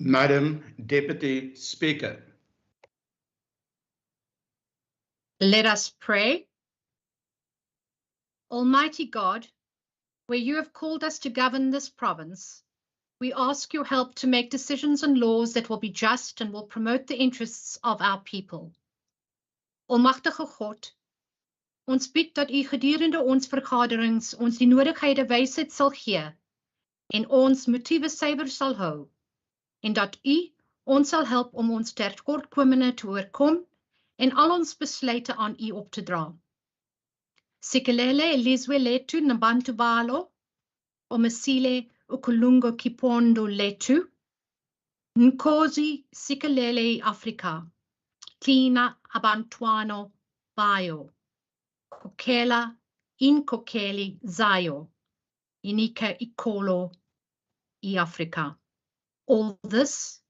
Madam Deputy Speaker. Let us pray. Almighty God, where you have called us to govern this province, we ask your help to make decisions and laws that will be just and will promote the interests of our people. Almagtige God, ons bid dat u gedurende ons vergaderings ons die nodigheid wysheid sal gee en ons motiewe suiwer sal hou en dat u ons sal help om ons tekortkominge te oorkom en al ons besluite aan u op te dra. Sikelele elizwe letu nabantu balo, omesile ukulungo kipondo letu, nkosi sikelele Afrika, tina abantuano bayo, kokela inkokeli zayo, inika ikolo I Afrika. All this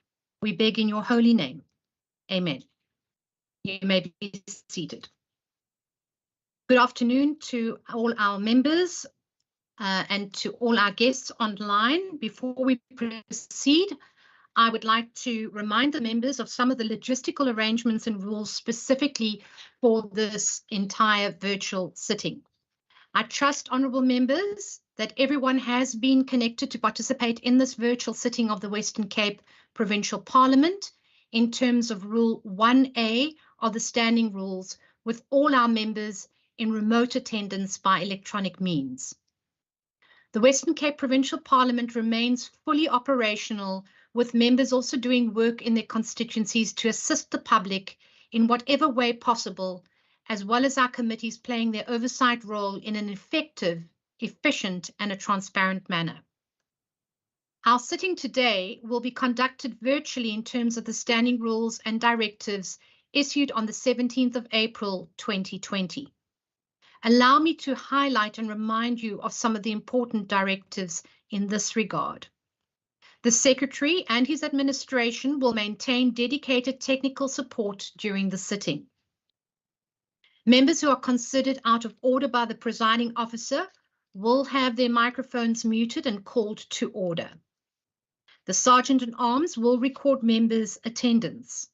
we beg in your holy name. Amen. You may be seated. Good afternoon to all our members and to all our guests online. Before we proceed, I would like to remind the members of some of the logistical arrangements and rules specifically for this entire virtual sitting. I trust, honourable members, that everyone has been connected to participate in this virtual sitting of the Western Cape Provincial Parliament in terms of Rule 1A of the Standing Rules, with all our members in remote attendance by electronic means. The Western Cape Provincial Parliament remains fully operational, with members also doing work in their constituencies to assist the public in whatever way possible, as well as our committees playing their oversight role in an effective, efficient and a transparent manner. Our sitting today will be conducted virtually in terms of the standing rules and directives issued on the 17th of April 2020. Allow me to highlight and remind you of some of the important directives in this regard. The Secretary and his administration will maintain dedicated technical support during the sitting. Members who are considered out of order by the presiding officer will have their microphones muted and called to order. The Sergeant-at-Arms will record members' attendance.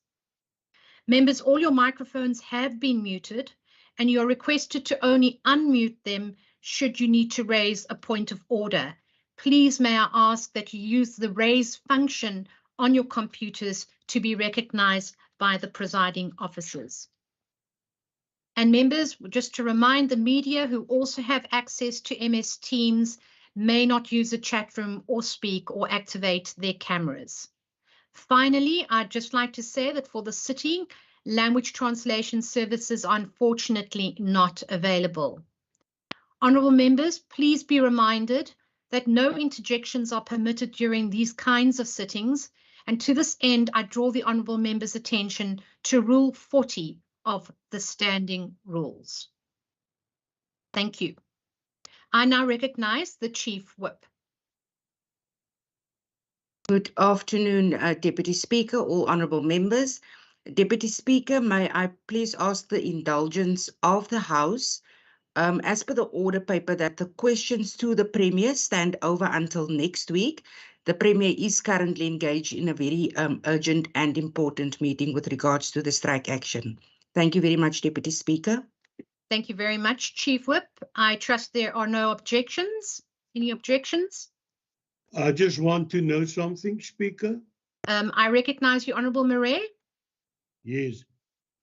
Members, all your microphones have been muted, and you are requested to only unmute them should you need to raise a point of order. Please may I ask that you use the raise function on your computers to be recognized by the presiding officers. And members, just to remind the media who also have access to MS Teams may not use the chat room or speak or activate their cameras. Finally, I'd just like to say that for the sitting, language translation services are unfortunately not available. Honourable members, please be reminded that no interjections are permitted during these kinds of sittings, and to this end, I draw the honourable members' attention to Rule 40 of the Standing Rules. Thank you. I now recognise the Chief Whip. Good afternoon, Deputy Speaker, all honourable members. Deputy Speaker, may I please ask the indulgence of the House, as per the order paper, that the questions to the Premier stand over until next week. The Premier is currently engaged in a very urgent and important meeting with regards to the strike action. Thank you very much, Deputy Speaker. Thank you very much, Chief Whip. I trust there are no objections. Any objections? I just want to know something, Speaker. I recognise you, Honourable Murray. Yes.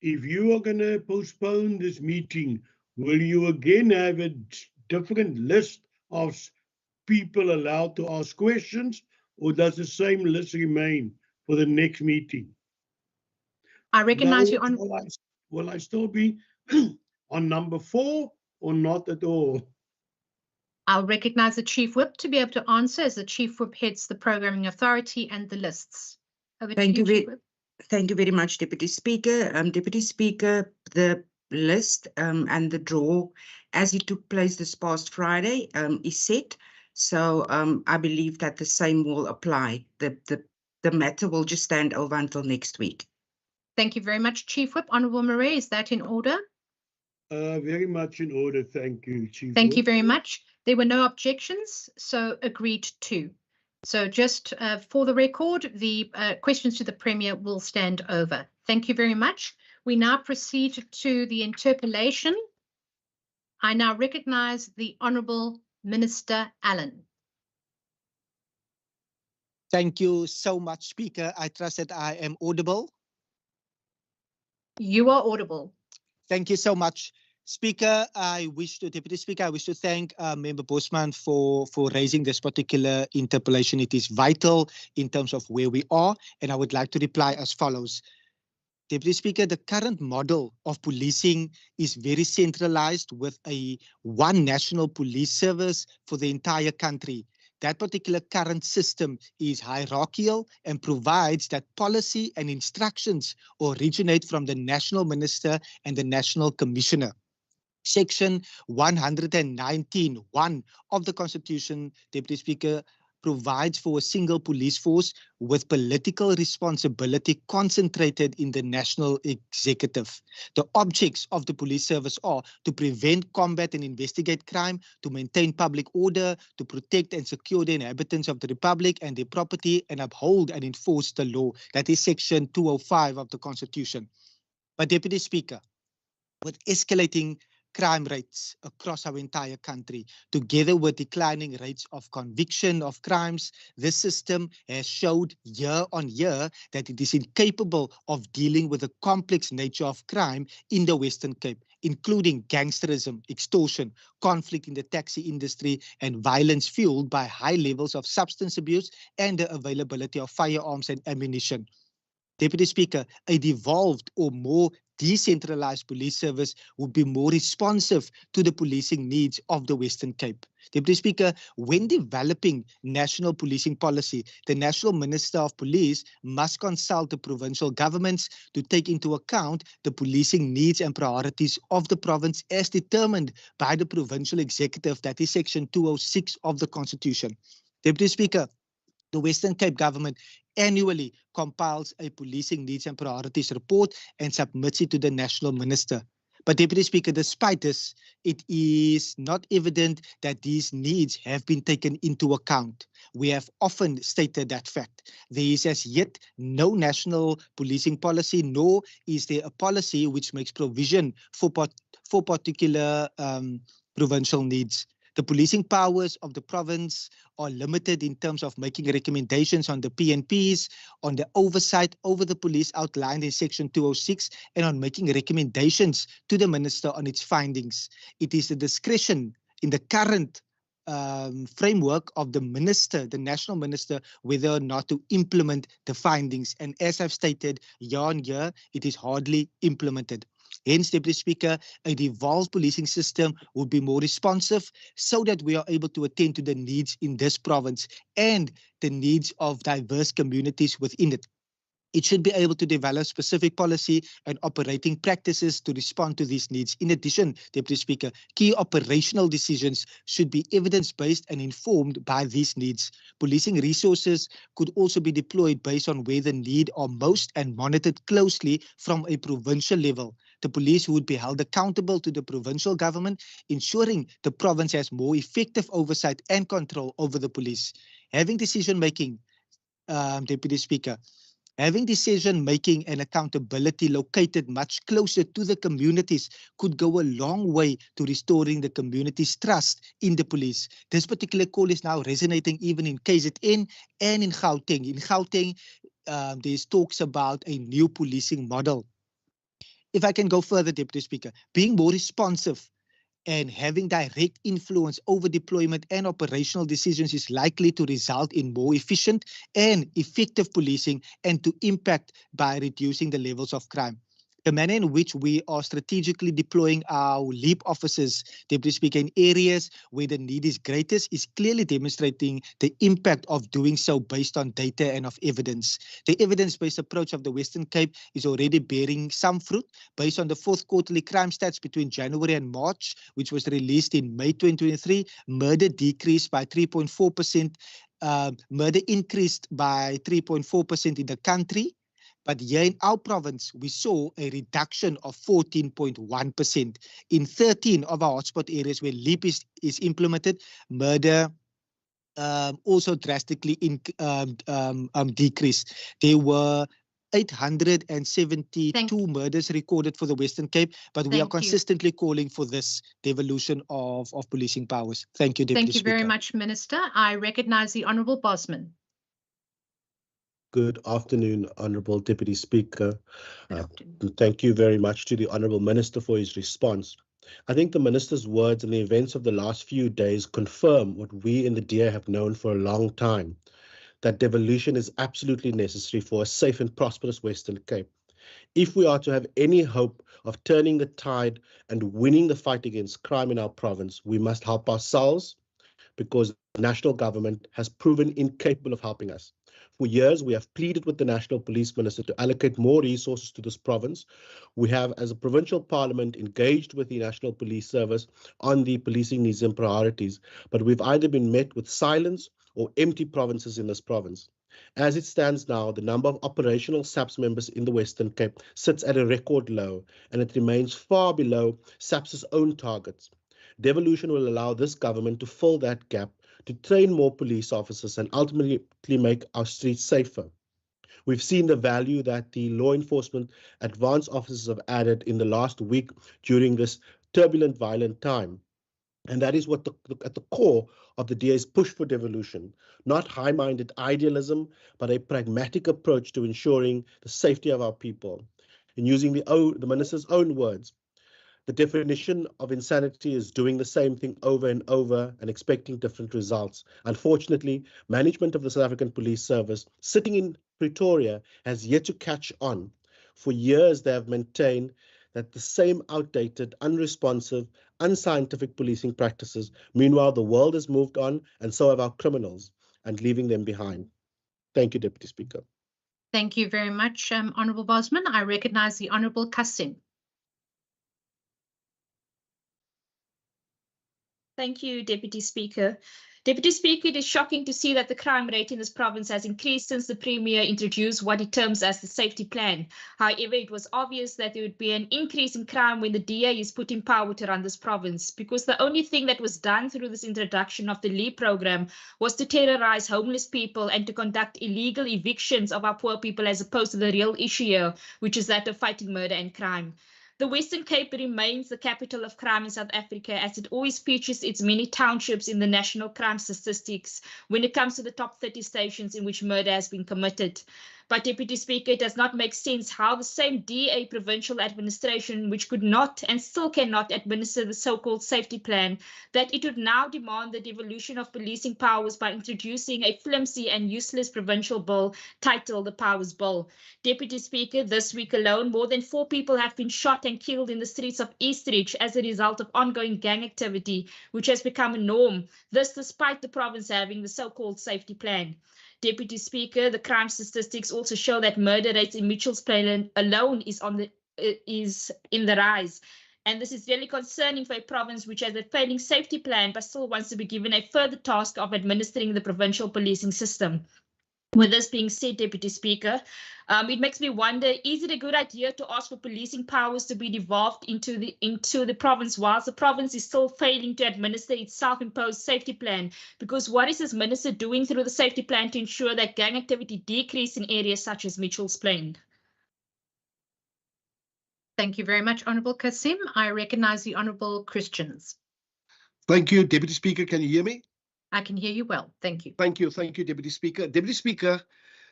If you are going to postpone this meeting, will you again have a different list of people allowed to ask questions, or does the same list remain for the next meeting? I recognise you, Honourable. Will I still be on number 4 or not at all? I'll recognise the Chief Whip to be able to answer, as the Chief Whip heads the Programming Authority and the lists. Over to you, Chief Whip. Thank you very much, Deputy Speaker. Deputy Speaker, the list and the draw, as it took place this past Friday, is set. So I believe that the same will apply. The matter will just stand over until next week. Thank you very much, Chief Whip. Honourable Murray, is that in order? Very much in order. Thank you, Chief Whip. Thank you very much. There were no objections, so agreed to. So just for the record, the questions to the Premier will stand over. Thank you very much. We now proceed to the interpellation. I now recognise the Honourable Minister Allen. Thank you so much, Speaker. I trust that I am audible. You are audible. Thank you so much. Speaker, Deputy Speaker, I wish to thank Member Bosman for raising this particular interpellation. It is vital in terms of where we are, and I would like to reply as follows. Deputy Speaker, the current model of policing is very centralized with one national police service for the entire country. That particular current system is hierarchical and provides that policy and instructions originate from the National Minister and the National Commissioner. Section 119(1) of the Constitution, Deputy Speaker, provides for a single police force with political responsibility concentrated in the national executive. The objects of the police service are to prevent, combat and investigate crime, to maintain public order, to protect and secure the inhabitants of the Republic and their property, and uphold and enforce the law. That is Section 205 of the Constitution. But Deputy Speaker, with escalating crime rates across our entire country, together with declining rates of conviction of crimes, this system has showed year on year that it is incapable of dealing with the complex nature of crime in the Western Cape, including gangsterism, extortion, conflict in the taxi industry, and violence fueled by high levels of substance abuse and the availability of firearms and ammunition. Deputy Speaker, a devolved or more decentralized police service would be more responsive to the policing needs of the Western Cape. Deputy Speaker, when developing national policing policy, the National Minister of Police must consult the provincial governments to take into account the policing needs and priorities of the province as determined by the provincial executive, that is Section 206 of the Constitution. Deputy Speaker, the Western Cape government annually compiles a policing needs and priorities report and submits it to the National Minister. But Deputy Speaker, despite this, it is not evident that these needs have been taken into account. We have often stated that fact. There is as yet no national policing policy, nor is there a policy which makes provision for particular provincial needs. The policing powers of the province are limited in terms of making recommendations on the PNPs, on the oversight over the police outlined in Section 206, and on making recommendations to the Minister on its findings. It is the discretion in the current framework of the Minister, the National Minister, whether or not to implement the findings. And as I've stated, year on year, it is hardly implemented. Hence, Deputy Speaker, a devolved policing system would be more responsive so that we are able to attend to the needs in this province and the needs of diverse communities within it. It should be able to develop specific policy and operating practices to respond to these needs. In addition, Deputy Speaker, key operational decisions should be evidence-based and informed by these needs. Policing resources could also be deployed based on where the need are most and monitored closely from a provincial level. The police would be held accountable to the provincial government, ensuring the province has more effective oversight and control over the police. Having decision-making, Deputy Speaker, having decision-making and accountability located much closer to the communities could go a long way to restoring the community's trust in the police. This particular call is now resonating even in KZN and in Gauteng. In Gauteng, there's talks about a new policing model. If I can go further, Deputy Speaker, being more responsive and having direct influence over deployment and operational decisions is likely to result in more efficient and effective policing and to impact by reducing the levels of crime. The manner in which we are strategically deploying our LEAP officers, Deputy Speaker, in areas where the need is greatest is clearly demonstrating the impact of doing so based on data and of evidence. The evidence-based approach of the Western Cape is already bearing some fruit based on the fourth quarterly crime stats between January and March, which was released in May 2023. Murder decreased by 3.4%. Murder increased by 3.4% in the country. But here in our province, we saw a reduction of 14.1%. In 13 of our hotspot areas where LEAP is implemented, murder also drastically decreased. There were 872 murders recorded for the Western Cape, but we are consistently calling for this devolution of policing powers. Thank you, Deputy Speaker. Thank you very much, Minister. I recognize the Honourable Bosman. Good afternoon, Honourable Deputy Speaker. Thank you very much to the Honourable Minister for his response. I think the Minister's words and the events of the last few days confirm what we in the DA have known for a long time, that devolution is absolutely necessary for a safe and prosperous Western Cape. If we are to have any hope of turning the tide and winning the fight against crime in our province, we must help ourselves, because the national government has proven incapable of helping us. For years, we have pleaded with the National Police Minister to allocate more resources to this province. We have, as a provincial parliament, engaged with the National Police Service on the policing needs and priorities, but we've either been met with silence or empty provinces in this province. As it stands now, the number of operational SAPS members in the Western Cape sits at a record low, and it remains far below SAPS's own targets. Devolution will allow this government to fill that gap, to train more police officers and ultimately make our streets safer. We've seen the value that the law enforcement advance officers have added in the last week during this turbulent, violent time. And that is what at the core of the DA's push for devolution, not high-minded idealism, but a pragmatic approach to ensuring the safety of our people. In using the Minister's own words, the definition of insanity is doing the same thing over and over and expecting different results. Unfortunately, management of the South African Police Service, sitting in Pretoria, has yet to catch on. For years, they have maintained that the same outdated, unresponsive, unscientific policing practices. Meanwhile, the world has moved on, and so have our criminals, and leaving them behind. Thank you, Deputy Speaker. Thank you very much, Honourable Bosman. I recognise the Honourable Kasim. Thank you, Deputy Speaker. Deputy Speaker, it is shocking to see that the crime rate in this province has increased since the Premier introduced what he terms as the safety plan. However, it was obvious that there would be an increase in crime when the DA is put in power to run this province, because the only thing that was done through this introduction of the LEAP program was to terrorize homeless people and to conduct illegal evictions of our poor people, as opposed to the real issue here, which is that of fighting murder and crime. The Western Cape remains the capital of crime in South Africa, as it always features its many townships in the national crime statistics when it comes to the top 30 stations in which murder has been committed. But, Deputy Speaker, it does not make sense how the same DA provincial administration, which could not and still cannot administer the so-called safety plan, that it would now demand the devolution of policing powers by introducing a flimsy and useless provincial bill titled the Powers Bill. Deputy Speaker, this week alone, more than 4 people have been shot and killed in the streets of Eastridge as a result of ongoing gang activity, which has become a norm. This despite the province having the so-called safety plan. Deputy Speaker, the crime statistics also show that murder rates in Mitchell's Plain alone is in the rise. And this is really concerning for a province which has a failing safety plan but still wants to be given a further task of administering the provincial policing system. With this being said, Deputy Speaker, it makes me wonder, is it a good idea to ask for policing powers to be devolved into the province whilst the province is still failing to administer its self-imposed safety plan? Because what is this minister doing through the safety plan to ensure that gang activity decrease in areas such as Mitchell's Plain? Thank you very much, Honourable Kasim. I recognise the Honourable Christians. Thank you, Deputy Speaker. Can you hear me? I can hear you well. Thank you. Thank you, Deputy Speaker. Deputy Speaker,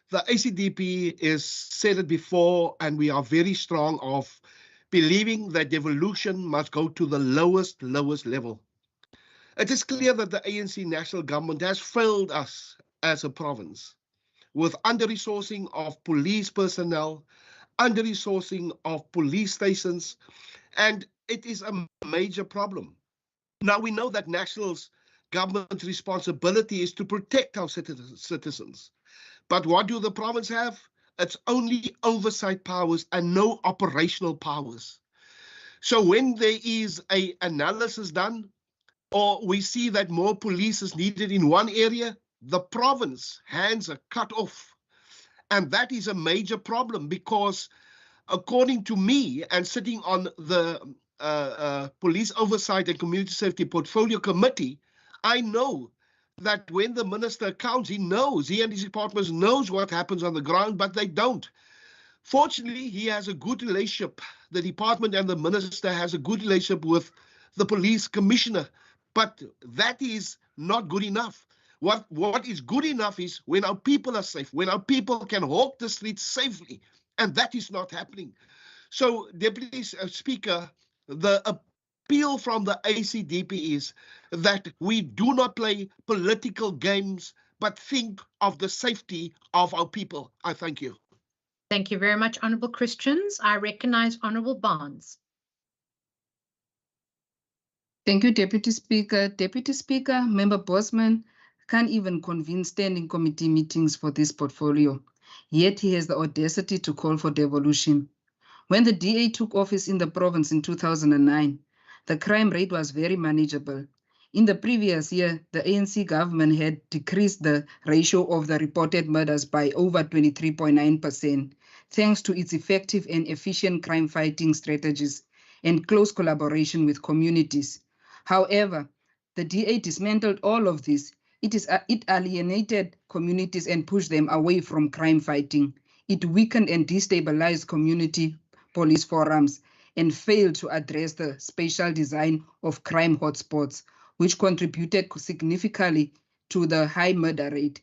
the ACDP has said it before, and we are very strong of believing that devolution must go to the lowest level. It is clear that the ANC national government has failed us as a province with under-resourcing of police personnel, under-resourcing of police stations, and it is a major problem. Now, we know that nationals government's responsibility is to protect our citizens. But what do the province have? It's only oversight powers and no operational powers. So when there is an analysis done, or we see that more police is needed in one area, the province hands are cut off. And that is a major problem, because according to me, and sitting on the Police Oversight and Community Safety Portfolio Committee, I know that when the minister counts, he and his departments knows what happens on the ground, but they don't. Fortunately, he has a good relationship. The department and the minister has a good relationship with the police commissioner, but that is not good enough. What is good enough is when our people are safe, when our people can walk the streets safely, and that is not happening. So, Deputy Speaker, the appeal from the ACDP is that we do not play political games, but think of the safety of our people. I thank you. Thank you very much, Honourable Christians. I recognise Honourable Barnes. Thank you, Deputy Speaker. Deputy Speaker, Member Bosman can't even convene standing committee meetings for this portfolio, yet he has the audacity to call for devolution. When the DA took office in the province in 2009, the crime rate was very manageable. In the previous year, the ANC government had decreased the ratio of the reported murders by over 23.9%, thanks to its effective and efficient crime fighting strategies and close collaboration with communities. However, the DA dismantled all of this. It alienated communities and pushed them away from crime fighting. It weakened and destabilized community police forums and failed to address the spatial design of crime hotspots, which contributed significantly to the high murder rate.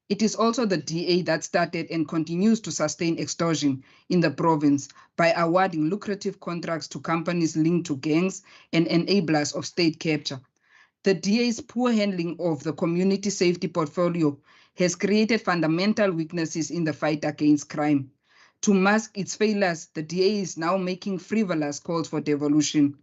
It is also the DA that started and continues to sustain extortion in the province by awarding lucrative contracts to companies linked to gangs and enablers of state capture. The DA's poor handling of the community safety portfolio has created fundamental weaknesses in the fight against crime. To mask its failures, the DA is now making frivolous calls for devolution.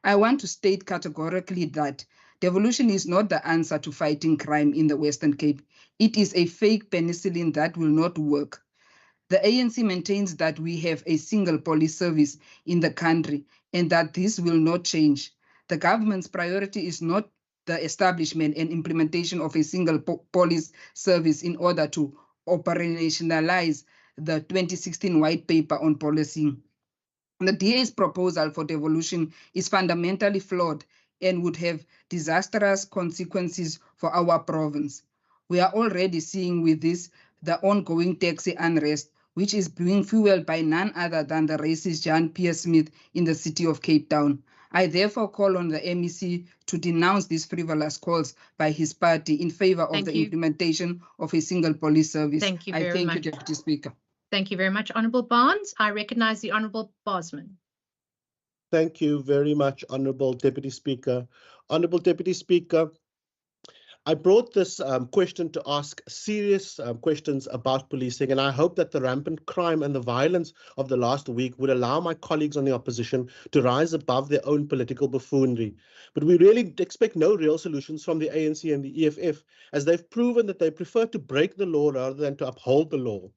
I want to state categorically that devolution is not the answer to fighting crime in the Western Cape. It is a fake penicillin that will not work. The ANC maintains that we have a single police service in the country and that this will not change. The government's priority is not the establishment and implementation of a single police service in order to operationalize the 2016 white paper on policing. The DA's proposal for devolution is fundamentally flawed and would have disastrous consequences for our province. We are already seeing with this the ongoing taxi unrest, which is being fueled by none other than the racist John Pierre Smith in the city of Cape Town. I therefore call on the MEC to denounce these frivolous calls by his party in favor of the implementation of a single police service. Thank you very much. Thank you, Deputy Speaker. Thank you very much, Honourable Barnes. I recognise the Honourable Bosman. Thank you very much, Honourable Deputy Speaker. Honourable Deputy Speaker, I brought this question to ask serious questions about policing, and I hope that the rampant crime and the violence of the last week would allow my colleagues on the opposition to rise above their own political buffoonery. But we really expect no real solutions from the ANC and the EFF, as they've proven that they prefer to break the law rather than to uphold the law.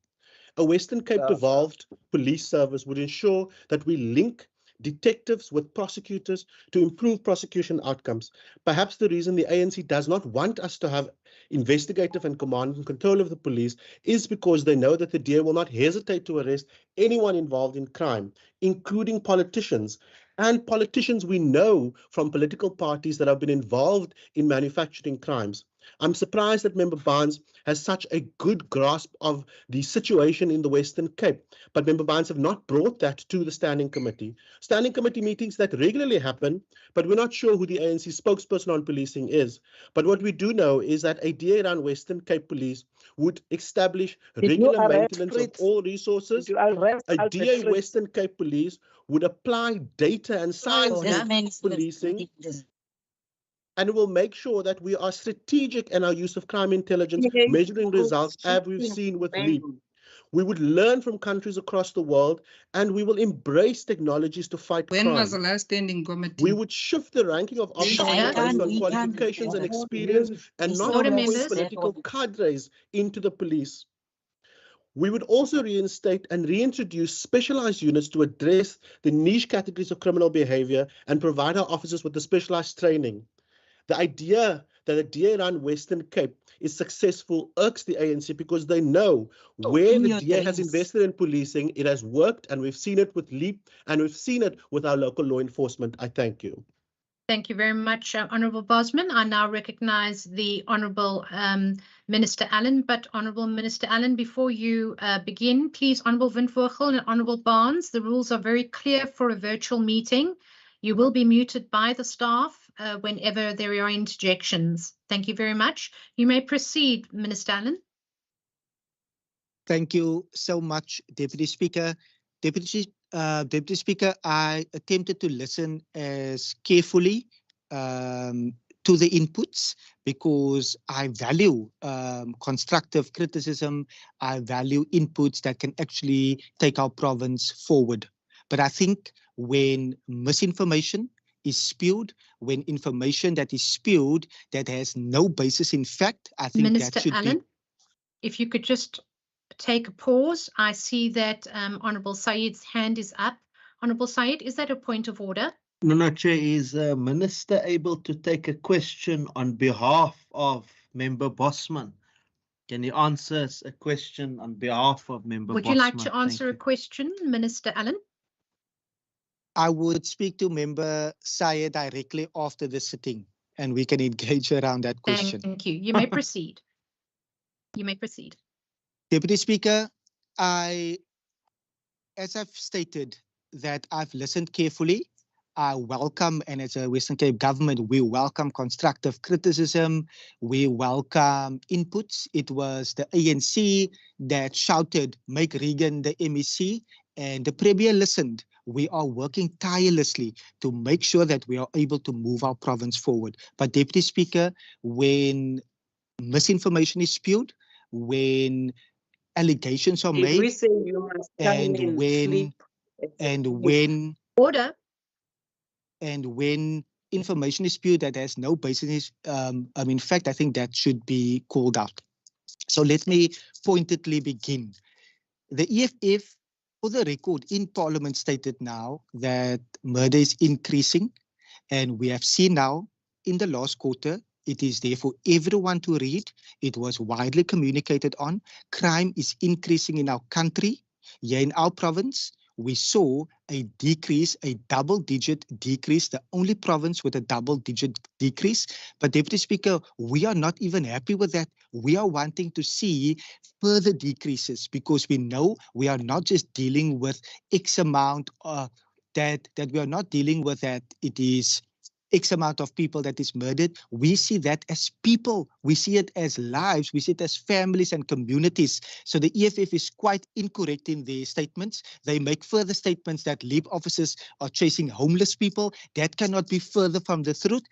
A Western Cape devolved police service would ensure that we link detectives with prosecutors to improve prosecution outcomes. Perhaps the reason the ANC does not want us to have investigative and command and control of the police is because they know that the DA will not hesitate to arrest anyone involved in crime, including politicians. And politicians we know from political parties that have been involved in manufacturing crimes. I'm surprised that Member Barnes has such a good grasp of the situation in the Western Cape, but Member Barnes have not brought that to the Standing Committee. Standing Committee meetings that regularly happen, but we're not sure who the ANC spokesperson on policing is. But what we do know is that a DA around Western Cape Police would establish regular maintenance of all resources. A DA Western Cape Police would apply data and science-based policing, and it will make sure that we are strategic in our use of crime intelligence, measuring results as we've seen with LEAP. We would learn from countries across the world, and we will embrace technologies to fight crime. When was the last standing committee? We would shift the ranking of officers based on qualifications and experience, and not always political cadres into the police. We would also reinstate and reintroduce specialized units to address the niche categories of criminal behavior and provide our officers with the specialized training. The idea that a DA around Western Cape is successful irks the ANC because they know where the DA has invested in policing, it has worked, and we've seen it with LEAP, and we've seen it with our local law enforcement. I thank you. Thank you very much, Honourable Bosman. I now recognise the Honourable Minister Allen. But Honourable Minister Allen, before you begin, please, Honourable Windvogel and Honourable Barnes, the rules are very clear for a virtual meeting. You will be muted by the staff whenever there are interjections. Thank you very much. You may proceed, Minister Allen. Thank you so much, Deputy Speaker. Deputy Speaker, I attempted to listen as carefully to the inputs because I value constructive criticism. I value inputs that can actually take our province forward. But I think when misinformation is spewed, when information that is spewed that has no basis in fact, I think Minister that should Allen, be... if you could just take a pause. I see that Honourable Said's hand is up. Honourable Said, is that a point of order? No, Chair. Is the Minister able to take a question on behalf of Member Bosman? Can he answer a question on behalf of Member Would Bosman? you like to Thank answer a you. question, Minister Allen? I would speak to Member Syed directly after the sitting and we can engage around that question. Thank you. You may proceed. You may proceed. Deputy Speaker, as I've stated, that I've listened carefully. I welcome, and as a Western Cape government, we welcome constructive criticism. We welcome inputs. It was the ANC that shouted, "Make Regan the MEC," and the Premier listened. We are working tirelessly to make sure that we are able to move our province forward. But Deputy Speaker, when misinformation is spewed, when allegations are Did made, we say you must come and in when sleep? Order. And when information is spewed that has no basis, in fact, I think that should be called out. So let me pointedly begin. The EFF, for the record, in Parliament stated now that murder is increasing, and we have seen now in the last quarter, it is there for everyone to read. It was widely communicated on. Crime is increasing in our country. Here in our province, we saw a decrease, a double-digit decrease, the only province with a double-digit decrease. But Deputy Speaker, we are not even happy with that. We are wanting to see further decreases because we know we are not just dealing with X amount, that we are not dealing with that it is X amount of people that is murdered. We see that as people. We see it as lives. We see it as families and communities. So the EFF is quite incorrect in their statements. They make further statements that LEAP officers are chasing homeless people. That cannot be further from the truth.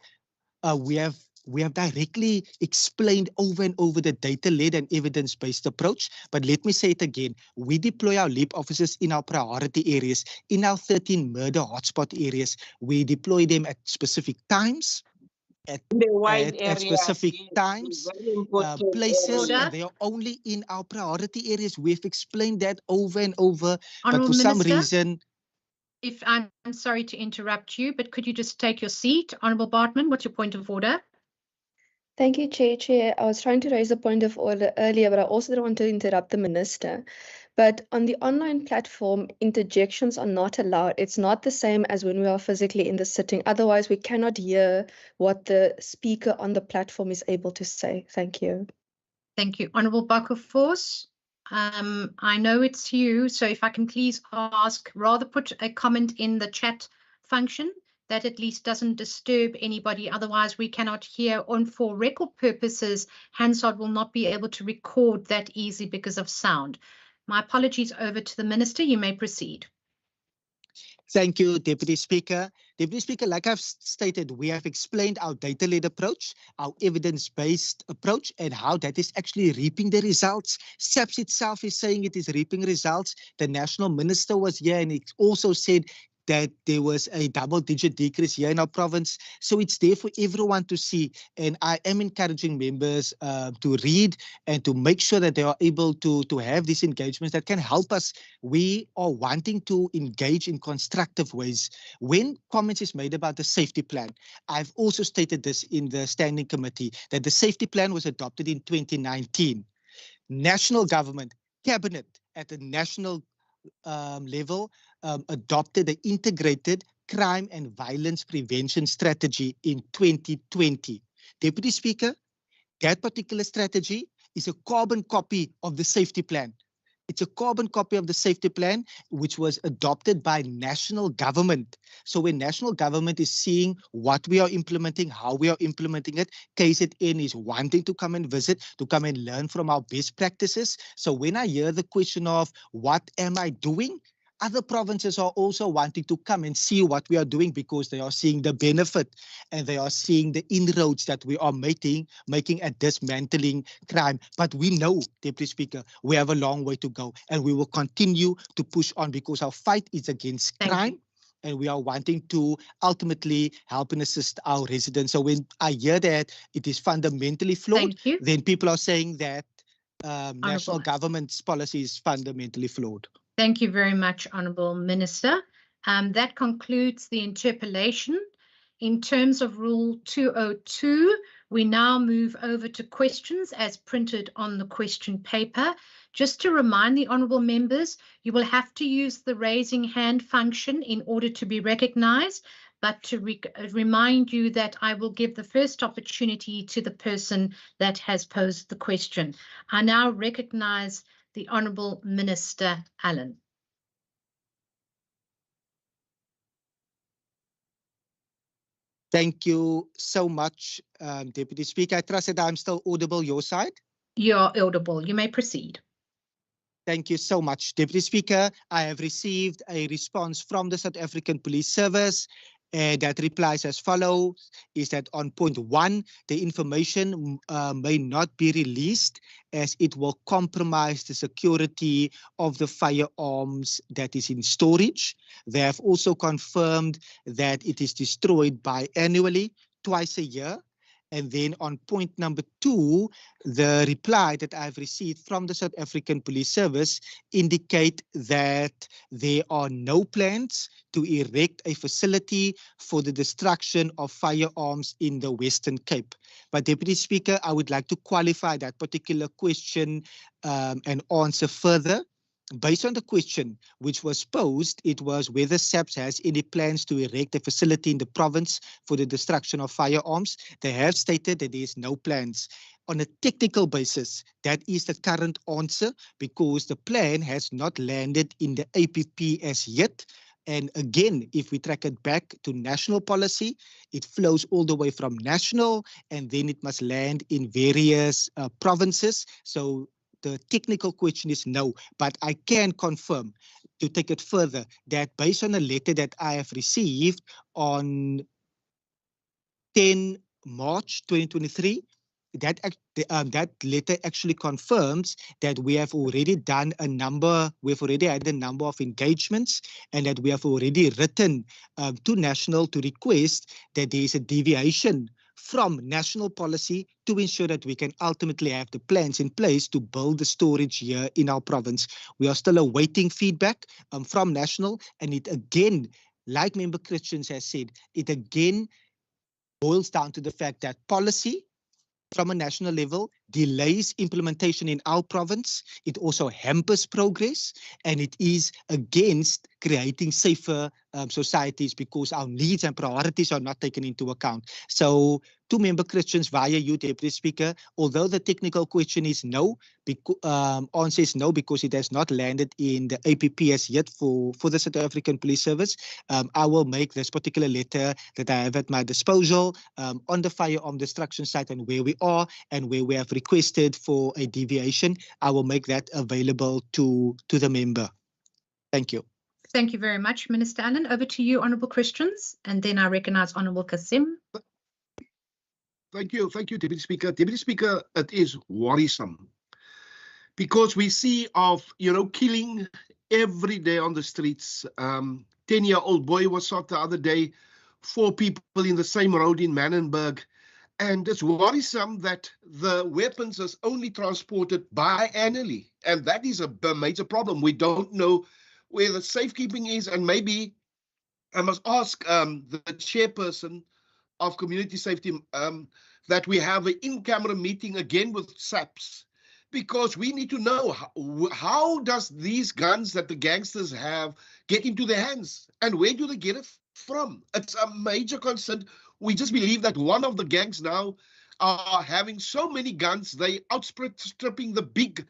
We have directly explained over and over the data-led and evidence-based approach. But let me say it again. We deploy our LEAP officers in our priority areas, in our 13 murder hotspot areas. We deploy them at specific times, at specific times, places, and they are only in our priority areas. We've explained that over and over, but for some reason... If I'm sorry to interrupt you, but could you just take your seat? Honourable Bartman, what's your point of order? Thank you, Chair. I was trying to raise a point of order earlier, but I also don't want to interrupt the Minister. But on the online platform, interjections are not allowed. It's not the same as when we are physically in the sitting. Otherwise, we cannot hear what the speaker on the platform is able to say. Thank you. Thank you. Honourable Bakkerforce, I know it's you, so if I can please ask, rather put a comment in the chat function that at least doesn't disturb anybody. Otherwise, we cannot hear. And for record purposes, Hansard will not be able to record that easy because of sound. My apologies. Over to the Minister. You may proceed. Thank you, Deputy Speaker. Deputy Speaker, like I've stated, we have explained our data-led approach, our evidence-based approach, and how that is actually reaping the results. SAPS itself is saying it is reaping results. The National Minister was here and he also said that there was a double-digit decrease here in our province. So it's there for everyone to see. And I am encouraging members to read and to make sure that they are able to have these engagements that can help us. We are wanting to engage in constructive ways. When comments is made about the safety plan, I've also stated this in the standing committee, that the safety plan was adopted in 2019. National government, cabinet at the national level adopted an integrated crime and violence prevention strategy in 2020. Deputy Speaker, that particular strategy is a carbon copy of the safety plan. It's a carbon copy of the safety plan, which was adopted by national government. So when national government is seeing what we are implementing, how we are implementing it, KZN is wanting to come and visit, to come and learn from our best practices. So when I hear the question of what am I doing, other provinces are also wanting to come and see what we are doing because they are seeing the benefit and they are seeing the inroads that we are making at dismantling crime. But we know, Deputy Speaker, we have a long way to go and we will continue to push on because our fight is against crime. And we are wanting to ultimately help and assist our residents. So when I hear that it is fundamentally flawed, then people are saying that national government's policy is fundamentally flawed. Thank you very much, Honourable Minister. That concludes the interpellation. In terms of Rule 202, we now move over to questions as printed on the question paper. Just to remind the honourable members, you will have to use the raising hand function in order to be recognised, but to remind you that I will give the first opportunity to the person that has posed the question. I now recognise the Honourable Minister Allen. Thank you so much, Deputy Speaker. I trust that I'm still audible your side. You're audible. You may proceed. Thank you so much, Deputy Speaker. I have received a response from the South African Police Service that replies as follows, is that on point 1, the information may not be released as it will compromise the security of the firearms that is in storage. They have also confirmed that it is destroyed biannually, twice a year. And then on point number 2, the reply that I've received from the South African Police Service indicate that there are no plans to erect a facility for the destruction of firearms in the Western Cape. But Deputy Speaker, I would like to qualify that particular question and answer further. Based on the question which was posed, it was whether SAPS has any plans to erect a facility in the province for the destruction of firearms. They have stated that there is no plans. On a technical basis, that is the current answer because the plan has not landed in the APP as yet. And again, if we track it back to national policy, it flows all the way from national and then it must land in various provinces. So the technical question is no, but I can confirm, to take it further, that based on a letter that I have received on 10 March 2023, that letter actually confirms that we have already done we've already had a number of engagements and that we have already written to national to request that there is a deviation from national policy to ensure that we can ultimately have the plans in place to build the storage here in our province. We are still awaiting feedback from national, and it again, like Member Christians has said, it again boils down to the fact that policy from a national level delays implementation in our province. It also hampers progress, and it is against creating safer societies because our needs and priorities are not taken into account. So to Member Christians via you, Deputy Speaker, although the technical question is no, answer is no because it has not landed in the APP as yet for the South African Police Service, I will make this particular letter that I have at my disposal on the firearm destruction site and where we are and where we have requested for a deviation. I will make that available to the member. Thank you. Thank you very much, Minister Allen. Over to you, Honourable Christians, and then I recognise Honourable Kasim. Thank you, Deputy Speaker. Deputy Speaker, it is worrisome because we see of, killing every day on the streets. 10-year-old boy was shot the other day, 4 people in the same road in Manenberg. And it's worrisome that the weapons is only transported biannually. And that is a major problem. We don't know where the safekeeping is. And maybe I must ask the chairperson of community safety that we have an in-camera meeting again with SAPS, because we need to know how does these guns that the gangsters have get into their hands, and where do they get it from. It's a major concern. We just believe that one of the gangs now are having so many guns, they outstripping the big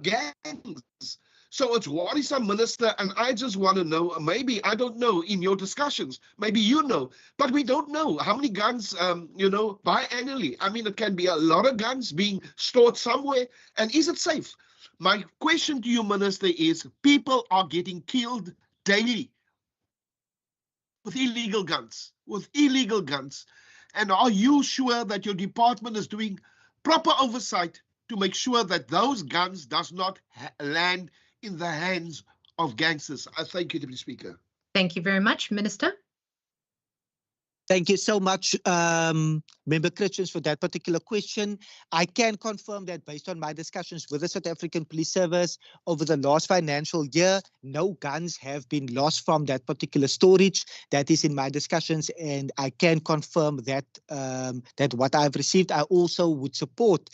gangs. So it's worrisome, Minister, and I just want to know, maybe, I don't know, in your discussions, maybe you know, but we don't know how many guns, biannually. I mean, it can be a lot of guns being stored somewhere, and is it safe? My question to you, Minister, is people are getting killed daily with illegal guns, and are you sure that your department is doing proper oversight to make sure that those guns does not land in the hands of gangsters? I thank you, Deputy Speaker. Thank you very much, Minister. Thank you so much, Member Christians, for that particular question. I can confirm that based on my discussions with the South African Police Service over the last financial year, no guns have been lost from that particular storage. That is in my discussions, and I can confirm that that what I've received. I also would support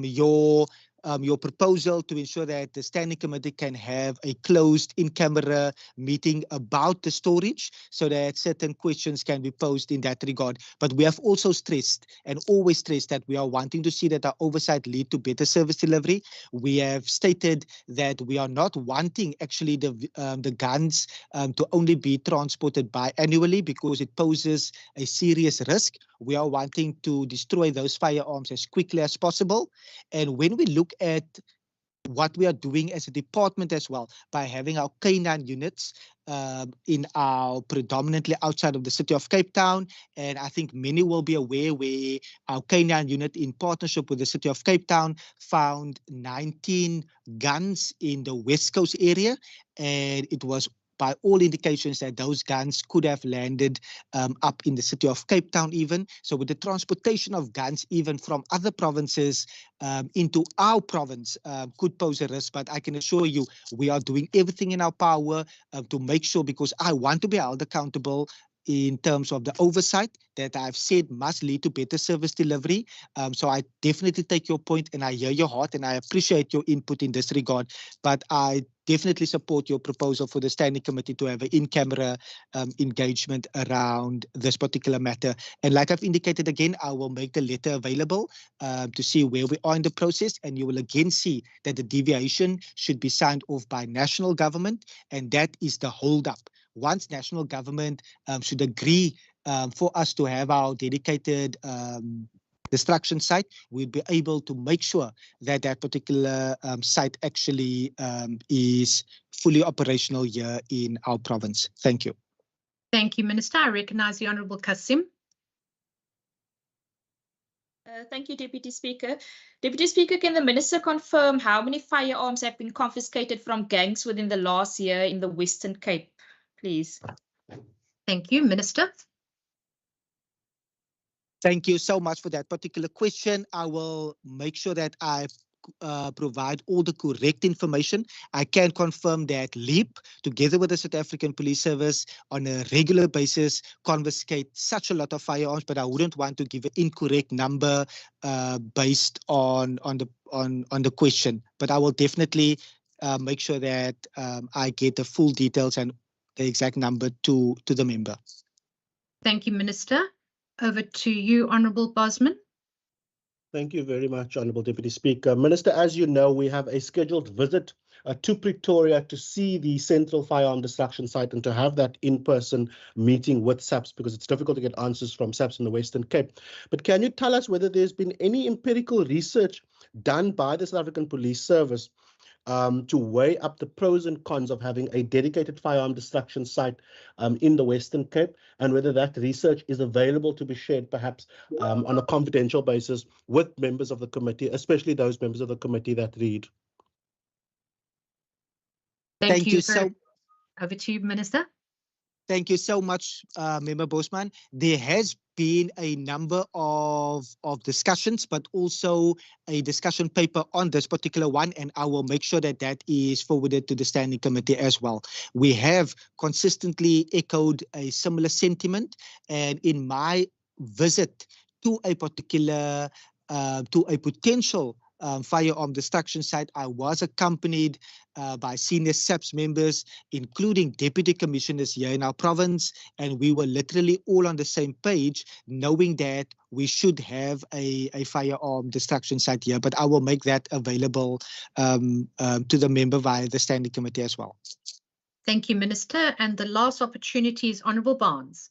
your proposal to ensure that the Standing Committee can have a closed in-camera meeting about the storage so that certain questions can be posed in that regard. But we have also stressed and always stressed that we are wanting to see that our oversight lead to better service delivery. We have stated that we are not wanting actually the guns to only be transported biannually because it poses a serious risk. We are wanting to destroy those firearms as quickly as possible. And when we look at what we are doing as a department as well, by having our K9 units in our predominantly outside of the city of Cape Town, and I think many will be aware where our K9 unit in partnership with the city of Cape Town found 19 guns in the West Coast area, and it was by all indications that those guns could have landed up in the city of Cape Town even. So with the transportation of guns even from other provinces into our province could pose a risk. But I can assure you, we are doing everything in our power to make sure, because I want to be held accountable in terms of the oversight that I've said must lead to better service delivery. So I definitely take your point and I hear your heart and I appreciate your input in this regard. But I definitely support your proposal for the Standing Committee to have an in-camera engagement around this particular matter. And like I've indicated again, I will make the letter available to see where we are in the process. And you will again see that the deviation should be signed off by national government. And that is the holdup. Once national government should agree for us to have our dedicated destruction site, we'll be able to make sure that that particular site actually is fully operational here in our province. Thank you. Thank you, Minister. I recognize the Honourable Kasim. Thank you, Deputy Speaker. Deputy Speaker, can the Minister confirm how many firearms have been confiscated from gangs within the last year in the Western Cape, please? Thank you, Minister. Thank you so much for that particular question. I will make sure that I provide all the correct information. I can confirm that LEAP, together with the South African Police Service, on a regular basis confiscate such a lot of firearms, but I wouldn't want to give an incorrect number based on the question. But I will definitely make sure that I get the full details and the exact number to the member. Thank you, Minister. Over to you, Honourable Bosman. Thank you very much, Honourable Deputy Speaker. Minister, as you know, we have a scheduled visit to Pretoria to see the central firearm destruction site and to have that in-person meeting with SAPS, because it's difficult to get answers from SAPS in the Western Cape. But can you tell us whether there's been any empirical research done by the South African Police Service to weigh up the pros and cons of having a dedicated firearm destruction site in the Western Cape, and whether that research is available to be shared perhaps on a confidential basis with members of the committee, especially those members of the committee that read? Thank you. So, over to you, Minister. Thank you so much, Member Bosman. There has been a number of discussions, but also a discussion paper on this particular one, and I will make sure that that is forwarded to the Standing Committee as well. We have consistently echoed a similar sentiment, and in my visit to a particular, to a potential firearm destruction site. I was accompanied by senior SAPS members, including deputy commissioners here in our province, and we were literally all on the same page, knowing that we should have a firearm destruction site here. But I will make that available to the member via the standing committee as well. Thank you, Minister. And the last opportunity is Honourable Barnes.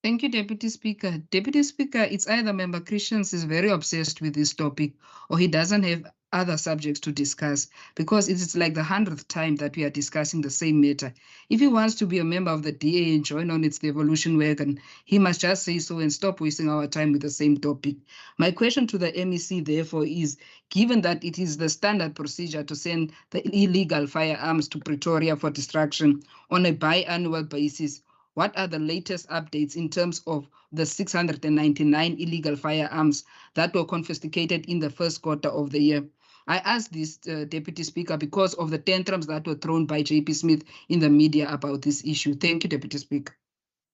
Thank you, Deputy Speaker. Deputy Speaker, it's either Member Christians is very obsessed with this topic or he doesn't have other subjects to discuss, because it is like the 100th time that we are discussing the same matter. If he wants to be a member of the DA and join on its devolution wagon, he must just say so and stop wasting our time with the same topic. My question to the MEC, therefore, is, given that it is the standard procedure to send the illegal firearms to Pretoria for destruction on a biannual basis, what are the latest updates in terms of the 699 illegal firearms that were confiscated in the first quarter of the year? I ask this, Deputy Speaker, because of the tantrums that were thrown by JP Smith in the media about this issue. Thank you, Deputy Speaker.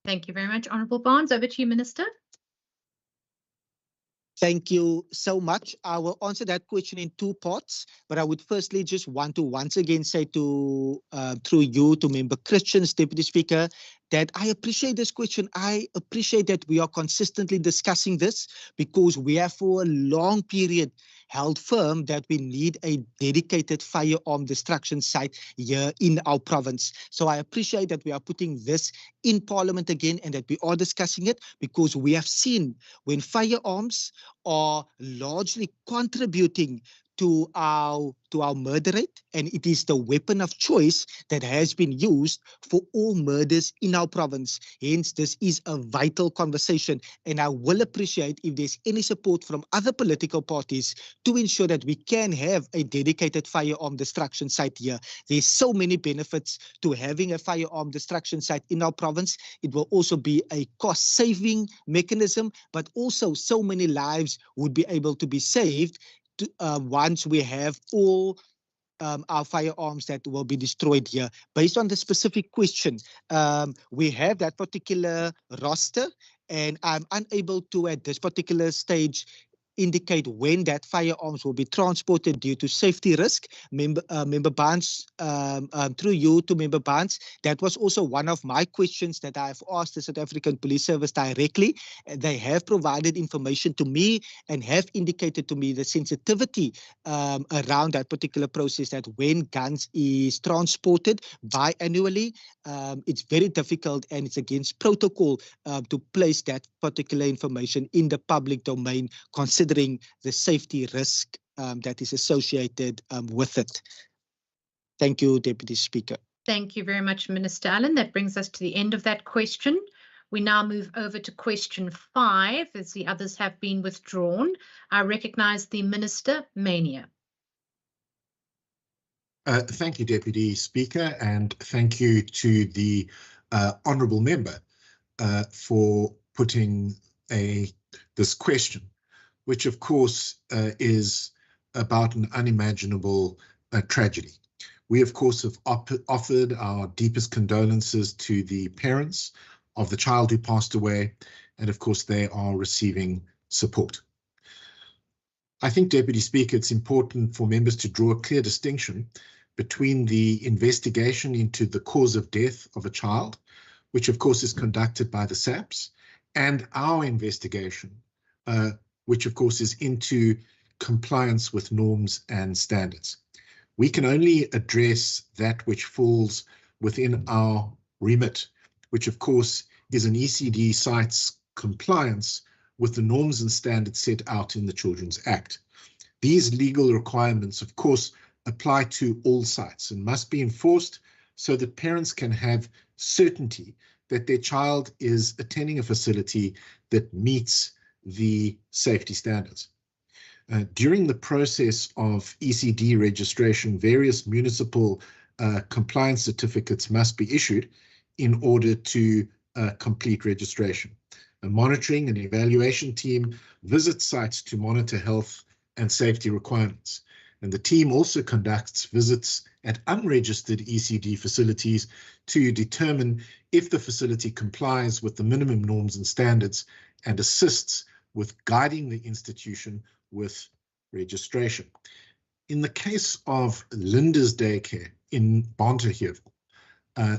Thank you very much, Honourable Barnes. Over to you, Minister. Thank you so much. I will answer that question in two parts, but I would firstly just want to once again say to, through you to Member Christians, Deputy Speaker, that I appreciate this question. I appreciate that we are consistently discussing this, because we have for a long period held firm that we need a dedicated firearm destruction site here in our province. So I appreciate that we are putting this in Parliament again and that we are discussing it, because we have seen when firearms are largely contributing to our murder rate, and it is the weapon of choice that has been used for all murders in our province. Hence, this is a vital conversation, and I will appreciate if there's any support from other political parties to ensure that we can have a dedicated firearm destruction site here. There's so many benefits to having a firearm destruction site in our province. It will also be a cost-saving mechanism, but also so many lives would be able to be saved once we have all our firearms that will be destroyed here. Based on the specific question, we have that particular roster, and I'm unable to, at this particular stage, indicate when that firearms will be transported due to safety risk. Member Barnes, through you to Member Barnes, that was also one of my questions that I've asked the South African Police Service directly. They have provided information to me and have indicated to me the sensitivity around that particular process, that when guns is transported biannually, it's very difficult and it's against protocol to place that particular information in the public domain, considering the safety risk that is associated with it. Thank you, Deputy Speaker. Thank you very much, Minister Allen. That brings us to the end of that question. We now move over to question 5, as the others have been withdrawn. I recognise the Minister, Mania. Thank you, Deputy Speaker, and thank you to the Honourable Member for putting this question, which of course is about an unimaginable tragedy. We of course have offered our deepest condolences to the parents of the child who passed away, and of course they are receiving support. I think, Deputy Speaker, it's important for members to draw a clear distinction between the investigation into the cause of death of a child, which of course is conducted by the SAPS, and our investigation, which of course is into compliance with norms and standards. We can only address that which falls within our remit, which of course is an ECD site's compliance with the norms and standards set out in the Children's Act. These legal requirements of course apply to all sites and must be enforced so that parents can have certainty that their child is attending a facility that meets the safety standards. During the process of ECD registration, various municipal compliance certificates must be issued in order to complete registration. A monitoring and evaluation team visits sites to monitor health and safety requirements. And the team also conducts visits at unregistered ECD facilities to determine if the facility complies with the minimum norms and standards, and assists with guiding the institution with registration. In the case of Linda's Daycare in Bonterheuvel,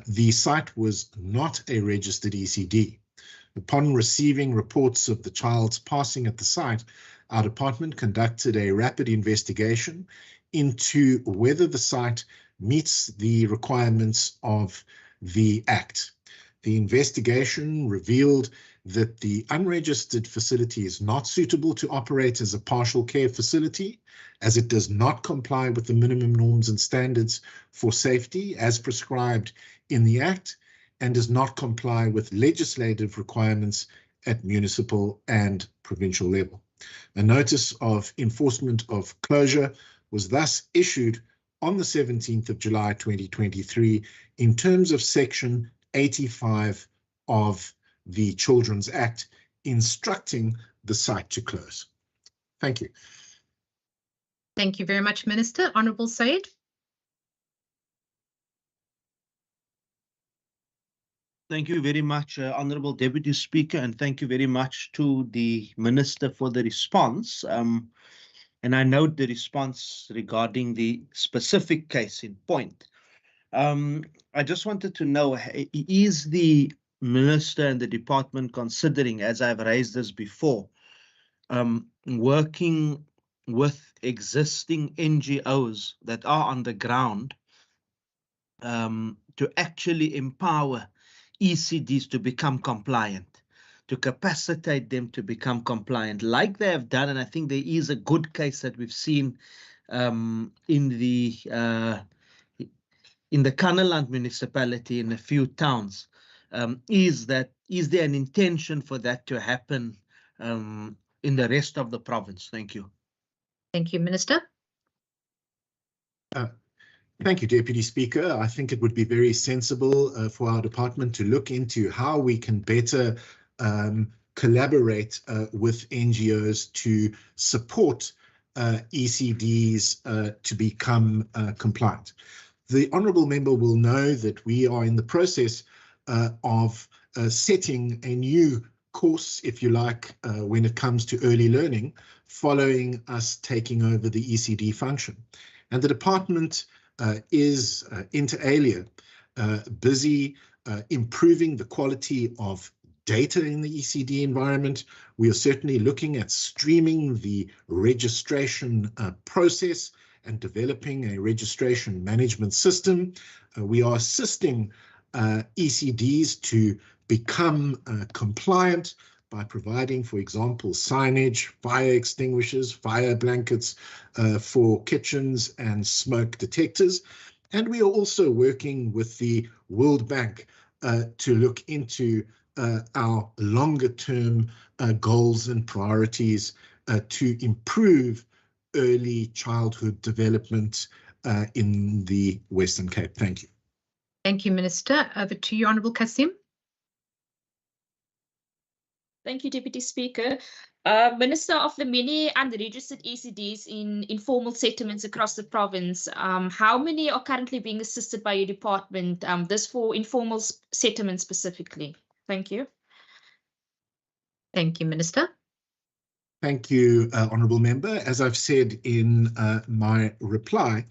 the site was not a registered ECD. Upon receiving reports of the child's passing at the site, our department conducted a rapid investigation into whether the site meets the requirements of the Act. The investigation revealed that the unregistered facility is not suitable to operate as a partial care facility, as it does not comply with the minimum norms and standards for safety as prescribed in the Act, and does not comply with legislative requirements at municipal and provincial level. A notice of enforcement of closure was thus issued on the 17th of July 2023 in terms of Section 85 of the Children's Act, instructing the site to close. Thank you. Thank you very much, Minister. Honourable Said. Thank you very much, Honourable Deputy Speaker, and thank you very much to the Minister for the response. And I note the response regarding the specific case in point. I just wanted to know, is the Minister and the Department considering, as I've raised this before, working with existing NGOs that are on the ground to actually empower ECDs to become compliant, to capacitate them to become compliant, like they have done? And I think there is a good case that we've seen in the Kannaland municipality in a few towns. Is there an intention for that to happen in the rest of the province? Thank you. Thank you, Minister. Thank you, Deputy Speaker. I think it would be very sensible for our department to look into how we can better collaborate with NGOs to support ECDs to become compliant. The Honourable Member will know that we are in the process of setting a new course, if you like, when it comes to early learning, following us taking over the ECD function. And the department is, inter alia, busy improving the quality of data in the ECD environment. We are certainly looking at streaming the registration process and developing a registration management system. We are assisting ECDs to become compliant by providing, for example, signage, fire extinguishers, fire blankets for kitchens and smoke detectors. And we are also working with the World Bank to look into our longer-term goals and priorities to improve early childhood development in the Western Cape. Thank you. Thank you, Minister. Over to you, Honourable Kasim. Thank you, Deputy Speaker. Minister, of the many unregistered ECDs in informal settlements across the province, how many are currently being assisted by your department, this for informal settlements specifically? Thank you. Thank you, Minister. Thank you, Honourable Member. As I've said in my reply,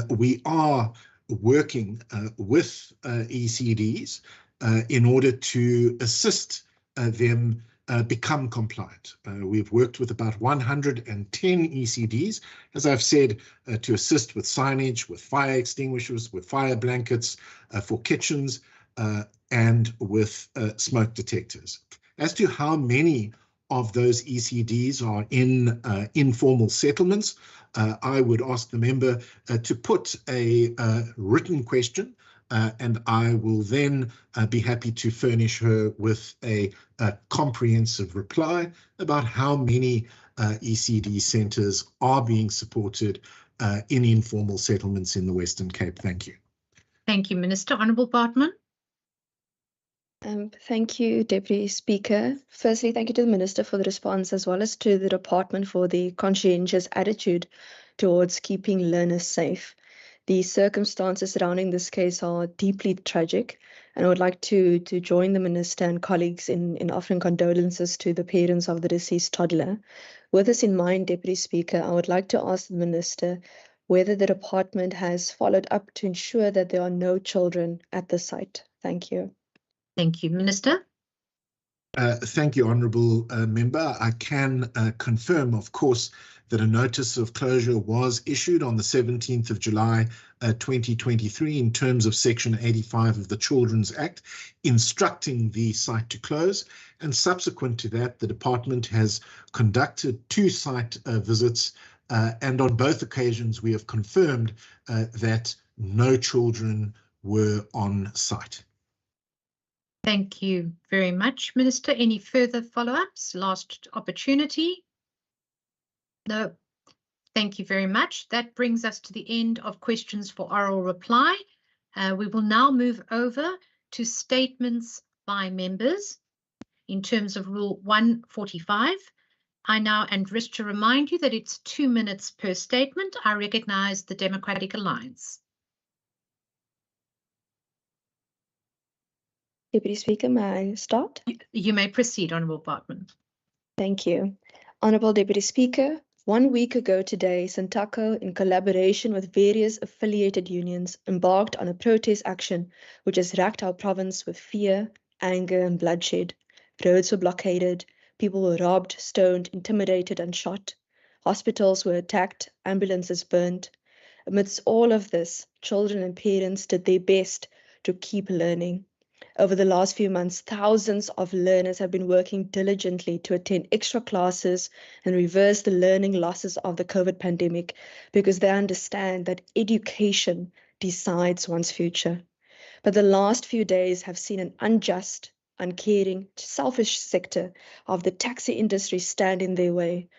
we are working with ECDs in order to assist them become compliant. We've worked with about 110 ECDs, as I've said, to assist with signage, with fire extinguishers, with fire blankets for kitchens, and with smoke detectors. As to how many of those ECDs are in informal settlements, I would ask the member to put a written question, and I will then be happy to furnish her with a comprehensive reply about how many ECD centres are being supported in informal settlements in the Western Cape. Thank you. Thank you, Minister. Honourable Bartman. Thank you, Deputy Speaker. Firstly, thank you to the Minister for the response, as well as to the department for the conscientious attitude towards keeping learners safe. The circumstances surrounding this case are deeply tragic, and I would like to join the Minister and colleagues in offering condolences to the parents of the deceased toddler. With this in mind, Deputy Speaker, I would like to ask the Minister whether the department has followed up to ensure that there are no children at the site. Thank you. Thank you, Minister. Thank you, Honourable Member. I can confirm, of course, that a notice of closure was issued on the 17th of July 2023 in terms of Section 85 of the Children's Act, instructing the site to close. And subsequent to that, the department has conducted 2 site visits, and on both occasions we have confirmed that no children were on site. Thank you very much, Minister. Any further follow-ups? Last opportunity? No. Thank you very much. That brings us to the end of questions for oral reply. We will now move over to statements by members in terms of Rule 145. I now wish to remind you that it's 2 minutes per statement. I recognise the Democratic Alliance. Deputy Speaker, may I start? You may proceed, Honourable Bartman. Thank you. Honourable Deputy Speaker, 1 week ago today, Santaco, in collaboration with various affiliated unions, embarked on a protest action which has racked our province with fear, anger and bloodshed. Roads were blockaded, people were robbed, stoned, intimidated and shot. Hospitals were attacked, ambulances burned. Amidst all of this, children and parents did their best to keep learning. Over the last few months, thousands of learners have been working diligently to attend extra classes and reverse the learning losses of the COVID pandemic because they understand that education decides one's future. But the last few days have seen an unjust, uncaring, selfish sector of the taxi industry stand in their way.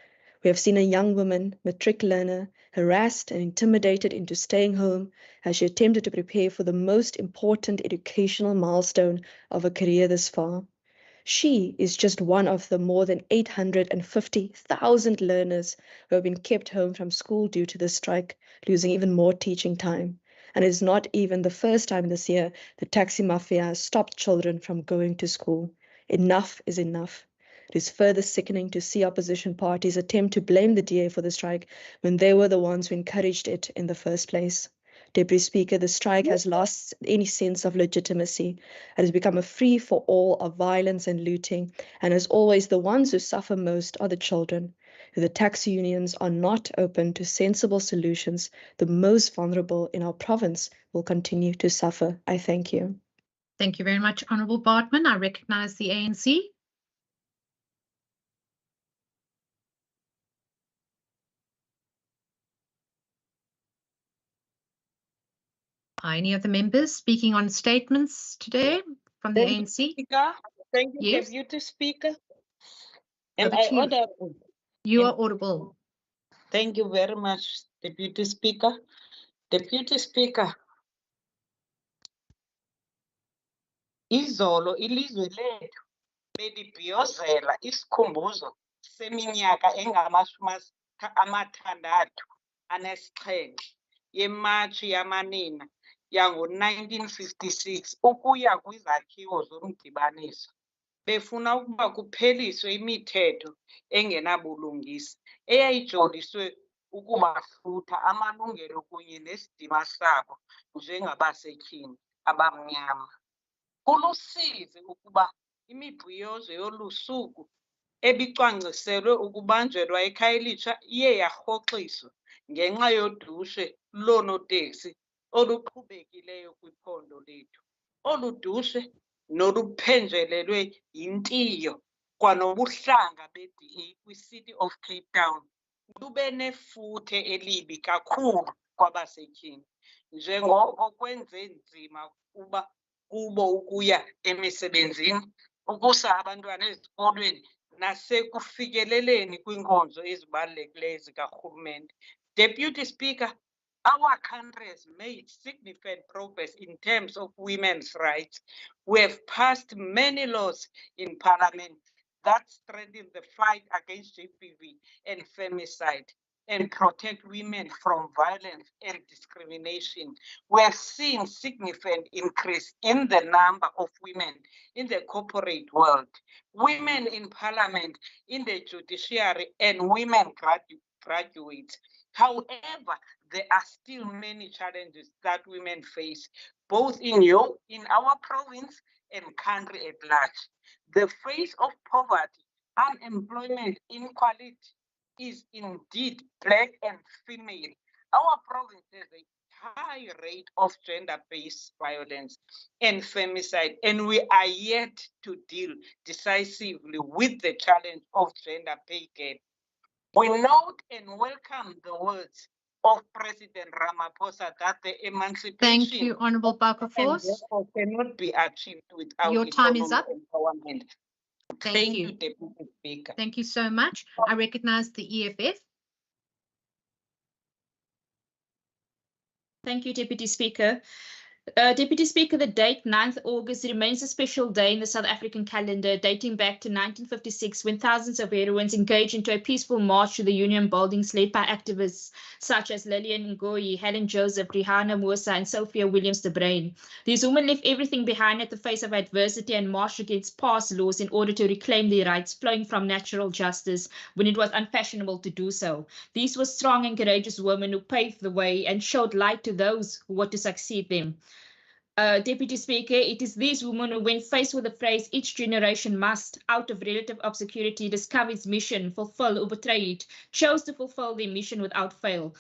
We have seen a young woman, matric learner, harassed and intimidated into staying home as she attempted to prepare for the most important educational milestone of her career thus far. She is just one of the more than 850,000 learners who have been kept home from school due to the strike, losing even more teaching time. And it is not even the first time this year the taxi mafia has stopped children from going to school. Enough is enough. It is further sickening to see opposition parties attempt to blame the DA for the strike when they were the ones who encouraged it in the first place. Deputy Speaker, the strike has lost any sense of legitimacy. It has become a free-for-all of violence and looting, and as always, the ones who suffer most are the children. If the taxi unions are not open to sensible solutions, the most vulnerable in our province will continue to suffer. I thank you. Thank you very much, Honourable Bartman. I recognise the ANC. Any other members speaking on statements today from the ANC? Speaker. Thank you, Yes. Deputy Speaker. Am Over I to you. audible? You are audible. Thank you very much, Deputy Speaker. Deputy Speaker, izolo ilizwe lethu belibhiyozela isikhumbuzo seminyaka engama-67 yeMatshi yamanina yango-1956 ukuya kwizakhiwo zomdibaniso. Befuna ukuba kupheliswe imithetho engenabulungisa eyayijoliswe ukubahlutha amalungelo kunye nesidima sabo njengabasetyhini abamnyama. Kulusizi ukuba imibhiyozo yolu suku ebicwangciselwe ukubanjelwa eKhayelitsha iye yarhoxiswa ngenxa yodushe loonoteksi oluqhubekileyo kwiphondo lethu. Olu dushe noluphenjelelwe yintiyo kwanobuhlanga be-DA kwi-City of Cape Town lube nefuthe elibi kakhulu kwabasetyhini, njengoko kwenze nzima kubo ukuya emisebenzini, ukusa abantwana ezikolweni nasekufikeleleni kwinkonzo ezibalulekileyo zikarhulumente. Deputy Speaker, our country has made significant progress in terms of women's rights. We have passed many laws in Parliament that strengthen the fight against GBV and femicide. and protect women from violence and discrimination, we have seen significant increase in the number of women in the corporate world, women in parliament, in the judiciary, and women graduates. However, there are still many challenges that women face, both in our province and country at large. The face of poverty, unemployment, inequality is indeed black and female. Our province has a high rate of gender-based violence and femicide, and we are yet to deal decisively with the challenge of gender pay gap. We note and welcome the words of President Ramaphosa that the emancipation Thank you, Honorable Barkafors. cannot be achieved without Your time is economic up. empowerment. Thank you. Deputy Speaker. Thank you so much. I recognize the EFF. Thank you, Deputy Speaker. Deputy Speaker, the date 9th August remains a special day in the South African calendar, dating back to 1956, when thousands of heroines engaged into a peaceful march to the Union buildings led by activists such as Lillian Ngoyi, Helen Joseph, Rihanna Musa, and Sophia Williams de Bruyn. These women left everything behind at the face of adversity and marched against past laws in order to reclaim their rights flowing from natural justice when it was unfashionable to do so. These were strong and courageous women who paved the way and showed light to those who were to succeed them. Deputy Speaker, it is these women who, when faced with the phrase each generation must, out of relative obscurity, discover its mission, fulfill or betray it, chose to fulfill their mission without fail.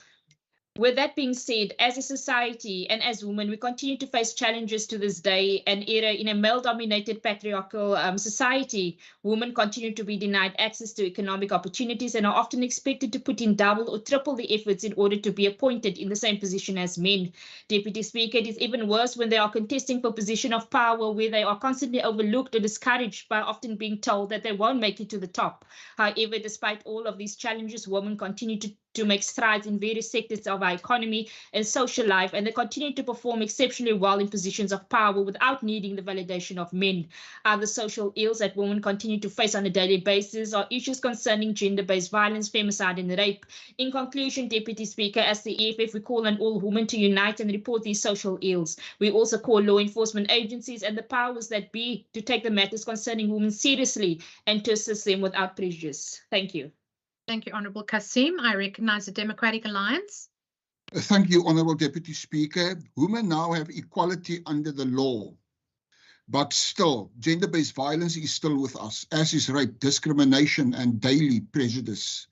With that being said, as a society and as women, we continue to face challenges to this day and era in a male-dominated patriarchal society. Women continue to be denied access to economic opportunities and are often expected to put in double or triple the efforts in order to be appointed in the same position as men. Deputy Speaker, it is even worse when they are contesting for position of power where they are constantly overlooked or discouraged by often being told that they won't make it to the top. However, despite all of these challenges, women continue to make strides in various sectors of our economy and social life, and they continue to perform exceptionally well in positions of power without needing the validation of men. Other social ills that women continue to face on a daily basis are issues concerning gender-based violence, femicide, and rape. In conclusion, Deputy Speaker, as the EFF, we call on all women to unite and report these social ills. We also call law enforcement agencies and the powers that be to take the matters concerning women seriously and to assist them without prejudice. Thank you. Thank you, Honorable Kasim. I recognize the Democratic Alliance. Thank you, Honorable Deputy Speaker. Women now have equality under the law, but still, gender-based violence is still with us, as is rape, discrimination, and daily prejudice.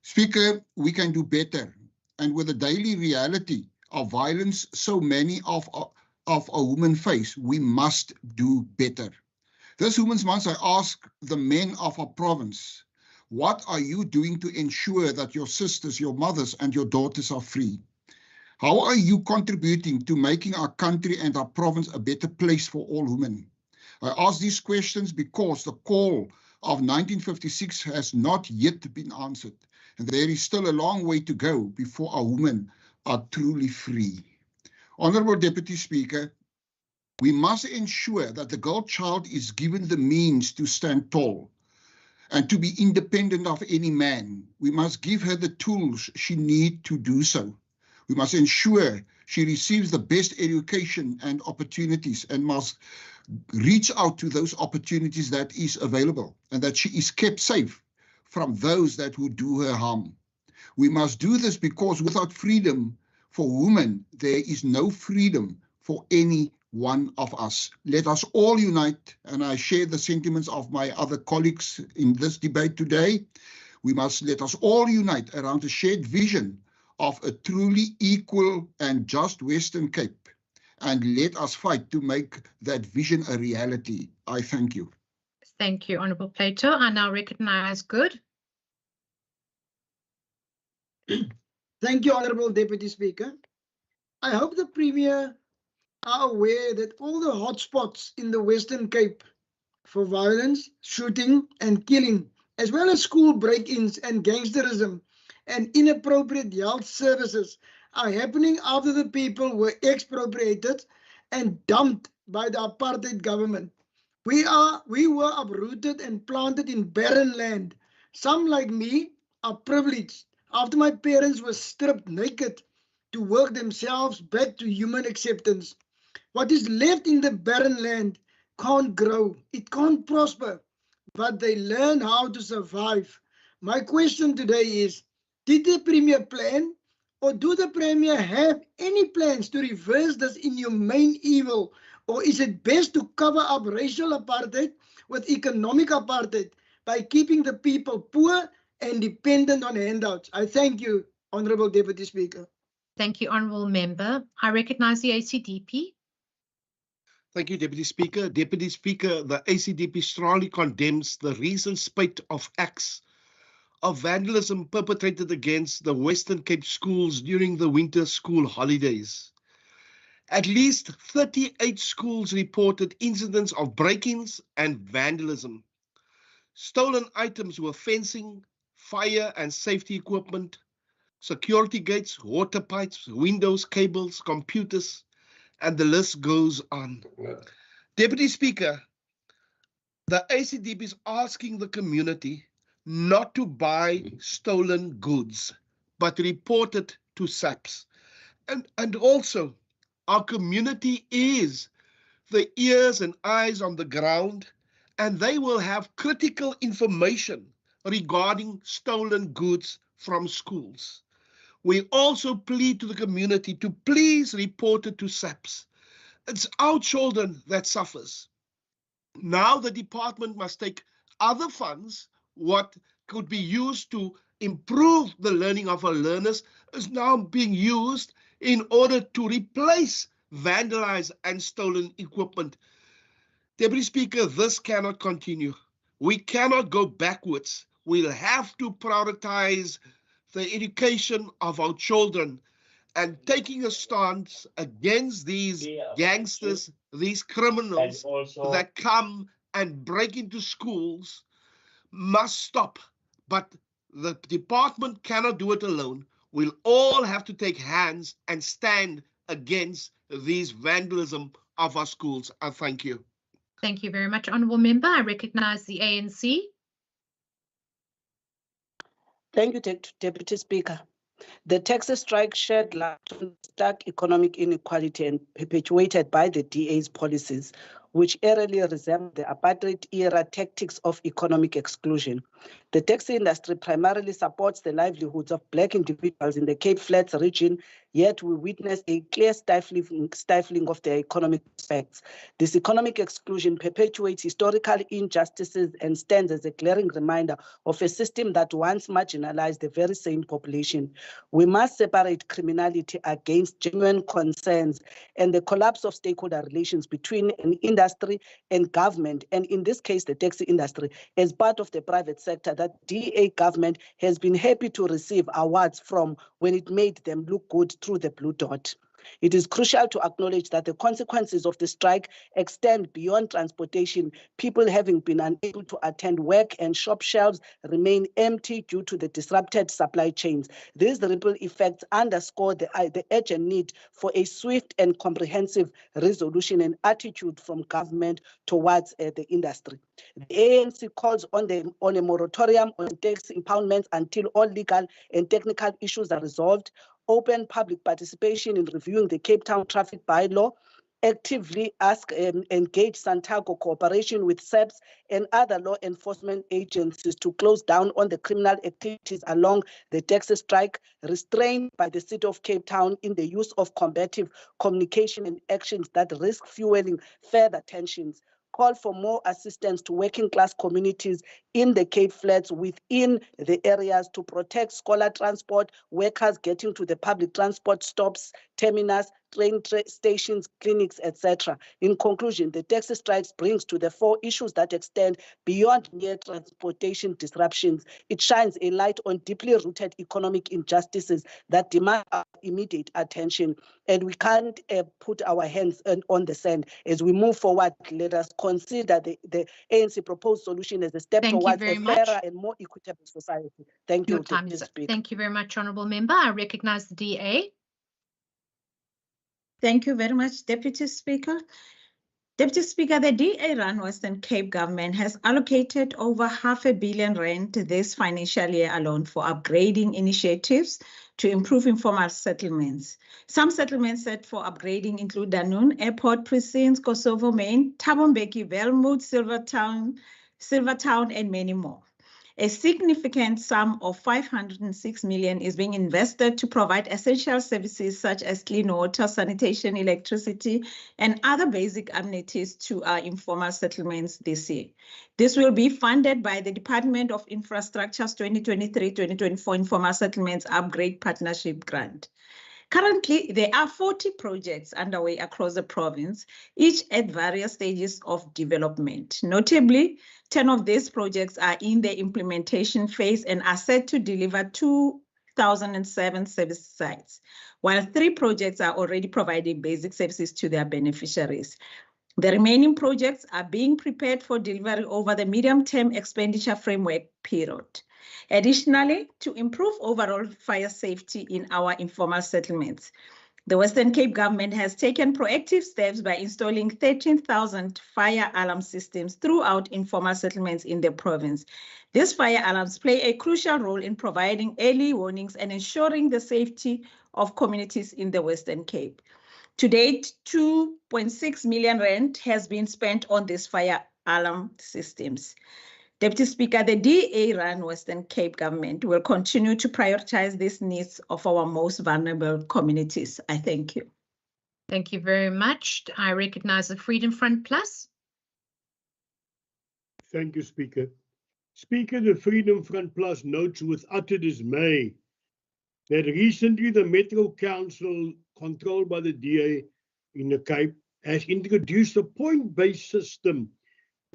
Speaker, we can do better, and with the daily reality of violence so many of a women face, we must do better. This Women's Month, I ask the men of our province, what are you doing to ensure that your sisters, your mothers, and your daughters are free? How are you contributing to making our country and our province a better place for all women? I ask these questions because the call of 1956 has not yet been answered, and there is still a long way to go before our women are truly free. Honorable Deputy Speaker, we must ensure that the girl child is given the means to stand tall and to be independent of any man. We must give her the tools she needs to do so. We must ensure she receives the best education and opportunities and must reach out to those opportunities that is available and that she is kept safe from those that would do her harm. We must do this because without freedom for women, there is no freedom for any one of us. Let us all unite, and I share the sentiments of my other colleagues in this debate today. Let us all unite around a shared vision of a truly equal and just Western Cape, and let us fight to make that vision a reality. I thank you. Thank you, Honorable Plato. I now recognize Good. Thank you, Honorable Deputy Speaker. I hope the Premier are aware that all the hotspots in the Western Cape for violence, shooting and killing, as well as school break-ins and gangsterism and inappropriate health services are happening after the people were expropriated and dumped by the apartheid government. We were uprooted and planted in barren land. Some, like me, are privileged. after my parents were stripped naked to work themselves back to human acceptance. What is left in the barren land can't grow, it can't prosper, but they learn how to survive. My question today is, did the Premier plan, or do the Premier have any plans to reverse this inhumane evil, or is it best to cover up racial apartheid with economic apartheid by keeping the people poor and dependent on handouts? I thank you, Honourable Deputy Speaker. Thank you, Honourable Member. I recognise the ACDP. Thank you, Deputy Speaker. Deputy Speaker, the ACDP strongly condemns the recent spate of acts of vandalism perpetrated against the Western Cape schools during the winter school holidays. At least 38 schools reported incidents of break-ins and vandalism. Stolen items were fencing, fire and safety equipment, security gates, water pipes, windows, cables, computers, and the list goes on. Deputy Speaker, the ACDP is asking the community not to buy stolen goods, but report it to SAPS. And also, our community is the ears and eyes on the ground, and they will have critical information regarding stolen goods from schools. We also plead to the community to please report it to SAPS. It's our children that suffers. Now the department must take other funds, what could be used to improve the learning of our learners is now being used in order to replace vandalized and stolen equipment. Deputy Speaker, this cannot continue. We cannot go backwards. We'll have to prioritize the education of our children, and taking a stance against these gangsters, these criminals that come and break into schools must stop. But the department cannot do it alone. We'll all have to take hands and stand against these vandalism of our schools. I thank you. Thank you very much, Honourable Member. I recognise the ANC. Thank you, Deputy Speaker. The Texas strike shed light on stark economic inequality and perpetuated by the DA's policies, which eerily resemble the apartheid-era tactics of economic exclusion. The taxi industry primarily supports the livelihoods of Black individuals in the Cape Flats region, yet we witness a clear stifling of their economic prospects. This economic exclusion perpetuates historical injustices and stands as a glaring reminder of a system that once marginalized the very same population. We must separate criminality against genuine concerns and the collapse of stakeholder relations between an industry and government, and in this case, the taxi industry, as part of the private sector that DA government has been happy to receive awards from when it made them look good through the blue dot. It is crucial to acknowledge that the consequences of the strike extend beyond transportation, people having been unable to attend work and shop shelves remain empty due to the disrupted supply chains. These ripple effects underscore the urgent need for a swift and comprehensive resolution and attitude from government towards the industry. The ANC calls on a moratorium on tax impoundments until all legal and technical issues are resolved, open public participation in reviewing the Cape Town traffic bylaw, actively engage Santago cooperation with SAPS and other law enforcement agencies to close down on the criminal activities along the taxi strike, restrained by the City of Cape Town in the use of combative communication and actions that risk fueling further tensions. Call for more assistance to working class communities in the Cape Flats within the areas to protect scholar transport, workers getting to the public transport stops, terminus, train stations, clinics, etc. In conclusion, the taxi strikes brings to the fore issues that extend beyond mere transportation disruptions. It shines a light on deeply rooted economic injustices that demand our immediate attention. And we can't put our hands on the sand. As we move forward, let us consider the ANC proposed solution as a step towards a fairer and more equitable society. Thank you, Deputy Speaker. Thank you very much, Honourable Member. I recognise the DA. Thank you very much, Deputy Speaker. Deputy Speaker, the DA-run Western Cape government has allocated over R500 million this financial year alone for upgrading initiatives to improve informal settlements. Some settlements set for upgrading include Danune Airport Precincts, Kosovo Main, Thabo Mbeki, Velmood, Silvertown, and many more. A significant sum of 506 million is being invested to provide essential services such as clean water, sanitation, electricity, and other basic amenities to our informal settlements this year. This will be funded by the Department of Infrastructure's 2023-2024 Informal Settlements Upgrade Partnership Grant. Currently, there are 40 projects underway across the province, each at various stages of development. Notably, 10 of these projects are in the implementation phase and are set to deliver 2,007 service sites, while 3 projects are already providing basic services to their beneficiaries. The remaining projects are being prepared for delivery over the medium-term expenditure framework period. Additionally, to improve overall fire safety in our informal settlements, the Western Cape government has taken proactive steps by installing 13,000 fire alarm systems throughout informal settlements in the province. These fire alarms play a crucial role in providing early warnings and ensuring the safety of communities in the Western Cape. To date, 2.6 million rand has been spent on these fire alarm systems. Deputy Speaker, the DA-run Western Cape government will continue to prioritize these needs of our most vulnerable communities. I thank you. Thank you very much. I recognize the Freedom Front Plus. Thank you, Speaker. Speaker, the Freedom Front Plus notes with utter dismay that recently the Metro Council, controlled by the DA in the Cape, has introduced a point-based system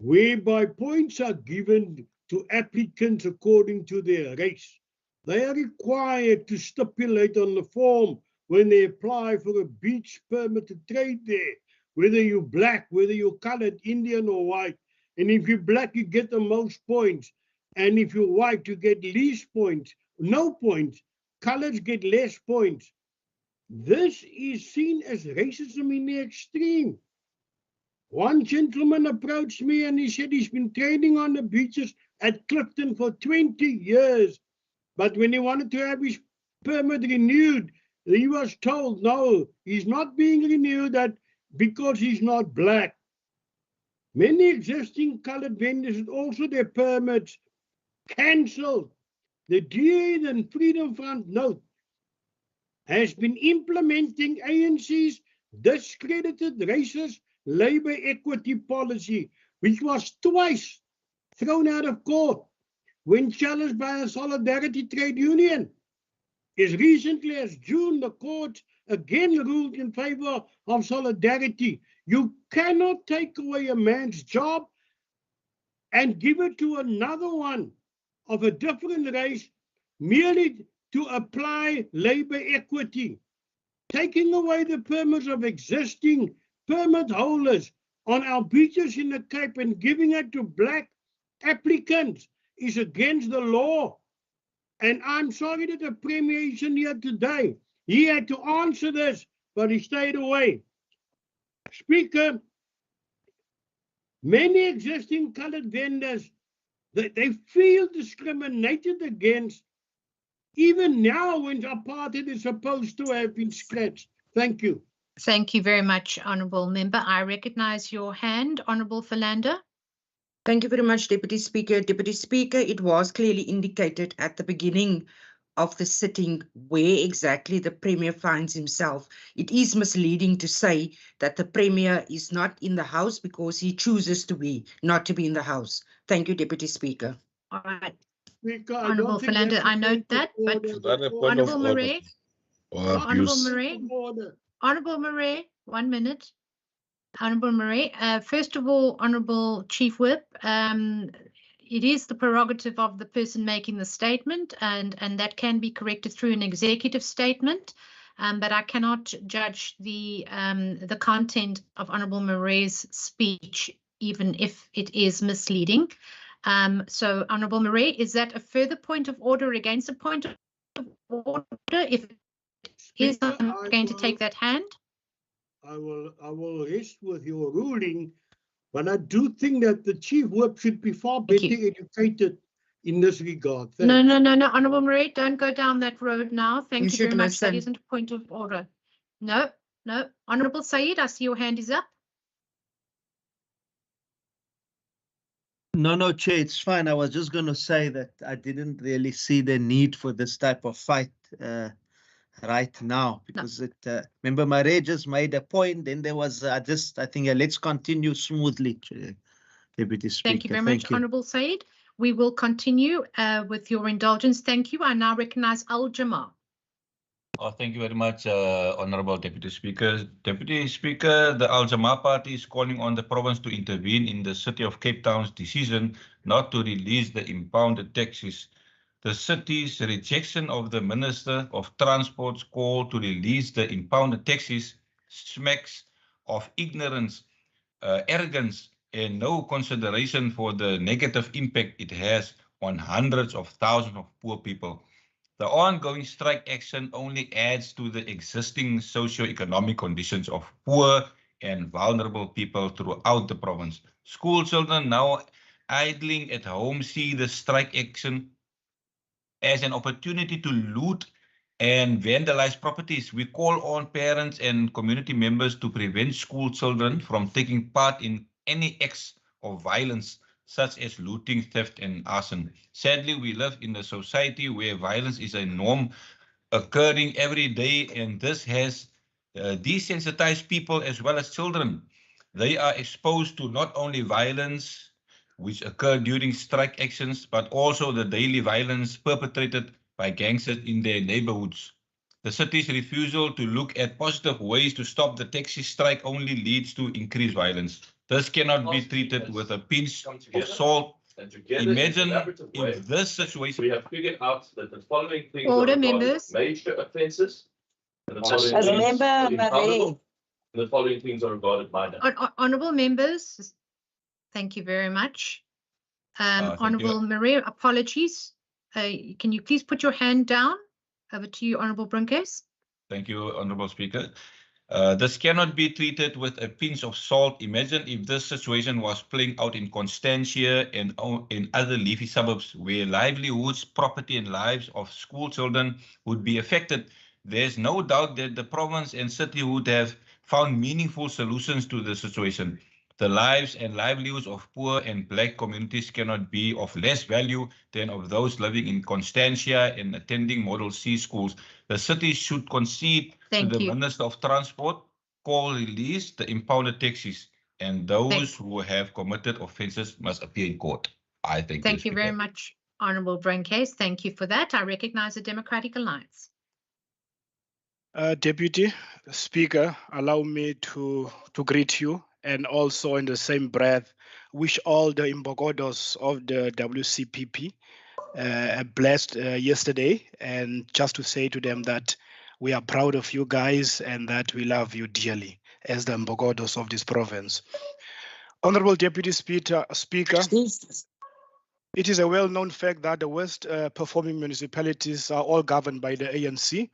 whereby points are given to applicants according to their race. They are required to stipulate on the form when they apply for a beach permit to trade there, whether you're black, whether you're colored, Indian or white. And if you're black, you get the most points. And if you're white, you get least points, no points. Colors get less points. This is seen as racism in the extreme. One gentleman approached me and he said he's been trading on the beaches at Clifton for 20 years. But when he wanted to have his permit renewed, he was told, no, he's not being renewed because he's not black. Many existing colored vendors had also their permits cancelled. The DA and Freedom Front note has been implementing ANC's discredited racist labor equity policy, which was twice thrown out of court when challenged by a solidarity trade union. As recently as June, the court again ruled in favor of solidarity. You cannot take away a man's job and give it to another one of a different race merely to apply labor equity. Taking away the permits of existing permit holders on our beaches in the Cape and giving it to black applicants is against the law. And I'm sorry that the Premier isn't here today. He had to answer this, but he stayed away. Speaker, many existing colored vendors, they feel discriminated against, even now when apartheid is supposed to have been scratched. Thank you. Thank you very much, Honourable Member. I recognise your hand, Honourable Philander. Thank you very much, Deputy Speaker. Deputy Speaker, it was clearly indicated at the beginning of the sitting where exactly the Premier finds himself. It is misleading to say that the Premier is not in the House because he chooses to be, not to be in the House. Thank you, Deputy Speaker. All right. Speaker, Honourable Philander, I note that, but Honourable Murray, Honourable Murray, Honourable Murray, 1 minute. Honourable Murray, first of all, Honourable Chief Whip, it is the prerogative of the person making the statement, and that can be corrected through an executive statement, but I cannot judge the content of Honourable Murray's speech, even if it is misleading. So, Honourable Murray, is that a further point of order against a point of order? If it is, I'm going to take that hand. I will rest with your ruling, but I do think that the chief whip should be far better educated in this regard. No, Thanks. no. Honourable Marie, don't go down that road now. Thank you should very much. That listen. isn't a point of order. No. Honourable Said, I see your hand is up. No, Chair, it's fine. I was just going to say that I didn't really see the need for this type of fight right now, because remember Marie just made a point, then there was, I think, let's continue smoothly, Chair, Deputy Speaker. Thank you very much, Honourable Said. We will continue with your indulgence. Thank you. I now recognise Al-Jamal. Thank you very much, Honourable Deputy Speaker. Deputy Speaker, the Al-Jamaa Party is calling on the province to intervene in the City of Cape Town's decision not to release the impounded taxis. The city's rejection of the Minister of Transport's call to release the impounded taxis smacks of ignorance, arrogance, and no consideration for the negative impact it has on hundreds of thousands of poor people. The ongoing strike action only adds to the existing socio-economic conditions of poor and vulnerable people throughout the province. School children now idling at home see the strike action as an opportunity to loot and vandalize properties. We call on parents and community members to prevent school children from taking part in any acts of violence, such as looting, theft, and arson. Sadly, we live in a society where violence is a norm occurring every day, and this has desensitized people as well as children. They are exposed to not only violence, which occur during strike actions, but also the daily violence perpetrated by gangsters in their neighborhoods. The city's refusal to look at positive ways to stop the taxi strike only leads to increased violence. This cannot be treated with a pinch of salt. Imagine if this situation... We have figured out that the following things Order, are regarded members. major offences. And the following As things member are Marie. impoundable, and the following things are regarded minor. Honourable members, thank you very much. thank Honourable Marie, apologies. Can you please put your hand down? Over to you, Honourable Brinkhuis. Thank you, Honourable Speaker. This cannot be treated with a pinch of salt. Imagine if this situation was playing out in Constantia and in other leafy suburbs where livelihoods, property and lives of school children would be affected. There's no doubt that the province and city would have found meaningful solutions to the situation. The lives and livelihoods of poor and black communities cannot be of less value than of those living in Constantia and attending Model C schools. The city should concede to the Minister of Transport, call release the impounded taxis, and those who have committed offences must appear in court. I think. Thank you very much, Honourable Brinkhuis. Thank you for that. I recognise the Democratic Alliance. Deputy Speaker, allow me to greet you, and also in the same breath wish all the Imbogodos of the WCPP a blessed yesterday, and just to say to them that we are proud of you guys and that we love you dearly as the Imbogodos of this province. Honorable Deputy Speaker, it is a well-known fact that the worst performing municipalities are all governed by the ANC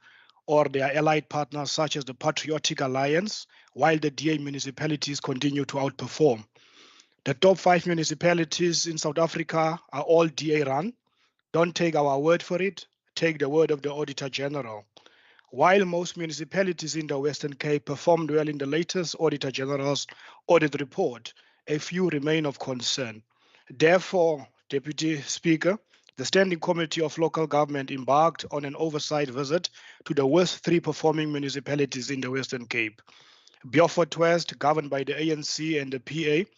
or their allied partners such as the Patriotic Alliance, while the DA municipalities continue to outperform. The top 5 municipalities in South Africa are all DA run. Don't take our word for it, take the word of the Auditor General. While most municipalities in the Western Cape performed well in the latest Auditor General's audit report, a few remain of concern. Therefore, Deputy Speaker, the Standing Committee of Local Government embarked on an oversight visit to the worst 3 performing municipalities in the Western Cape. Beaufort West, governed by the ANC and the PA,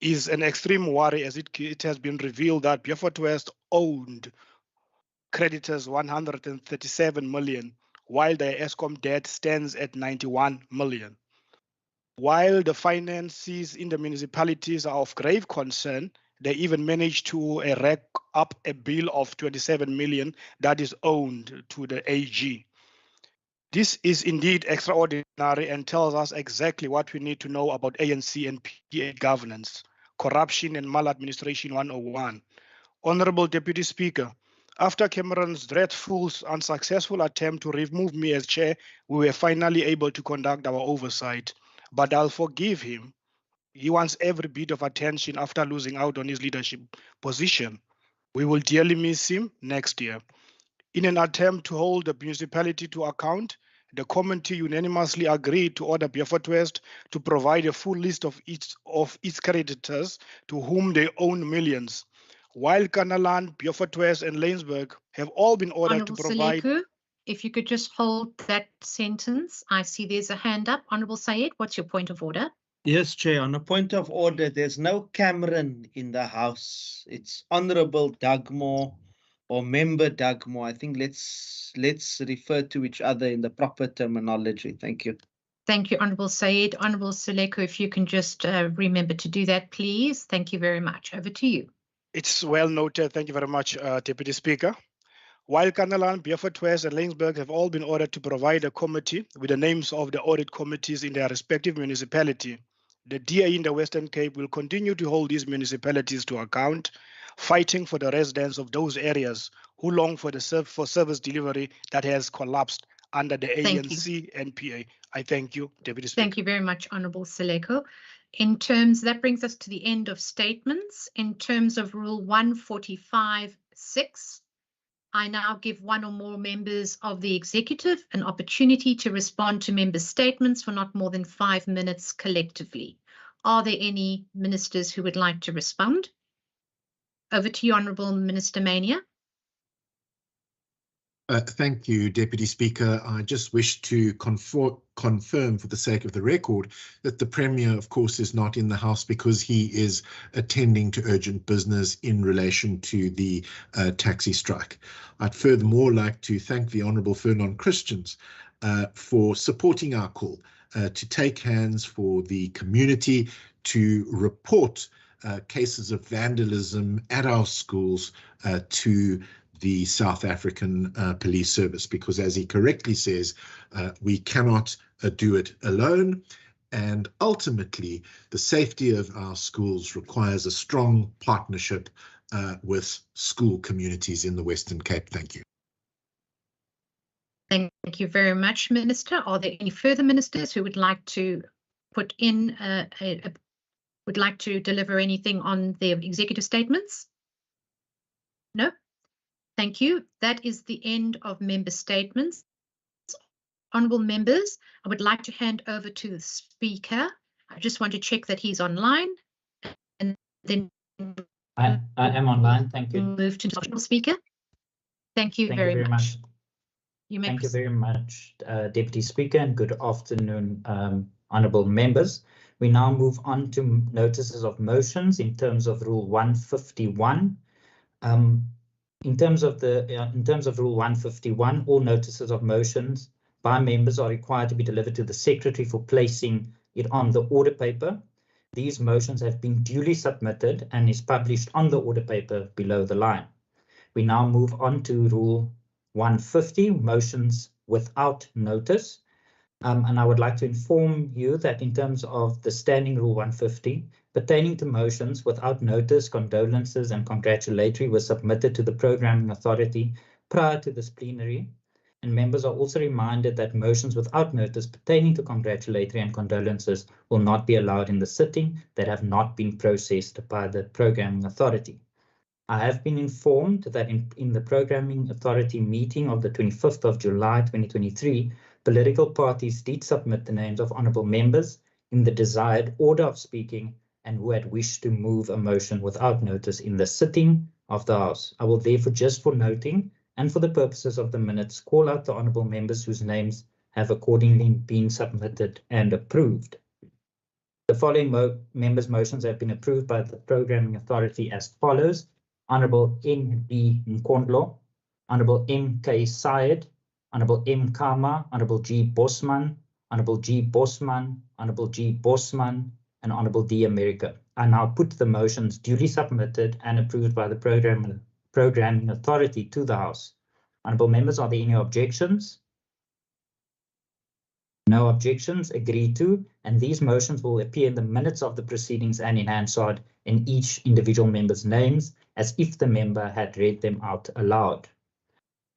is an extreme worry as it has been revealed that Beaufort West owned creditors 137 million, while their Eskom debt stands at 91 million. While the finances in the municipalities are of grave concern, they even managed to rack up a bill of 27 million that is owed to the AG. This is indeed extraordinary and tells us exactly what we need to know about ANC and PA governance, corruption and maladministration 101. Honorable Deputy Speaker, after Cameron's dreadful, unsuccessful attempt to remove me as chair, we were finally able to conduct our oversight. but I'll forgive him. He wants every bit of attention after losing out on his leadership position. We will dearly miss him next year. In an attempt to hold the municipality to account, the committee unanimously agreed to order Beaufort West to provide a full list of its creditors to whom they own millions. While Kanaland, Beaufort West, and Laingsburg have all been ordered Honourable to provide. Seleku, if you could just hold that sentence. I see there's a hand up. Honourable Sayed, what's your point of order? Yes, Chair. On a point of order, there's no Cameron in the House. It's Honourable Dugmore or Member Dugmore. I think let's refer to each other in the proper terminology. Thank you. Thank you, Honourable Sayed. Honourable Seleku, if you can just remember to do that, please. Thank you very much. Over to you. It's well noted. Thank you very much, Deputy Speaker. While Kanaland, Beaufort West, and Laingsburg have all been ordered to provide a committee with the names of the audit committees in their respective municipality, the DA in the Western Cape will continue to hold these municipalities to account, fighting for the residents of those areas who long for service delivery that has collapsed under the ANC NPA. I thank you, Deputy Speaker. Thank you very much, Honourable Seleku. That brings us to the end of statements. In terms of Rule 145(6), I now give one or more members of the executive an opportunity to respond to members' statements for not more than 5 minutes collectively. Are there any ministers who would like to respond? Over to you, Honourable Minister Mania. Thank you, Deputy Speaker. I just wish to confirm for the sake of the record that the Premier, of course, is not in the House because he is attending to urgent business in relation to the taxi strike. I'd furthermore like to thank the Honourable Fernand Christians for supporting our call to take hands for the community to report cases of vandalism at our schools to the South African Police Service, because as he correctly says, we cannot do it alone. And ultimately, the safety of our schools requires a strong partnership with school communities in the Western Cape. Thank you. Thank you very much, Minister. Are there any further ministers who would like to put in, would like to deliver anything on their executive statements? No? Thank you. That is the end of member statements. Honourable members, I would like to hand over to the Speaker. I just want to check that he's online. And then I am online. Thank you. Move to the Speaker. Thank you very much. Thank you very much, Deputy Speaker, and good afternoon, honourable members. We now move on to notices of motions in terms of Rule 151. In terms of Rule 151, all notices of motions by members are required to be delivered to the Secretary for placing it on the order paper. These motions have been duly submitted and is published on the order paper below the line. We now move on to Rule 150, motions without notice. And I would like to inform you that in terms of the Standing Rule 150, pertaining to motions without notice, condolences and congratulatory were submitted to the Programming Authority prior to this plenary. And members are also reminded that motions without notice pertaining to congratulatory and condolences will not be allowed in the sitting that have not been processed by the Programming Authority. I have been informed that in the Programming Authority meeting of the 25th of July 2023, political parties did submit the names of honourable members in the desired order of speaking and who had wished to move a motion without notice in the sitting of the House. I will therefore, just for noting and for the purposes of the minutes, call out the honourable members whose names have accordingly been submitted and approved. The following members' motions have been approved by the Programming Authority as follows: Honourable M.B. Nkondlo, Honourable M.K. Syed, Honourable M. Kama, Honourable G. Bosman, Honourable G. Bosman, Honourable G. Bosman, and Honourable D. America. I now put the motions duly submitted and approved by the Programming Authority to the House. Honourable members, are there any objections? No objections, agreed to, and these motions will appear in the minutes of the proceedings and in Hansard in each individual member's names, as if the member had read them out aloud.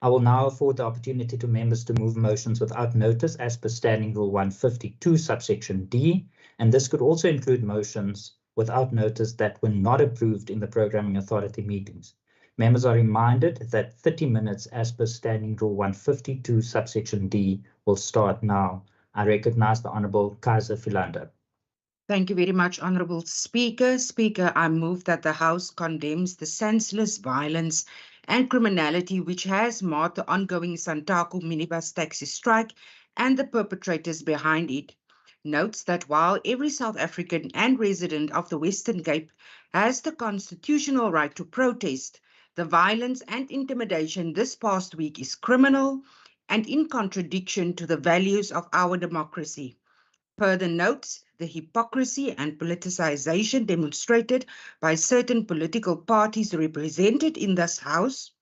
I will now afford the opportunity to members to move motions without notice as per Standing Rule 152, subsection D, and this could also include motions without notice that were not approved in the Programming Authority meetings. Members are reminded that 30 minutes as per Standing Rule 152, subsection D will start now. I recognize the Honourable Kaiser Philander. Thank you very much, Honourable Speaker. Speaker, I move that the House condemns the senseless violence and criminality which has marred the ongoing Santaco minibus taxi strike and the perpetrators behind it. Notes that while every South African and resident of the Western Cape has the constitutional right to protest, the violence and intimidation this past week is criminal and in contradiction to the values of our democracy. Further notes the hypocrisy and politicization demonstrated by certain political parties represented in this House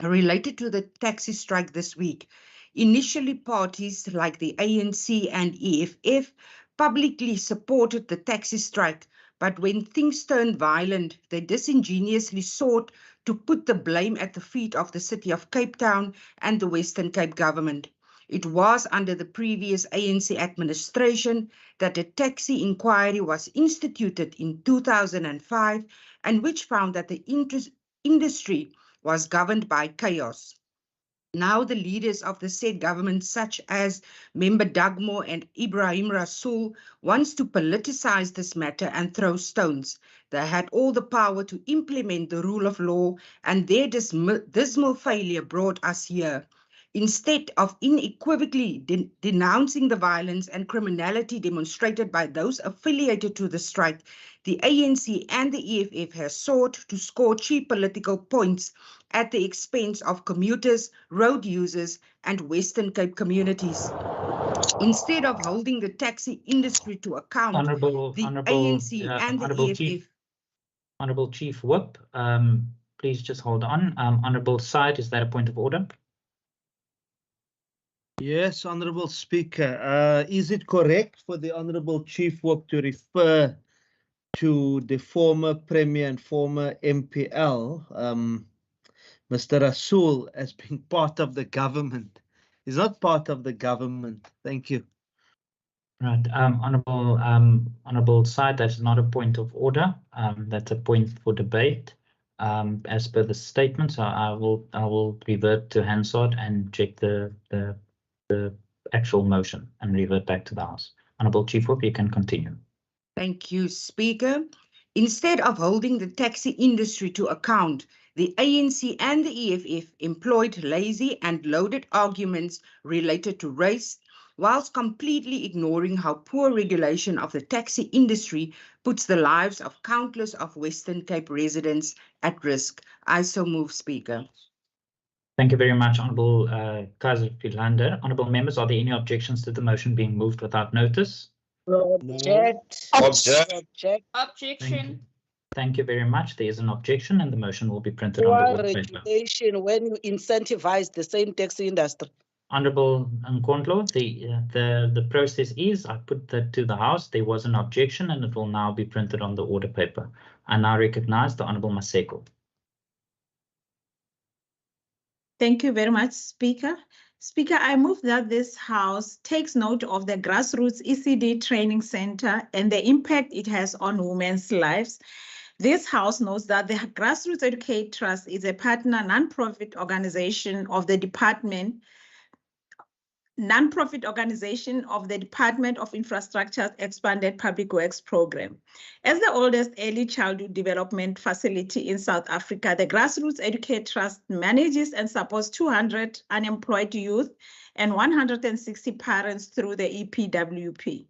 related to the taxi strike this week. Initially, parties like the ANC and EFF publicly supported the taxi strike, but when things turned violent, they disingenuously sought to put the blame at the feet of the City of Cape Town and the Western Cape government. It was under the previous ANC administration that a taxi inquiry was instituted in 2005 and which found that the industry was governed by chaos. Now the leaders of the said government, such as Member Dugmore and Ibrahim Rasool, wants to politicize this matter and throw stones. They had all the power to implement the rule of law, and their dismal failure brought us here. Instead of unequivocally denouncing the violence and criminality demonstrated by those affiliated to the strike, the ANC and the EFF has sought to score cheap political points at the expense of commuters, road users, and Western Cape communities. Instead of holding the taxi industry to account, the ANC and the EFF... Honourable Chief Whip, please just hold on. Honourable Syed, is that a point of order? Yes, Honourable Speaker. Is it correct for the Honourable Chief Whip to refer to the former Premier and former MPL, Mr. Rasool, as being part of the government? He's not part of the government. Thank you. Right, Honourable Syed, that's not a point of order. That's a point for debate. As per the statement, so I will revert to Hansard and check the actual motion and revert back to the House. Honourable Chief Whip, you can continue. Thank you, Speaker. Instead of holding the taxi industry to account, the ANC and the EFF employed lazy and loaded arguments related to race, whilst completely ignoring how poor regulation of the taxi industry puts the lives of countless of Western Cape residents at risk. I so move, Speaker. Thank you very much, Honourable Kaiser Philander. Honourable members, are there any objections to the motion being moved without notice? Object. Object. Objection. Thank you very much. There is an objection and the motion will be printed on the Poor order paper. regulation when you incentivize the same taxi industry. Honourable Nkondlo, the process is, I put that to the House, there was an objection and it will now be printed on the order paper. I now recognise the Honourable Maseko. Thank you very much, Speaker. Speaker, I move that this House takes note of the Grassroots ECD Training Centre and the impact it has on women's lives. This House knows that the Grassroots Educate Trust is a partner non-profit organization of the Department of Infrastructure's expanded public works program. As the oldest early childhood development facility in South Africa, the Grassroots Educate Trust manages and supports 200 unemployed youth and 160 parents through the EPWP.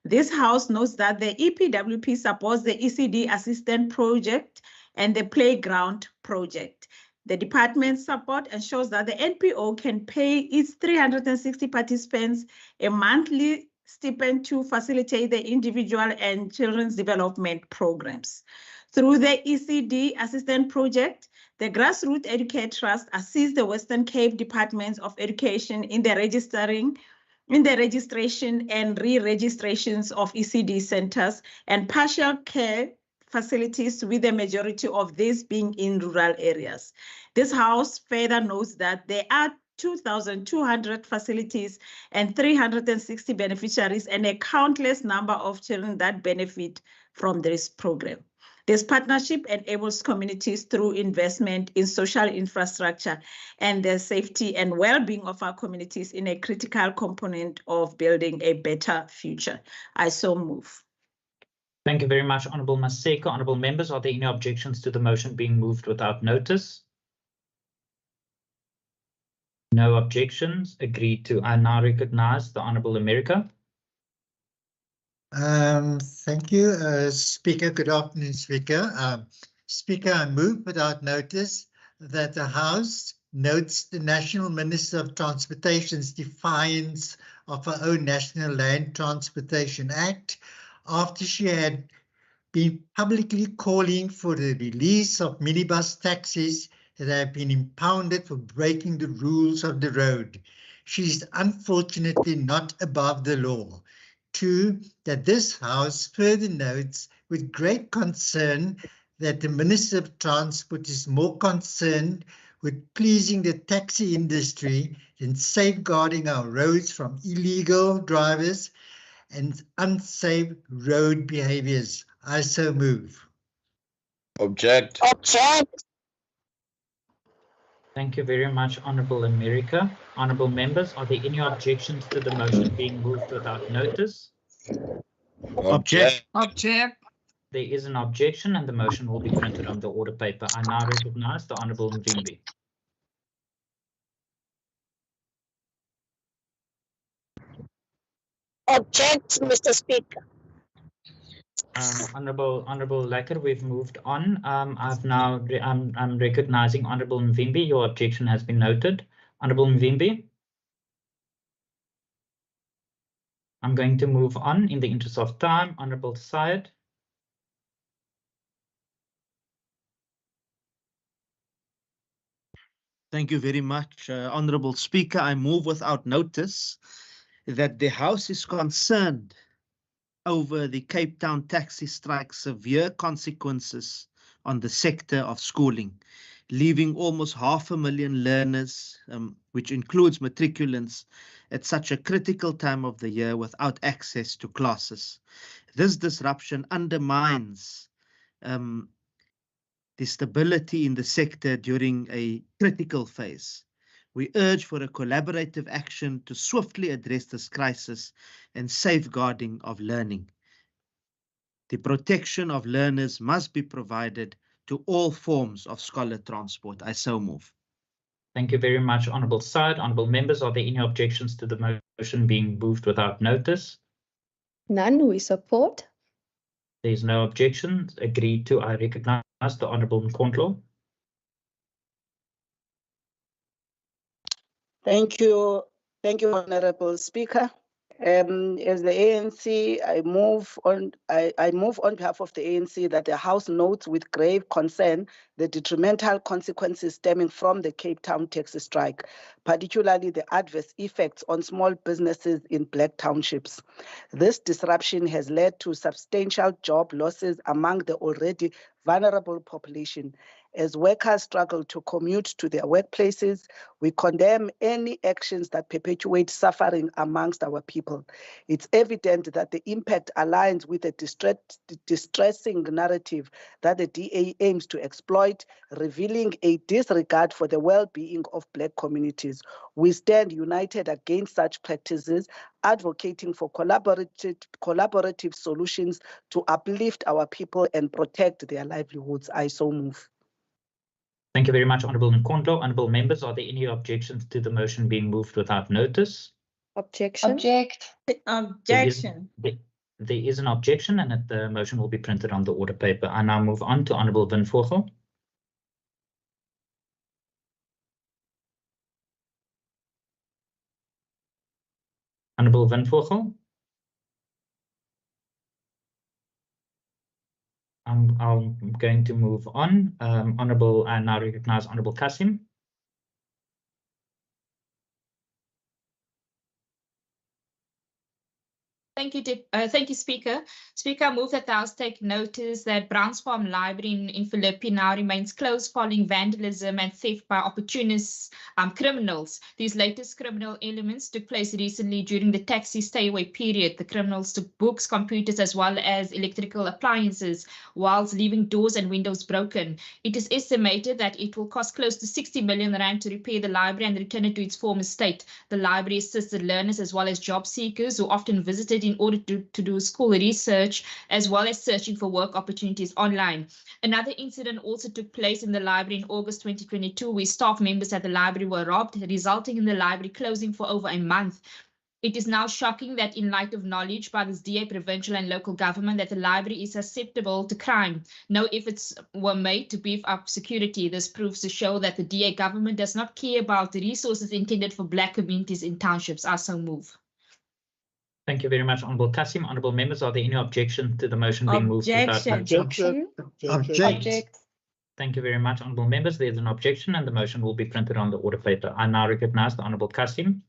This House knows that the EPWP supports the ECD Assistant Project and the Playground Project. The department's support ensures that the NPO can pay its 360 participants a monthly stipend to facilitate the individual and children's development programs. Through the ECD Assistant Project, the Grassroots Educate Trust assists the Western Cape Departments of Education in the registration and re-registrations of ECD centers and partial care facilities, with the majority of these being in rural areas. This House further notes that there are 2,200 facilities and 360 beneficiaries and a countless number of children that benefit from this program. This partnership enables communities through investment in social infrastructure and the safety and well-being of our communities in a critical component of building a better future. I so move. Thank you very much, Honourable Maseko. Honourable members, are there any objections to the motion being moved without notice? No objections. Agreed to. I now recognize the Honourable America. Thank you, Speaker. Good afternoon, Speaker. Speaker, I move without notice that the House notes the National Minister of Transportation's defiance of her own National Land Transportation Act after she had been publicly calling for the release of minibus taxis that have been impounded for breaking the rules of the road. She is unfortunately not above the law. 2, that this House further notes with great concern that the Minister of Transport is more concerned with pleasing the taxi industry than safeguarding our roads from illegal drivers and unsafe road behaviours. I so move. Object. Object. Thank you very much, Honourable America. Honourable members, are there any objections to the motion being moved without notice? Object. Object. There is an objection and the motion will be printed on the order paper. I now recognize the Honourable Mvimbi. Object, Mr. Speaker. Honourable Lekker, we've moved on. I'm recognizing Honourable Mvimbi. Your objection has been noted. Honourable Mvimbi. I'm going to move on in the interest of time. Honourable Syed. Thank you very much, Honourable Speaker. I move without notice that the House is concerned over the Cape Town taxi strike's severe consequences on the sector of schooling, leaving almost 500,000 learners, which includes matriculants, at such a critical time of the year without access to classes. This disruption undermines the stability in the sector during a critical phase. We urge for a collaborative action to swiftly address this crisis and safeguarding of learning. The protection of learners must be provided to all forms of scholar transport. I so move. Thank you very much, Honourable Syed. Honourable members, are there any objections to the motion being moved without notice? None, we support. There is no objection. Agreed to. I recognize the Honourable Nkondlo. Thank you, Honourable Speaker. As the ANC, I move on behalf of the ANC that the House notes with grave concern the detrimental consequences stemming from the Cape Town taxi strike, particularly the adverse effects on small businesses in Black townships. This disruption has led to substantial job losses among the already vulnerable population. As workers struggle to commute to their workplaces, we condemn any actions that perpetuate suffering amongst our people. It's evident that the impact aligns with the distressing narrative that the DA aims to exploit, revealing a disregard for the well-being of Black communities. We stand united against such practices, advocating for collaborative solutions to uplift our people and protect their livelihoods. I so move. Thank you very much, Honourable Nkondlo. Honourable members, are there any objections to the motion being moved without notice? Objection. Objection. There is an objection and the motion will be printed on the order paper. I now move on to Honourable Vinvogel. Honourable Vinvogel. I'm going to move on. I now recognize Honourable Kasim. Thank you, Speaker. Speaker, I move that the House take notice that Browns Farm Library in Philippi now remains closed following vandalism and theft by opportunist criminals. These latest criminal elements took place recently during the taxi stay-away period. The criminals took books, computers, as well as electrical appliances, whilst leaving doors and windows broken. It is estimated that it will cost close to 60 million rand to repair the library and return it to its former state. The library assisted learners as well as job seekers who often visited in order to do school research, as well as searching for work opportunities online. Another incident also took place in the library in August 2022, where staff members at the library were robbed, resulting in the library closing for over a month. It is now shocking that in light of knowledge by this DA, provincial and local government that the library is susceptible to crime, no efforts were made to beef up security. This proves to show that the DA government does not care about the resources intended for Black communities in townships. I so move. Thank you very much, Honourable Kassim. Honourable members, are there any objection to the motion being moved without Objection. Object. Thank you very much, Honourable members. There's an objection and the motion will be printed on the order paper. I now recognize the Honourable Kassim.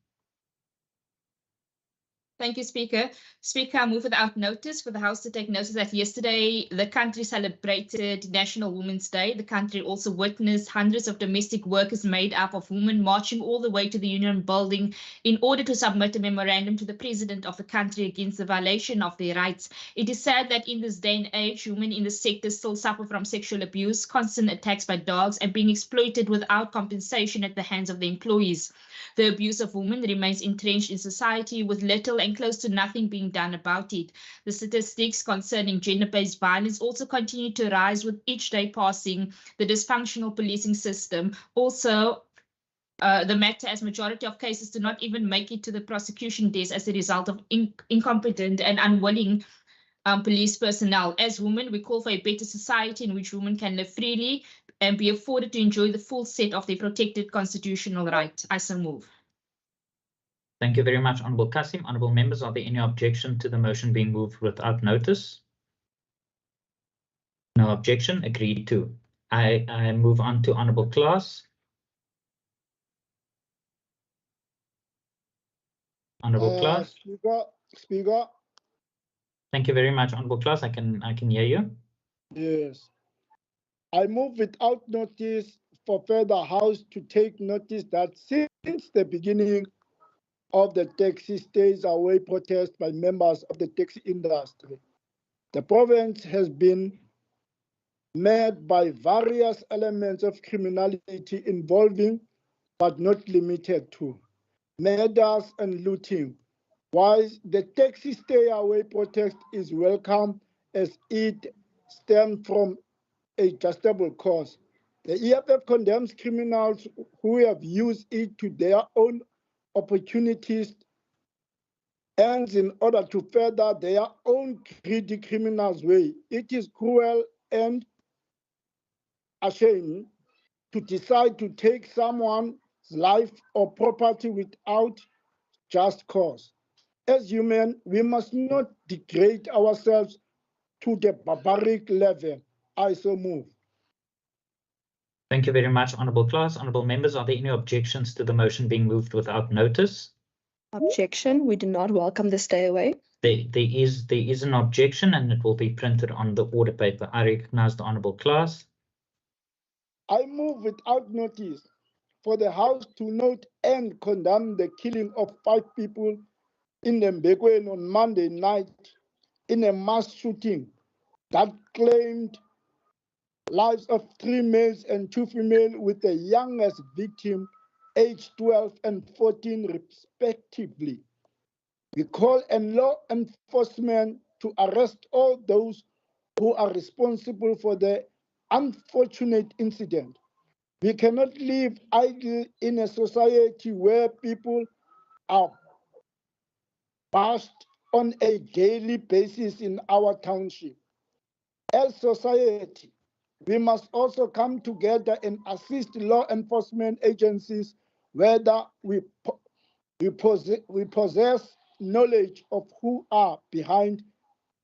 Thank you, Speaker. Speaker, I move without notice for the House to take notice that yesterday the country celebrated National Women's Day. The country also witnessed hundreds of domestic workers made up of women marching all the way to the Union building in order to submit a memorandum to the President of the country against the violation of their rights. It is sad that in this day and age, women in the sector still suffer from sexual abuse, constant attacks by dogs, and being exploited without compensation at the hands of the employees. The abuse of women remains entrenched in society with little and close to nothing being done about it. The statistics concerning gender-based violence also continue to rise with each day passing. The dysfunctional policing system also the matter, as majority of cases do not even make it to the prosecution desk as a result of incompetent and unwilling police personnel. As women, we call for a better society in which women can live freely and be afforded to enjoy the full set of their protected constitutional right. I so move. Thank you very much, Honourable Kassim. Honourable members, are there any objection to the motion being moved without notice? No objection. Agreed to. I move on to Honourable Class. Honourable Class. Speaker. Thank you very much, Honourable Class. I can hear you. Yes. I move without notice for further House to take notice that since the beginning of the taxi stays away protest by members of the taxi industry, the province has been met by various elements of criminality involving, but not limited to, murders and looting. While the taxi stay away protest is welcome as it stems from a justifiable cause, the EFF condemns criminals who have used it to their own opportunities ends in order to further their own greedy criminals' way. It is cruel and ashamed to decide to take someone's life or property without just cause. As human, we must not degrade ourselves to the barbaric level. I so move. Thank you very much, Honourable Class. Honourable members, are there any objections to the motion being moved without notice? Objection. We do not welcome the stay away. There is an objection and it will be printed on the order paper. I recognize the Honourable Class. I move without notice for the House to note and condemn the killing of 5 people in Mbekweni on Monday night in a mass shooting that claimed lives of 3 males and 2 females, with the youngest victim aged 12 and 14 respectively. We call on law enforcement to arrest all those who are responsible for the unfortunate incident. We cannot live idle in a society where people are bashed on a daily basis in our township. As society, we must also come together and assist law enforcement agencies, whether we possess knowledge of who are behind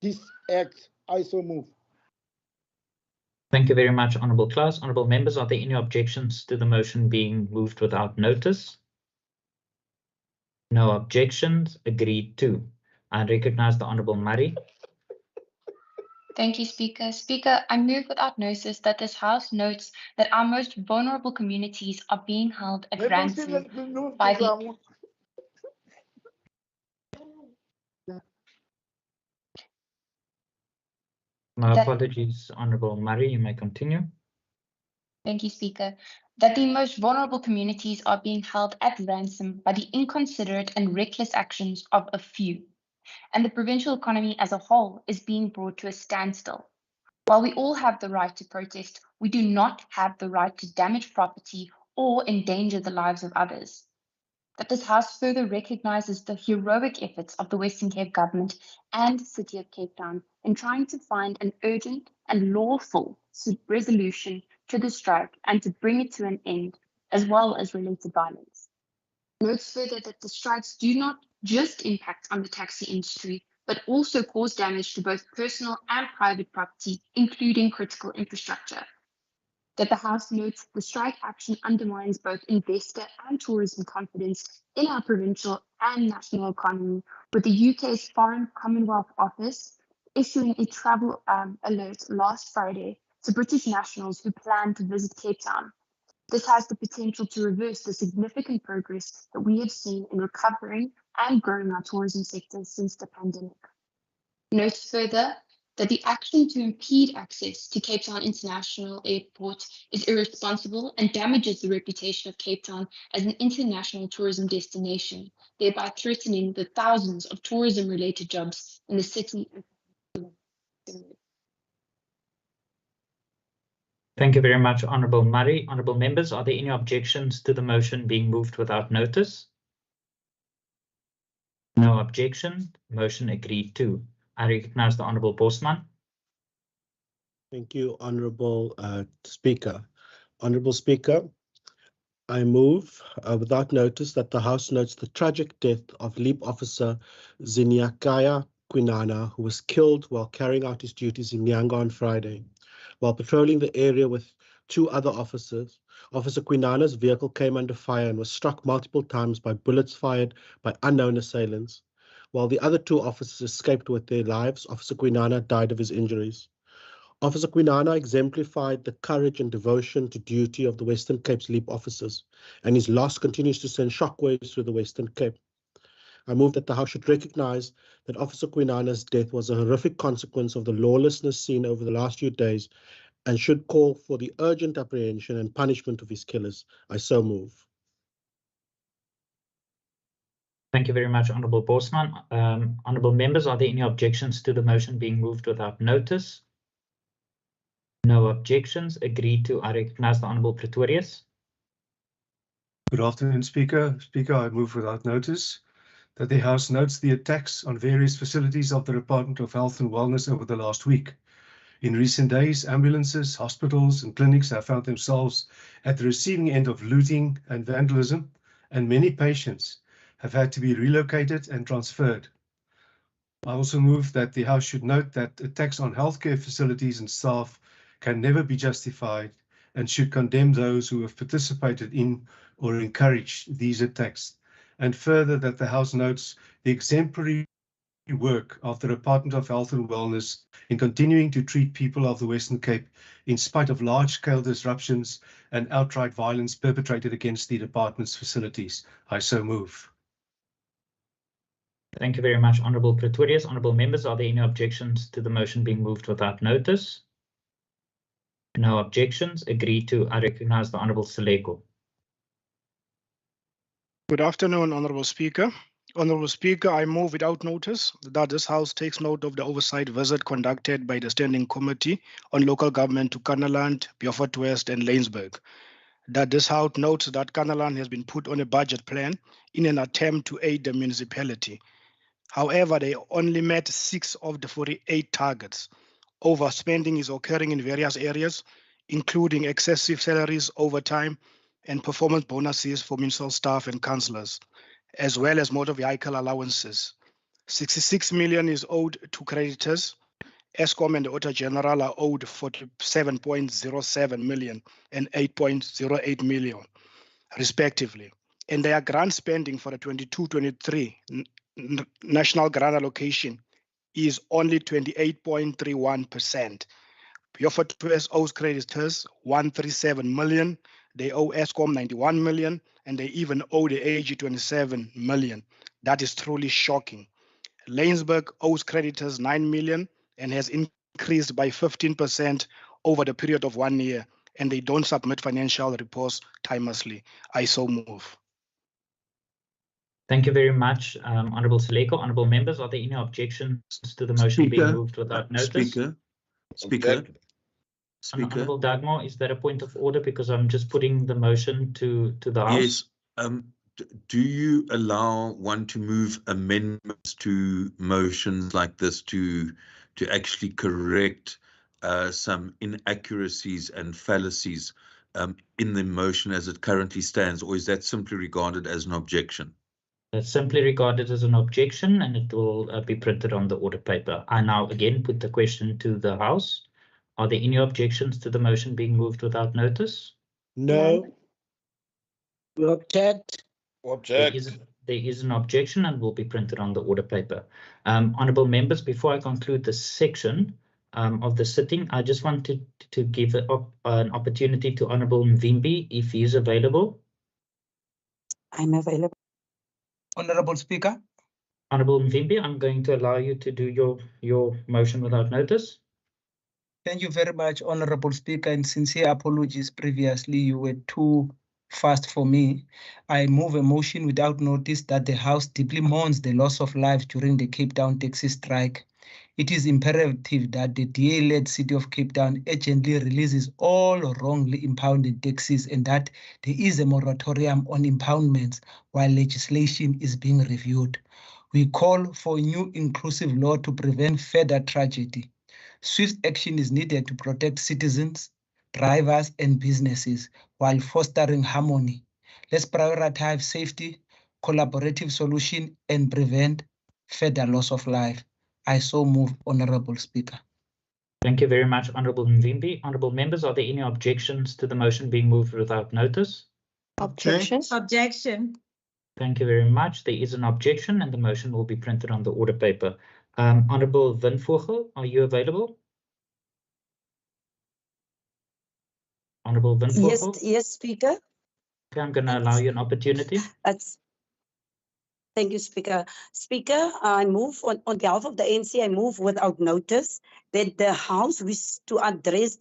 this act. I so move. Thank you very much, Honourable Class. Honourable members, are there any objections to the motion being moved without notice? No objections. Agreed to. I recognize the Honourable Murray. Thank you, Speaker. Speaker, I move without notice that this House notes that our most vulnerable communities are being held at ransom by the... My That- apologies, Honourable Murray. You may continue. Thank you, Speaker. That the most vulnerable communities are being held at ransom by the inconsiderate and reckless actions of a few, and the provincial economy as a whole is being brought to a standstill. While we all have the right to protest, we do not have the right to damage property or endanger the lives of others. That this House further recognises the heroic efforts of the Western Cape Government and the City of Cape Town in trying to find an urgent and lawful resolution to the strike and to bring it to an end, as well as related violence. Notes further that the strikes do not just impact on the taxi industry, but also cause damage to both personal and private property, including critical infrastructure. That the House notes the strike action undermines both investor and tourism confidence in our provincial and national economy, with the UK's Foreign Commonwealth Office issuing a travel alert last Friday to British nationals who plan to visit Cape Town. This has the potential to reverse the significant progress that we have seen in recovering and growing our tourism sector since the pandemic. Notes further that the action to impede access to Cape Town International Airport is irresponsible and damages the reputation of Cape Town as an international tourism destination, thereby threatening the thousands of tourism-related jobs in the city. Thank you very much, Honourable Murray. Honourable members, are there any objections to the motion being moved without notice? No objection. Motion agreed to. I recognise the Honourable Bosman. Thank you, Honourable Speaker. Honourable Speaker, I move without notice that the House notes the tragic death of LEAP officer Ziniakaya Kwinana, who was killed while carrying out his duties in Nyanga on Friday. While patrolling the area with two other officers, Officer Kwinana's vehicle came under fire and was struck multiple times by bullets fired by unknown assailants. While the other two officers escaped with their lives, Officer Kwinana died of his injuries. Officer Kwinana exemplified the courage and devotion to duty of the Western Cape's LEAP officers, and his loss continues to send shockwaves through the Western Cape. I move that the House should recognise that Officer Kwinana's death was a horrific consequence of the lawlessness seen over the last few days and should call for the urgent apprehension and punishment of his killers. I so move. Thank you very much, Honourable Bosman. Honourable members, are there any objections to the motion being moved without notice? No objections. Agreed to. I recognise the Honourable Pretorius. Good afternoon, Speaker. Speaker, I move without notice that the House notes the attacks on various facilities of the Department of Health and Wellness over the last week. In recent days, ambulances, hospitals and clinics have found themselves at the receiving end of looting and vandalism, and many patients have had to be relocated and transferred. I also move that the House should note that attacks on healthcare facilities and staff can never be justified and should condemn those who have participated in or encouraged these attacks. And further, that the House notes the exemplary work of the Department of Health and Wellness in continuing to treat people of the Western Cape in spite of large-scale disruptions and outright violence perpetrated against the department's facilities. I so move. Thank you very much, Honourable Pretorius. Honourable members, are there any objections to the motion being moved without notice? No objections. Agreed to. I recognise the Honourable Seleko. Good afternoon, Honourable Speaker. Honourable Speaker, I move without notice that this House takes note of the oversight visit conducted by the Standing Committee on Local Government to Kannaland, Beaufort West and Laingsburg. That this House notes that Kannaland has been put on a budget plan in an attempt to aid the municipality. However, they only met 6 of the 48 targets. Overspending is occurring in various areas, including excessive salaries, overtime, and performance bonuses for municipal staff and councillors, as well as motor vehicle allowances. 66 million is owed to creditors. Eskom and the Auditor General are owed 47.07 million and 8.08 million, respectively. And their grant spending for the 22-23 national grant allocation is only 28.31%. Beaufort West owes creditors 137 million. They owe ESCOM 91 million, and they even owe the AG 27 million. That is truly shocking. Laingsburg owes creditors 9 million and has increased by 15% over the period of 1 year, and they don't submit financial reports timelessly. I so move. Thank you very much, Honourable Seleko. Honourable members, are there any objections to the motion being moved without notice? Speaker. Honourable Dagmar, is that a point of order? Because I'm just putting the motion to the House. Yes. Do you allow one to move amendments to motions like this to actually correct some inaccuracies and fallacies in the motion as it currently stands, or is that simply regarded as an objection? It's simply regarded as an objection, and it will be printed on the order paper. I now again put the question to the House. Are there any objections to the motion being moved without notice? No. Object. There is an objection and will be printed on the order paper. Honourable members, before I conclude this section of the sitting, I just wanted to give an opportunity to Honourable Mvimbi if he is available. I'm available. Honourable Speaker. Honourable Mvimbi, I'm going to allow you to do your motion without notice. Thank you very much, Honourable Speaker, and sincere apologies previously. You were too fast for me. I move a motion without notice that the House deeply mourns the loss of life during the Cape Town taxi strike. It is imperative that the DA-led City of Cape Town urgently releases all wrongly impounded taxis and that there is a moratorium on impoundments while legislation is being reviewed. We call for a new inclusive law to prevent further tragedy. Swift action is needed to protect citizens, drivers, and businesses while fostering harmony. Let's prioritize safety, collaborative solution, and prevent further loss of life. I so move, Honourable Speaker. Thank you very much, Honourable Mvimbi. Honourable members, are there any objections to the motion being moved without notice? Objection. Objection. Thank you very much. There is an objection and the motion will be printed on the order paper. Honourable Windvogel, are you available? Honourable Windvogel? Yes, Speaker. Okay, I'm going to allow you an opportunity. Thank you, Speaker. Speaker, I move on behalf of the ANC, I move without notice that the House wishes to address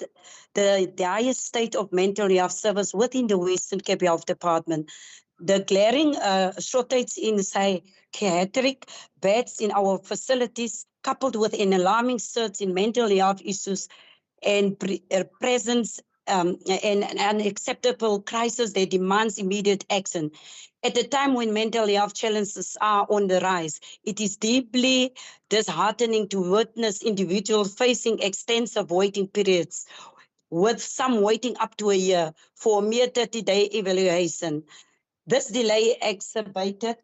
the dire state of mental health service within the Western Cape Health Department. The glaring shortage in psychiatric beds in our facilities, coupled with an alarming surge in mental health issues and presence and an unacceptable crisis that demands immediate action. At a time when mental health challenges are on the rise, it is deeply disheartening to witness individuals facing extensive waiting periods, with some waiting up to a year for a mere 30-day evaluation. This delay exacerbates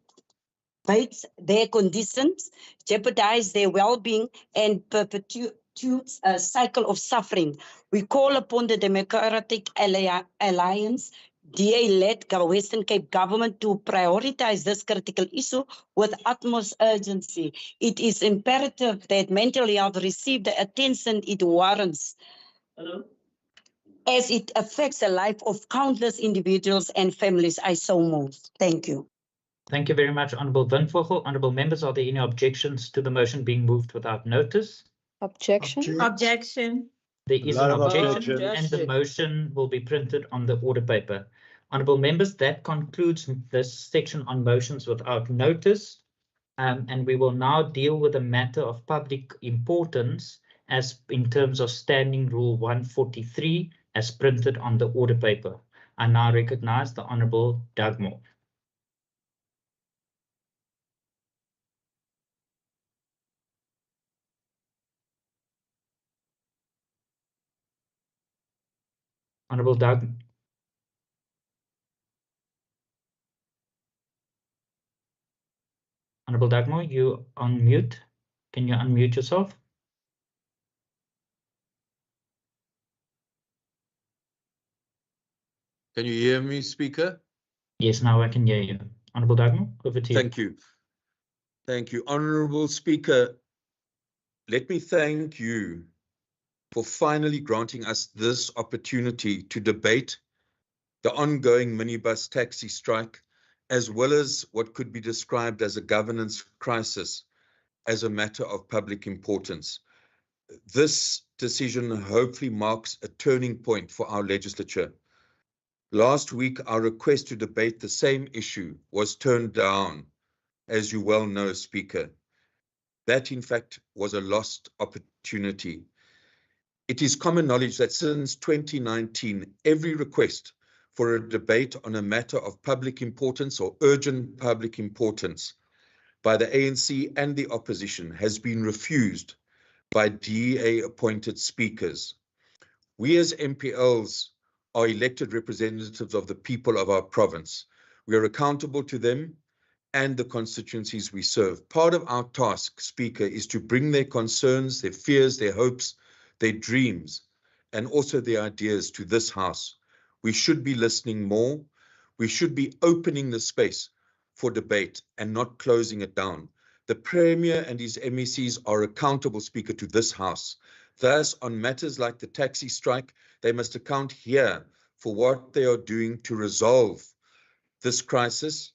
their conditions, jeopardizes their well-being, and perpetuates a cycle of suffering. We call upon the Democratic Alliance, DA-led Western Cape government to prioritize this critical issue with utmost urgency. It is imperative that mental health receive the attention it warrants. Hello? As it affects the life of countless individuals and families. I so move. Thank you. Thank you very much, Honourable Windvogel. Honourable members, are there any objections to the motion being moved without notice? Objection. Objection. There is an objection and the motion will be printed on the order paper. Honourable members, that concludes this section on motions without notice. And we will now deal with a matter of public importance as in terms of Standing Rule 143 as printed on the order paper. I now recognise the Honourable Dagmar. Honourable Dagmar. Honourable Dagmar, you on mute. Can you unmute yourself? Can you hear me, Speaker? Yes, now I can hear you. Honourable Dagmar, over to you. Thank you. Thank you. Honourable Speaker, let me thank you for finally granting us this opportunity to debate the ongoing minibus taxi strike, as well as what could be described as a governance crisis as a matter of public importance. This decision hopefully marks a turning point for our legislature. Last week, our request to debate the same issue was turned down, as you well know, Speaker. That, in fact, was a lost opportunity. It is common knowledge that since 2019, every request for a debate on a matter of public importance or urgent public importance by the ANC and the opposition has been refused by DA-appointed speakers. We as MPLs are elected representatives of the people of our province. We are accountable to them and the constituencies we serve. Part of our task, Speaker, is to bring their concerns, their fears, their hopes, their dreams, and also their ideas to this House. We should be listening more. We should be opening the space for debate and not closing it down. The Premier and his MECs are accountable, Speaker, to this House. Thus, on matters like the taxi strike, they must account here for what they are doing to resolve this crisis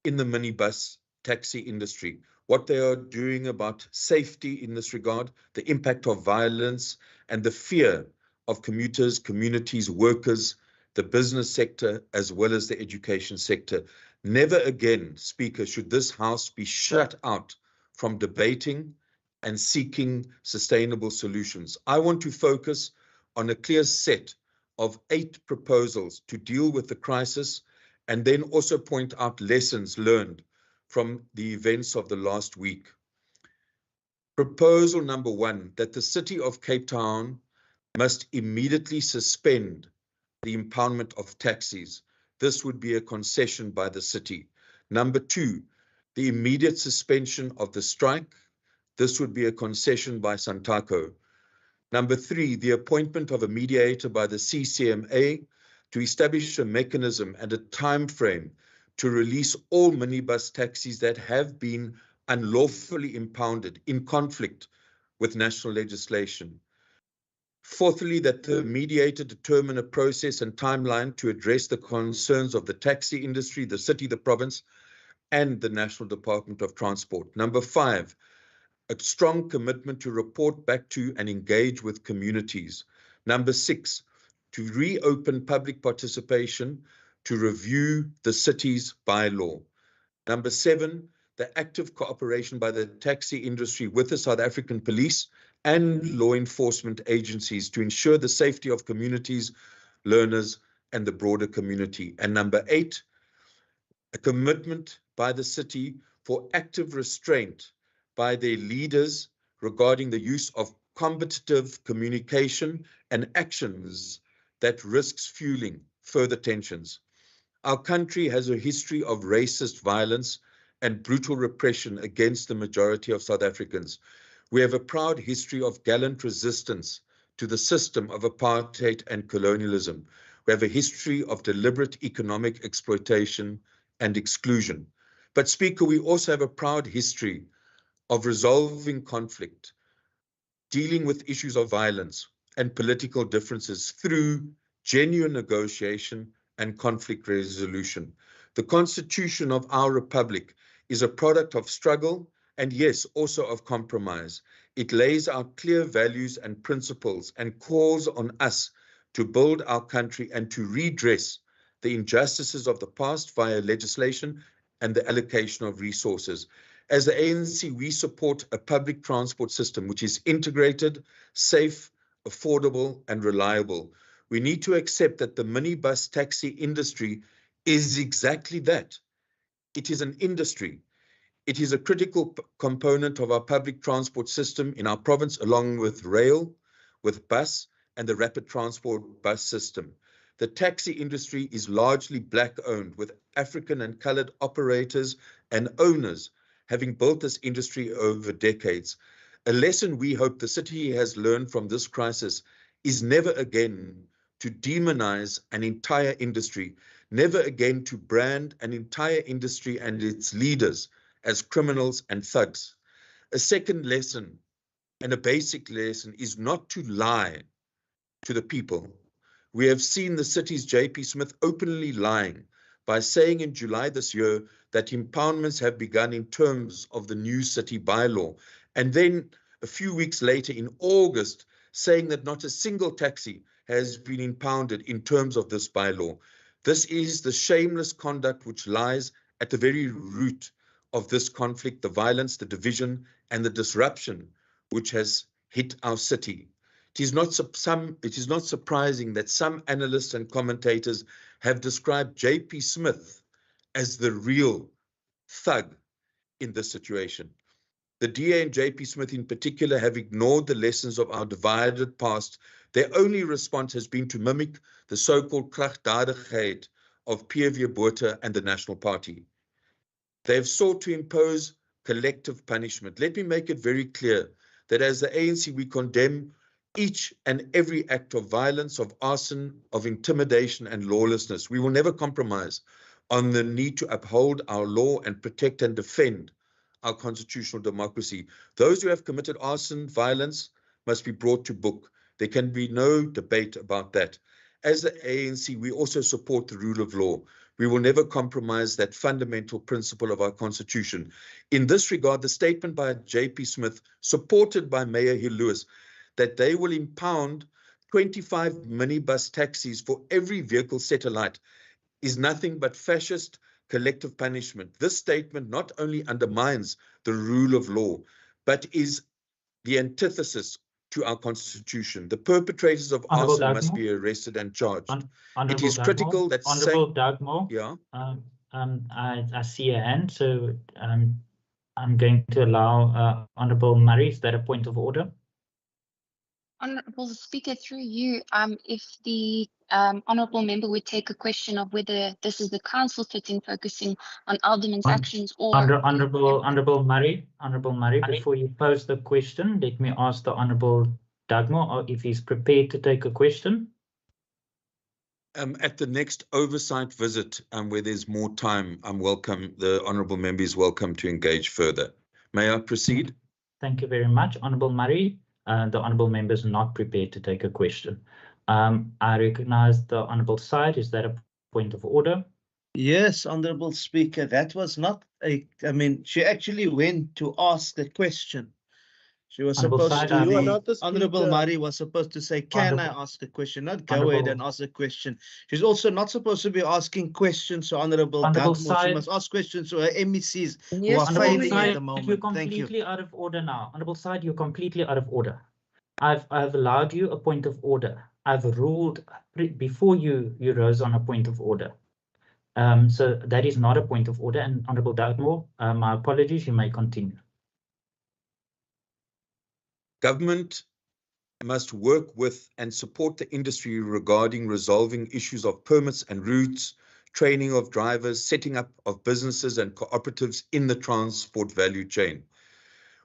in the minibus taxi industry, what they are doing about safety in this regard, the impact of violence, and the fear of commuters, communities, workers, the business sector, as well as the education sector. Never again, Speaker, should this House be shut out from debating and seeking sustainable solutions. I want to focus on a clear set of 8 proposals to deal with the crisis, and then also point out lessons learned from the events of the last week. Proposal number 1, that the City of Cape Town must immediately suspend the impoundment of taxis. This would be a concession by the city. Number 2, the immediate suspension of the strike. This would be a concession by Santaco. Number 3, the appointment of a mediator by the CCMA to establish a mechanism and a time frame to release all minibus taxis that have been unlawfully impounded in conflict with national legislation. Fourthly, that the mediator determine a process and timeline to address the concerns of the taxi industry, the city, the province, and the National Department of Transport. Number 5, a strong commitment to report back to and engage with communities. Number 6, to reopen public participation to review the city's bylaw. Number 7, the active cooperation by the taxi industry with the South African police and law enforcement agencies to ensure the safety of communities, learners, and the broader community. And number 8, a commitment by the city for active restraint by their leaders regarding the use of combative communication and actions that risks fueling further tensions. Our country has a history of racist violence and brutal repression against the majority of South Africans. We have a proud history of gallant resistance to the system of apartheid and colonialism. We have a history of deliberate economic exploitation and exclusion. But Speaker, we also have a proud history of resolving conflict, dealing with issues of violence and political differences through genuine negotiation and conflict resolution. The Constitution of our Republic is a product of struggle and, yes, also of compromise. It lays out clear values and principles and calls on us to build our country and to redress the injustices of the past via legislation and the allocation of resources. As the ANC, we support a public transport system which is integrated, safe, affordable, and reliable. We need to accept that the minibus taxi industry is exactly that. It is an industry. It is a critical component of our public transport system in our province, along with rail, with bus, and the rapid transport bus system. The taxi industry is largely Black-owned, with African and colored operators and owners having built this industry over decades. A lesson we hope the city has learned from this crisis is never again to demonize an entire industry, never again to brand an entire industry and its leaders as criminals and thugs. A second lesson, and a basic lesson, is not to lie to the people. We have seen the city's JP Smith openly lying by saying in July this year that impoundments have begun in terms of the new city bylaw, and then a few weeks later in August saying that not a single taxi has been impounded in terms of this bylaw. This is the shameless conduct which lies at the very root of this conflict, the violence, the division, and the disruption which has hit our city. It is not surprising that some analysts and commentators have described JP Smith as the real thug in this situation. The DA and JP Smith in particular have ignored the lessons of our divided past. Their only response has been to mimic the so-called kragdadigheid of PV Botha and the National Party. They have sought to impose collective punishment. Let me make it very clear that as the ANC, we condemn each and every act of violence, of arson, of intimidation and lawlessness. We will never compromise on the need to uphold our law and protect and defend our constitutional democracy. Those who have committed arson, violence, must be brought to book. There can be no debate about that. As the ANC, we also support the rule of law. We will never compromise that fundamental principle of our constitution. In this regard, the statement by JP Smith, supported by Mayor Hill Lewis, that they will impound 25 minibus taxis for every vehicle set alight is nothing but fascist collective punishment. This statement not only undermines the rule of law, but is the antithesis to our constitution. The perpetrators of arson must be arrested and charged. It is critical that Honorable Dagmore, yeah. I see a hand, so I'm going to allow Honorable Murray. Is that a point of order? Honourable Speaker, through you, if the honourable member would take a question of whether this is the council sitting focusing on Alderman's actions or Honourable Murray, before you pose the question, let me ask the Honourable Dagmore if he's prepared to take a question. At the next oversight visit, where there's more time, I'm welcome. The honourable member is welcome to engage further. May I proceed? Thank you very much, Honourable Murray. The honourable member is not prepared to take a question. I recognise the honourable side. Is that a point of order? Yes, Honourable Speaker, that was not a, I mean, she actually went to ask a question. She was supposed to, Honourable Murray was supposed to say, can I ask a question? Not go ahead and ask a question. She's also not supposed to be asking questions to Honourable Dagmore. She must ask questions to her MECs who are failing at the moment. You're completely out of order now. Honourable side, you're completely out of order. I've allowed you a point of order. I've ruled before you rose on a point of order. So that is not a point of order. And Honourable Dagmore, my apologies, you may continue. Government must work with and support the industry regarding resolving issues of permits and routes, training of drivers, setting up of businesses and cooperatives in the transport value chain.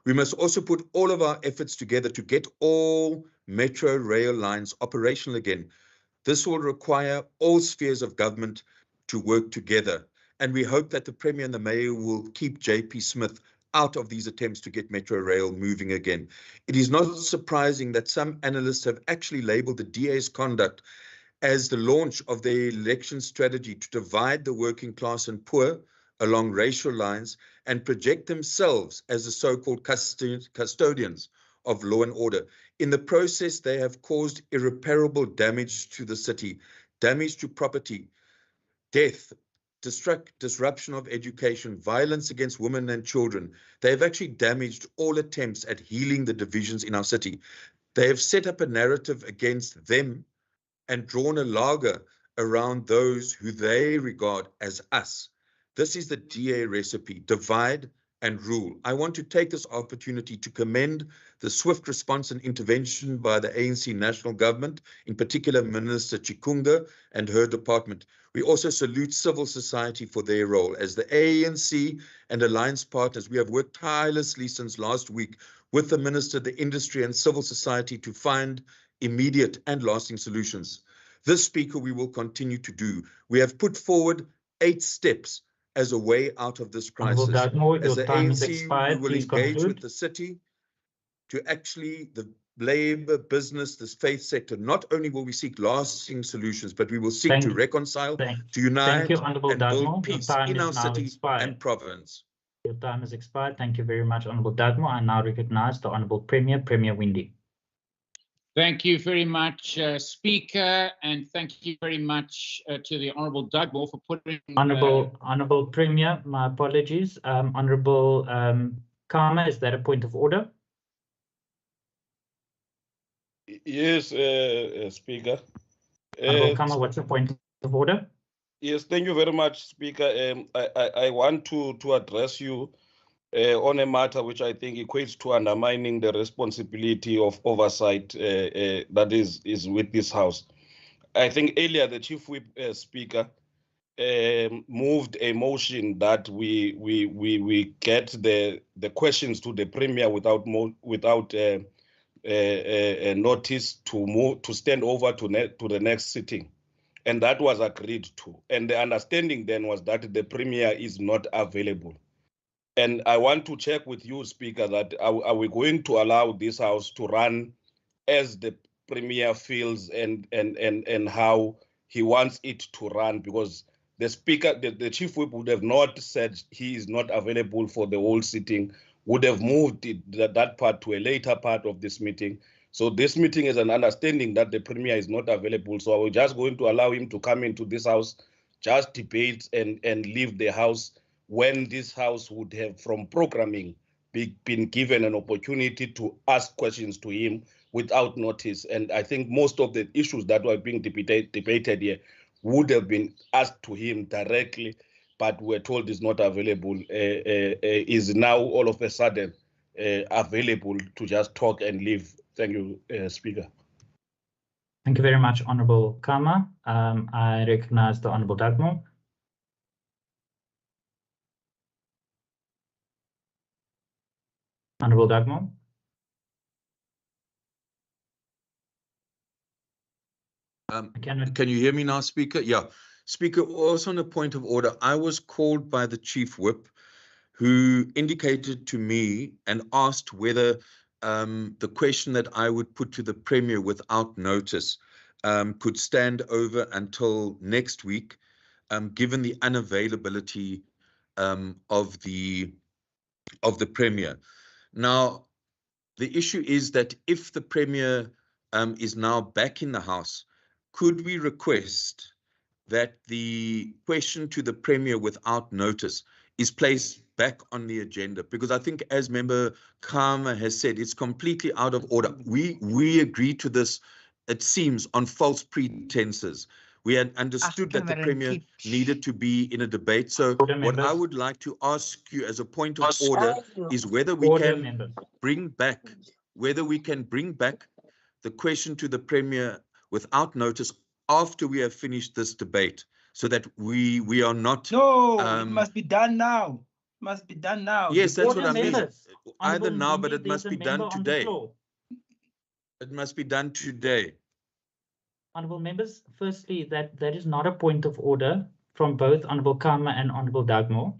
We must also put all of our efforts together to get all metro rail lines operational again. This will require all spheres of government to work together. And we hope that the Premier and the Mayor will keep JP Smith out of these attempts to get Metro Rail moving again. It is not surprising that some analysts have actually labeled the DA's conduct as the launch of their election strategy to divide the working class and poor along racial lines and project themselves as the so-called custodians of law and order. In the process, they have caused irreparable damage to the city, damage to property, death, disruption of education, violence against women and children. They have actually damaged all attempts at healing the divisions in our city. They have set up a narrative against them and drawn a lager around those who they regard as us. This is the DA recipe: divide and rule. I want to take this opportunity to commend the swift response and intervention by the ANC national government, in particular Minister Chikunga and her department. We also salute civil society for their role. As the ANC and alliance partners, we have worked tirelessly since last week with the minister, the industry and civil society to find immediate and lasting solutions. This, Speaker, we will continue to do. We have put forward 8 steps as a way out of this Honourable crisis. Dartmoor, As your the time is ANC, expired. we will Please engage conclude. with the city to actually, the labour, business, the faith sector. Not only will we seek lasting solutions, but we will seek to reconcile, to Thank unite, you, Honourable and Dartmoor. build Your peace time in is our now city expired. and province. Your time has expired. Thank you very much, Honourable Dartmoor. I now recognise the Honourable Premier, Premier Windy. Thank you very much, Speaker, and thank you very much to the Honourable Dugmore for putting... Honourable Premier, my apologies. Honourable Karma, is that a point of order? Yes, Speaker. Honourable Karma, what's your point of order? Yes, thank you very much, Speaker. I want to address you on a matter which I think equates to undermining the responsibility of oversight that is with this House. I think earlier the Chief Whip Speaker moved a motion that we get the questions to the Premier without a notice to stand over to the next sitting, and that was agreed to. And the understanding then was that the Premier is not available. And I want to check with you, Speaker, that are we going to allow this House to run as the Premier feels and how he wants it to run? Because the Speaker, the Chief Whip would have not said he is not available for the whole sitting, would have moved that part to a later part of this meeting. So this meeting is an understanding that the Premier is not available. So we're just going to allow him to come into this House, just debate and leave the House, when this House would have, from programming, been given an opportunity to ask questions to him without notice. And I think most of the issues that were being debated here would have been asked to him directly, but we're told is not available, is now all of a sudden available to just talk and leave. Thank you, Speaker. Thank you very much, Honourable Kama. I recognise the Honourable Dugmore. Honourable Dugmore. Can you hear me now, Speaker? Yeah. Speaker, also on a point of order, I was called by the Chief Whip, who indicated to me and asked whether the question that I would put to the Premier without notice could stand over until next week, given the unavailability of the Premier. Now, the issue is that if the Premier is now back in the House, could we request that the question to the Premier without notice is placed back on the agenda? Because I think, as Member Karma has said, it's completely out of order. We agreed to this, it seems, on false pretenses. We had understood that the Premier needed to be in a debate. So what I would like to ask you as a point of order is whether we can bring back the question to the Premier without notice after we have finished this debate, so that we are not... No, it must be done now. It must be done now. Yes, that's what I mean. Either Honourable now, but Windy, it must there's be a done member on the today. floor. It must be done today. Honourable members, firstly, that is not a point of order from both Honourable Kama and Honourable Dugmore.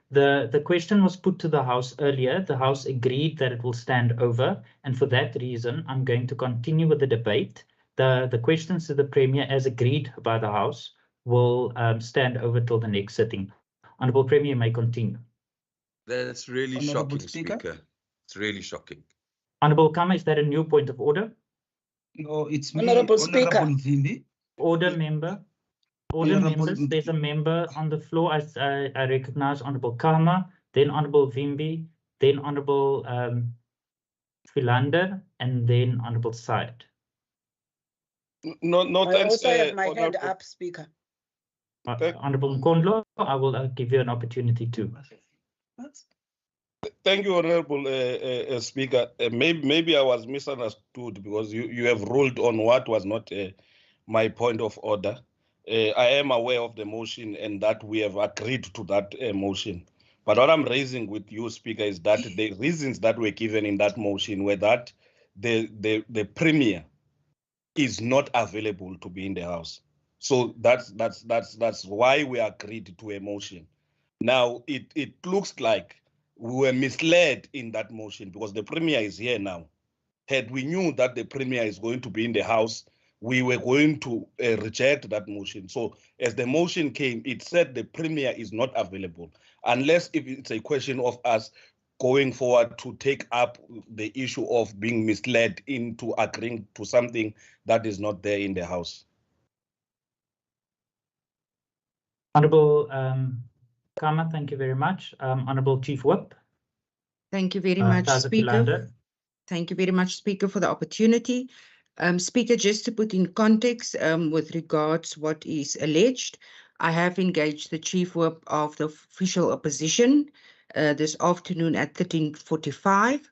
The question was put to the House earlier. The House agreed that it will stand over, and for that reason, I'm going to continue with the debate. The questions to the Premier, as agreed by the House, will stand over till the next sitting. Honourable Premier, you may continue. That's really shocking, Speaker. It's really shocking. Honourable Kama, is that a new point of order? No, it's me, Honourable Speaker. Zimbi. Order, member. Order, members. There's a member on the floor. I recognise Honourable Kama, then Honourable Vimbi, then Honourable Philander, and then Honourable Syed. No, I thanks. also have my hand up, Speaker. Honourable Nkondlo, I will give you an opportunity too. Thank you, Honourable Speaker. Maybe I was misunderstood, because you have ruled on what was not my point of order. I am aware of the motion and that we have agreed to that motion. But what I'm raising with you, Speaker, is that the reasons that were given in that motion were that the Premier is not available to be in the House. So that's why we agreed to a motion. Now, it looks like we were misled in that motion because the Premier is here now. Had we knew that the Premier is going to be in the House, we were going to reject that motion. So as the motion came, it said the Premier is not available, unless if it's a question of us going forward to take up the issue of being misled into agreeing to something that is not there in the House. Honourable Kama, thank you very much. Honourable Chief Whip. Thank you very much, Speaker. Thank you very much, Speaker, for the opportunity. Speaker, just to put in context with regards what is alleged, I have engaged the Chief Whip of the official opposition this afternoon at 13:45,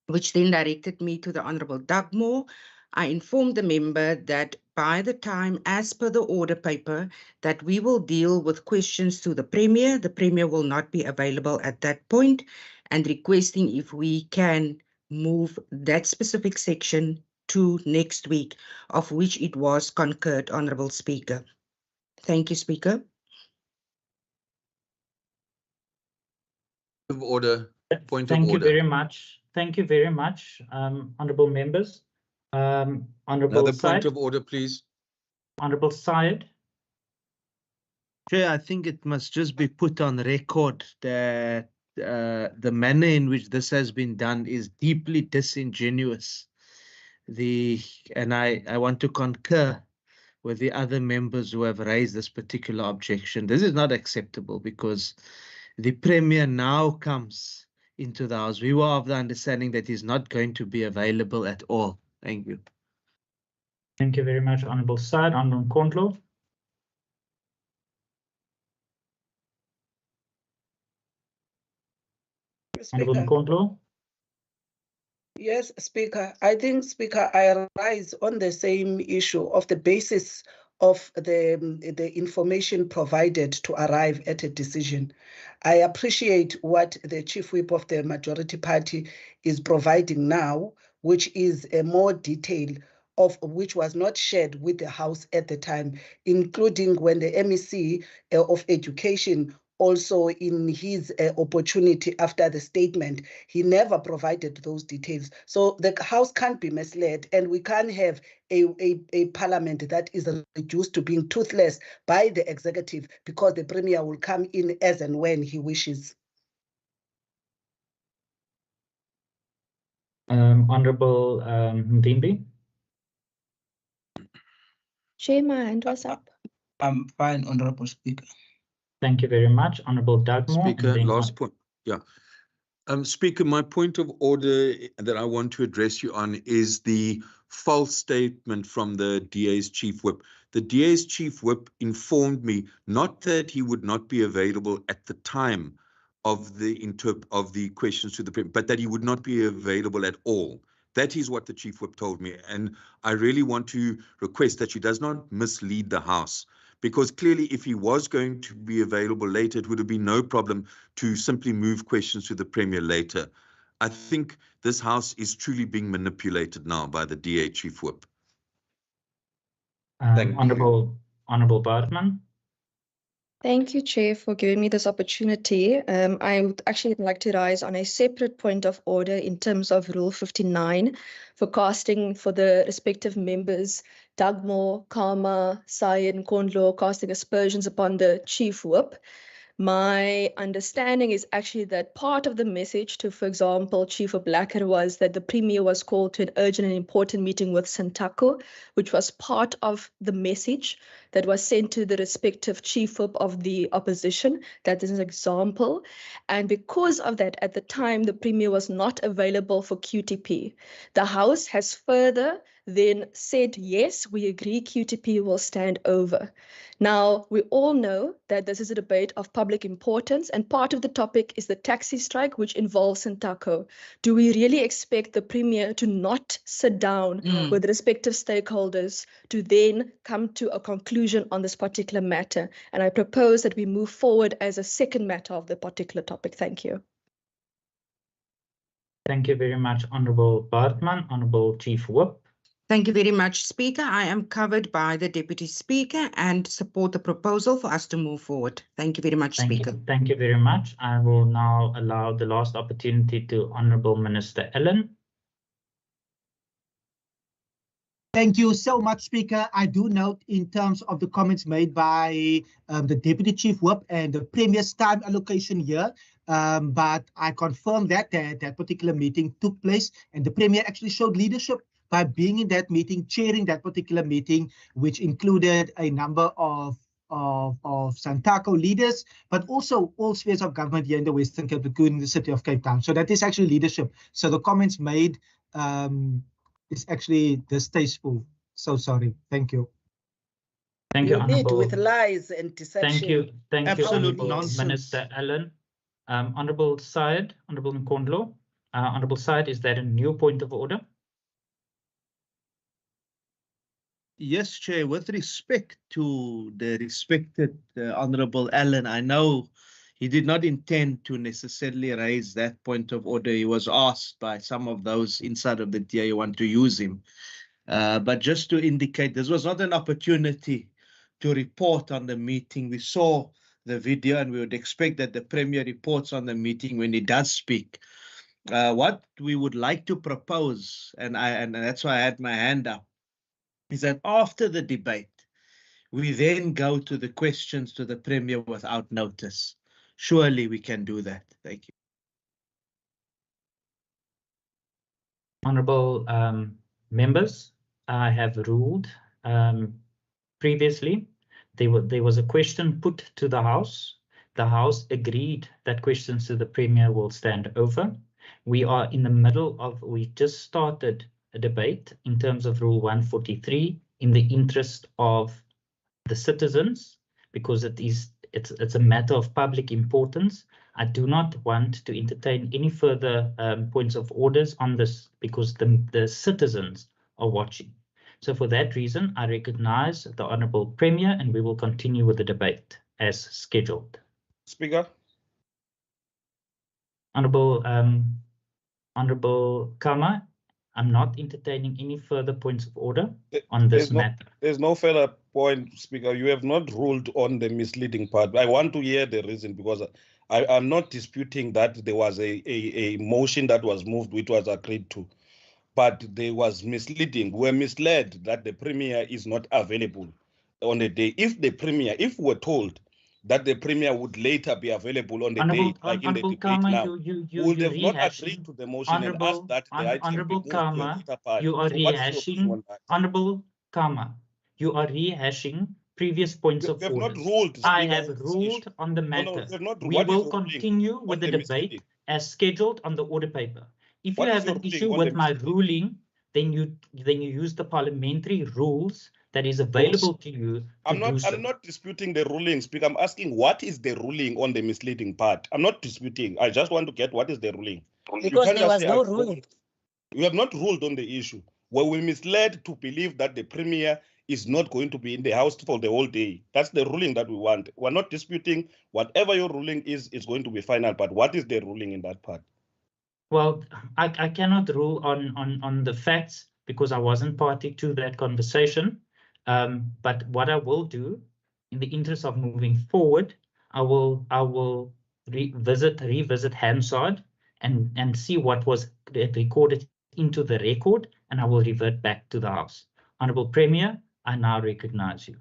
which then directed me to the Honourable Dugmore. I informed the member that by the time, as per the order paper, that we will deal with questions to the Premier will not be available at that point, and requesting if we can move that specific section to next week, of which it was concurred, Honourable Speaker. Thank you, Speaker. Point of order. Thank you very much. Thank you very much, honourable members. Honourable Another Syed. point of order, please. Honourable Syed. Chair, I think it must just be put on record that the manner in which this has been done is deeply disingenuous. And I want to concur with the other members who have raised this particular objection. This is not acceptable because the Premier now comes into the House. We were of the understanding that he's not going to be available at all. Thank you. Thank you very much, Honourable Syed. Honourable Nkondlo. Honourable Nkondlo. Yes, Speaker. I think, Speaker, I rise on the same issue of the basis of the information provided to arrive at a decision. I appreciate what the Chief Whip of the majority party is providing now, which is a more detail of which was not shared with the House at the time, including when the MEC of Education also in his opportunity after the statement, he never provided those details. So the House can't be misled, and we can't have a parliament that is reduced to being toothless by the executive because the Premier will come in as and when he wishes. Honourable Ndimbi. Chair, my hand was up. I'm fine, Honourable Speaker. Thank you very much, Honourable Dugmore. Speaker, last point. Yeah. Speaker, my point of order that I want to address you on is the false statement from the DA's Chief Whip. The DA's Chief Whip informed me not that he would not be available at the time of the questions to the Premier, but that he would not be available at all. That is what the Chief Whip told me, and I really want to request that she does not mislead the House. Because clearly, if he was going to be available later, it would have been no problem to simply move questions to the Premier later. I think this House is truly being manipulated now by the DA Chief Whip. Honourable Baartman. Thank you, Chair, for giving me this opportunity. I would actually like to rise on a separate point of order in terms of Rule 59 for casting for the respective members, Dugmore, Kama, Syed, and Nkondlo, casting aspersions upon the Chief Whip. My understanding is actually that part of the message to, for example, Chief Whip Blacker was that the Premier was called to an urgent and important meeting with Santako, which was part of the message that was sent to the respective Chief Whip of the opposition. That is an example. And because of that, at the time, the Premier was not available for QTP. The House has further then said, yes, we agree QTP will stand over. Now, we all know that this is a debate of public importance, and part of the topic is the taxi strike, which involves Santako. Do we really expect the Premier to not sit down with respective stakeholders to then come to a conclusion on this particular matter? And I propose that we move forward as a second matter of the particular topic. Thank you. Thank you very much, Honourable Baartman. Honourable Chief Whip. Thank you very much, Speaker. I am covered by the Deputy Speaker and support the proposal for us to move forward. Thank you very much, Speaker. Thank you very much. I will now allow the last opportunity to Honourable Minister Ellen. Thank you so much, Speaker. I do note in terms of the comments made by the Deputy Chief Whip and the Premier's time allocation here, but I confirm that that particular meeting took place and the Premier actually showed leadership by being in that meeting, chairing that particular meeting, which included a number of Santaco leaders, but also all spheres of government here in the Western Cape, including the city of Cape Town. So that is actually leadership. So the comments made is actually distasteful. So sorry. Thank you. Thank you, lead Honourable. with lies and deception. Thank you, Absolute Honourable nonsense. Minister Ellen. Honourable Syed, Honourable Nkondlo. Honourable Syed, is that a new point of order? Yes, Chair, with respect to the respected Honourable Allen, I know he did not intend to necessarily raise that point of order. He was asked by some of those inside of the DA want to use him. But just to indicate, this was not an opportunity to report on the meeting. We saw the video and we would expect that the Premier reports on the meeting when he does speak. What we would like to propose, and that's why I had my hand up, is that after the debate, we then go to the questions to the Premier without notice. Surely we can do that. Thank you. Honourable members, I have ruled previously there was a question put to the House. The House agreed that questions to the Premier will stand over. We are in the middle of, we just started a debate in terms of Rule 143 in the interest of the citizens, because it's a matter of public importance. I do not want to entertain any further points of orders on this because the citizens are watching. So for that reason, I recognize the Honourable Premier and we will continue with the debate as scheduled. Speaker. Honourable Kama, I'm not entertaining any further points of order on this matter. There's no further point, Speaker. You have not ruled on the misleading part. I want to hear the reason, because I'm not disputing that there was a motion that was moved which was agreed to, but there was misleading. We're misled that the Premier is not available on the day. If we're told that the Premier would later be available on the day, like in the debate now, we would have not agreed to the motion and asked that the item be moved to a later part. You are So what is your view on that? Honourable Kama, you are rehashing previous points of order. Not ruled. I have ruled on the matter. We will continue with the debate as scheduled on the order paper. If you have an issue with my ruling, then you use the parliamentary rules that is available to you. I'm not disputing the ruling, Speaker. I'm asking what is the ruling on the misleading part. I'm not disputing. I just want to get what is the ruling. Because there was no ruling. You have not ruled on the issue. Were we misled to believe that the Premier is not going to be in the House for the whole day? That's the ruling that we want. We're not disputing. Whatever your ruling is going to be final. But what is the ruling in that part? Well, I cannot rule on the facts because I wasn't party to that conversation. But what I will do, in the interest of moving forward, I will revisit Hansard and see what was recorded into the record, and I will revert back to the House. Honourable Premier, I now recognise you.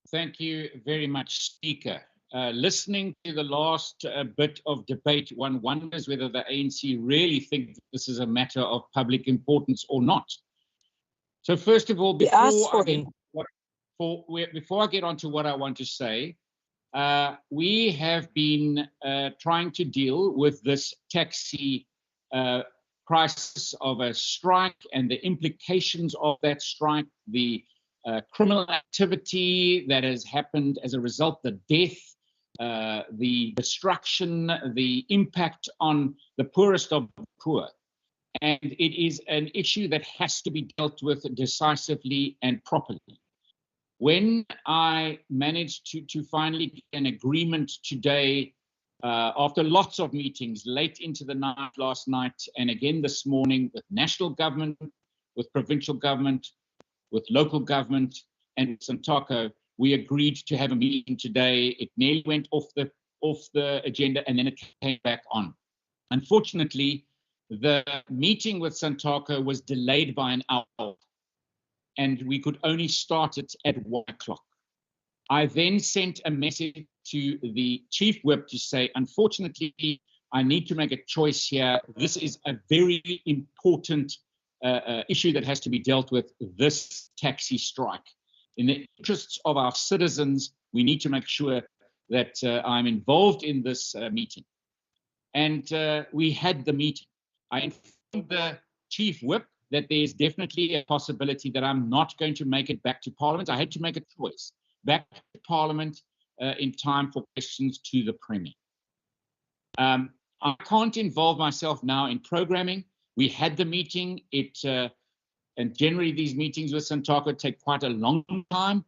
Thank you very much, Speaker. Listening to the last bit of debate, one wonders whether the ANC really think this is a matter of public importance or not. So first of all, before I get on to what I want to say, we have been trying to deal with this taxi crisis of a strike and the implications of that strike, the criminal activity that has happened as a result, the death, the destruction, the impact on the poorest of the poor. And it is an issue that has to be dealt with decisively and properly. When I managed to finally get an agreement today, after lots of meetings late into the night last night, and again this morning with national government, with provincial government, with local government, and with Santaco, we agreed to have a meeting today. It nearly went off the agenda, and then it came back on. Unfortunately, the meeting with Santaco was delayed by an hour, and we could only start it at 1 o'clock. I then sent a message to the chief whip to say, unfortunately, I need to make a choice here. This is a very important issue that has to be dealt with, this taxi strike. In the interests of our citizens, we need to make sure that I'm involved in this meeting. And we had the meeting. I informed the chief whip that there's definitely a possibility that I'm not going to make it back to Parliament. I had to make a choice. Back to Parliament in time for questions to the Premier. I can't involve myself now in programming. We had the meeting. And generally these meetings with Santaco take quite a long time.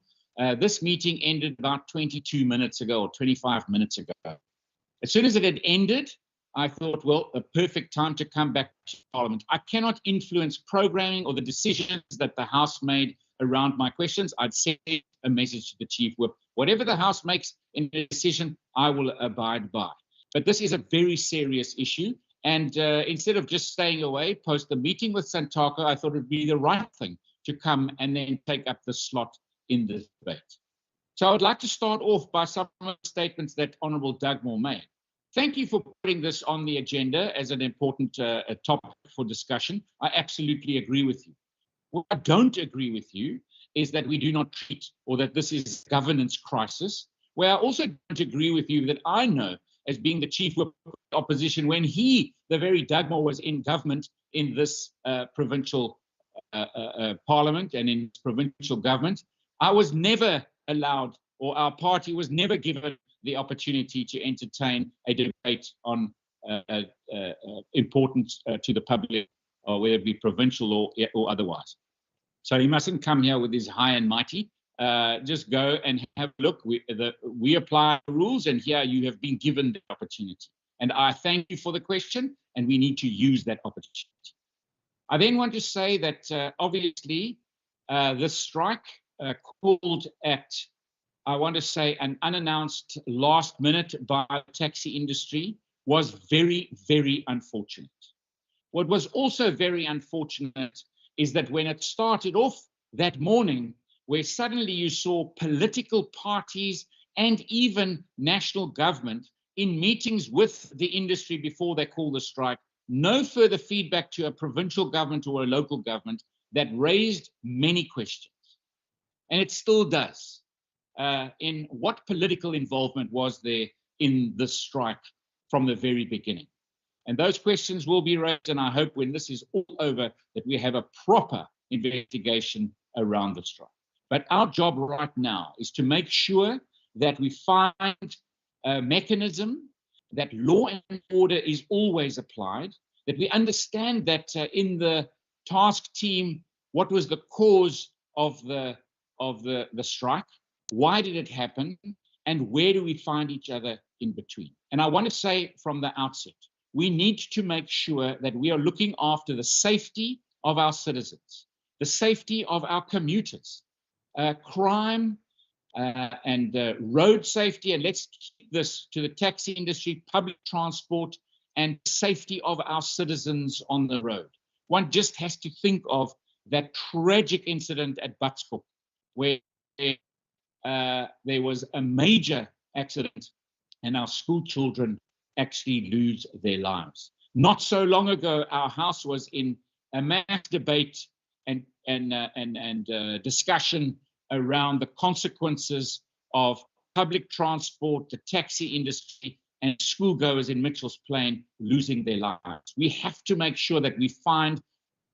This meeting ended about 22 minutes ago or 25 minutes ago. As soon as it had ended, I thought, well, a perfect time to come back to Parliament. I cannot influence programming or the decisions that the House made around my questions. I'd send a message to the chief whip. Whatever the House makes in a decision, I will abide by. But this is a very serious issue. And instead of just staying away post the meeting with Santaco, I thought it would be the right thing to come and then take up the slot in the debate. So I would like to start off by some of the statements that Honourable Dugmore made. Thank you for putting this on the agenda as an important topic for discussion. I absolutely agree with you. What I don't agree with you is that we do not treat, or that this is a governance crisis. Where I also don't agree with you that I know, as being the chief whip of the opposition, when the very Dugmore, was in government in this provincial parliament and in provincial government, I was never allowed, or our party was never given the opportunity to entertain a debate on importance to the public, or whether it be provincial or otherwise. So he mustn't come here with his high and mighty. Just go and have a look. We apply the rules, and here you have been given the opportunity. And I thank you for the question, and we need to use that opportunity. I then want to say that obviously the strike called at, I want to say, an unannounced last minute by the taxi industry was very, very unfortunate. What was also very unfortunate is that when it started off that morning, where suddenly you saw political parties and even national government in meetings with the industry before they called the strike, no further feedback to a provincial government or a local government, that raised many questions. And it still does. In what political involvement was there in the strike from the very beginning? And those questions will be raised, and I hope when this is all over that we have a proper investigation around the strike. But our job right now is to make sure that we find a mechanism, that law and order is always applied, that we understand that in the task team, what was the cause of the strike, why did it happen, and where do we find each other in between. And I want to say from the outset, we need to make sure that we are looking after the safety of our citizens, the safety of our commuters, crime and road safety, and let's keep this to the taxi industry, public transport, and safety of our citizens on the road. One just has to think of that tragic incident at Butskop, where there was a major accident and our school children actually lose their lives. Not so long ago, our house was in a mass debate and discussion around the consequences of public transport, the taxi industry, and schoolgoers in Mitchell's Plain losing their lives. We have to make sure that we find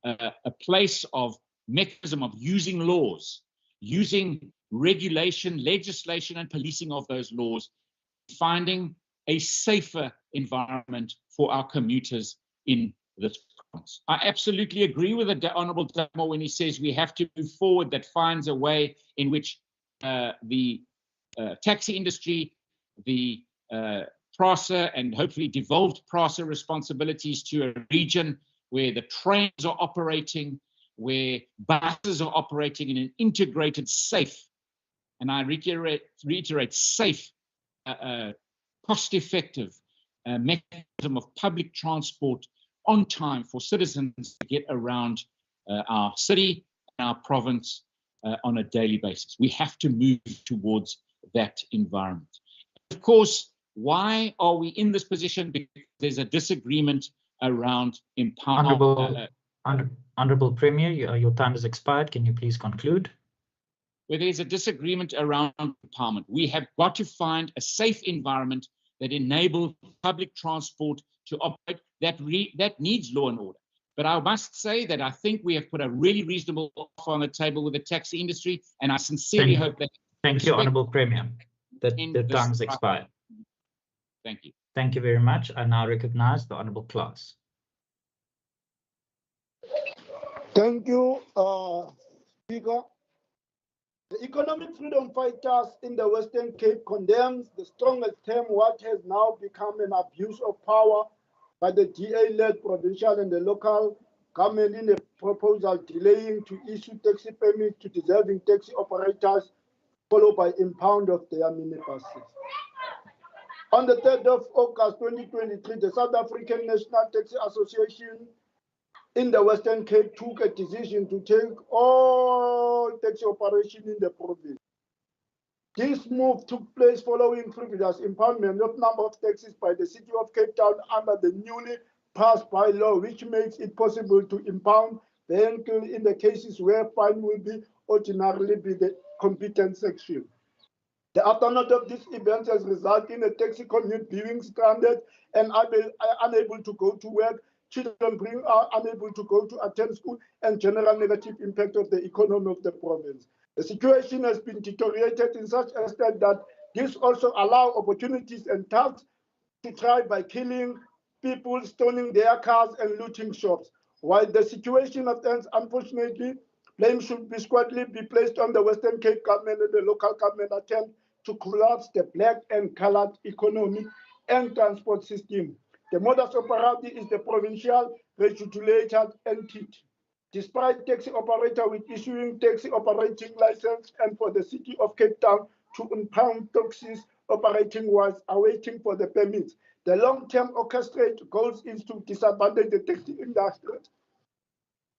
a place of mechanism of using laws, using regulation, legislation, and policing of those laws, finding a safer environment for our commuters in this province. I absolutely agree with the Honourable Dugmore when he says we have to move forward that finds a way in which the taxi industry, the PRASA, and hopefully devolved PRASA responsibilities to a region where the trains are operating, where buses are operating in an integrated, safe, and I reiterate safe, cost-effective mechanism of public transport on time for citizens to get around our city and our province on a daily basis. We have to move towards that environment. Of course, why are we in this position? Because there's a disagreement around empowerment. Honourable Premier, your time has expired. Can you please conclude? Where there's a disagreement around empowerment. We have got to find a safe environment that enables public transport to operate, that needs law and order. But I must say that I think we have put a really reasonable offer on the table with the taxi industry, and I sincerely hope that... Thank you, Honourable Premier. The time has expired. Thank you. Thank you very much. I now recognise the Honourable Klaas. Thank you, Speaker. The economic freedom fighters in the Western Cape condemns the strongest term what has now become an abuse of power by the DA-led provincial and the local government in a proposal delaying to issue taxi permits to deserving taxi operators, followed by impound of their minibuses. On the 3rd of August 2023, the South African National Taxi Association in the Western Cape took a decision to take all taxi operations in the province. This move took place following previous impoundment of number of taxis by the City of Cape Town under the newly passed bylaw, which makes it possible to impound vehicles in the cases where fine will be ordinarily be the competent section. The aftermath of this event has resulted in a taxi commute being stranded and unable to go to work. Children are unable to go to attend school, and general negative impact of the economy of the province. The situation has been deteriorated in such a state that this also allows opportunities and tasks to try by killing people, stoning their cars, and looting shops. While the situation attends, unfortunately, blame should be squarely be placed on the Western Cape government and the local government attempt to collapse the black and colored economy and transport system. The modus operandi is the provincial regulated entity. Despite taxi operator with issuing taxi operating license and for the City of Cape Town to impound taxis operating was awaiting for the permits, the long-term orchestrate goals is to disadvantage the taxi industry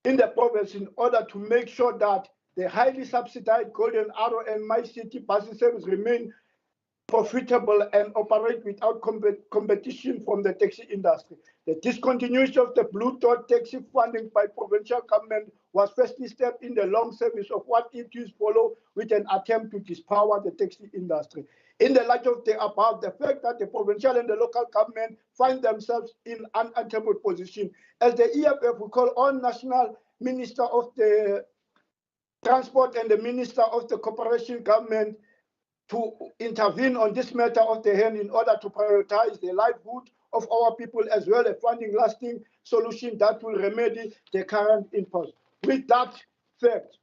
in the province in order to make sure that the highly subsidized Golden Arrow and My City bus service remain profitable and operate without competition from the taxi industry. The discontinuation of the Blue Dot taxi funding by provincial government was firstly step in the long service of what it is follow with an attempt to dispower the taxi industry. In the light of the above, the fact that the provincial and the local government find themselves in an untenable position, as the EFF will call on National Minister of the Transport and the Minister of the Corporation Government to intervene on this matter of the hand in order to prioritize the livelihood of our people as well as finding lasting solution that will remedy the current impasse. With that fact,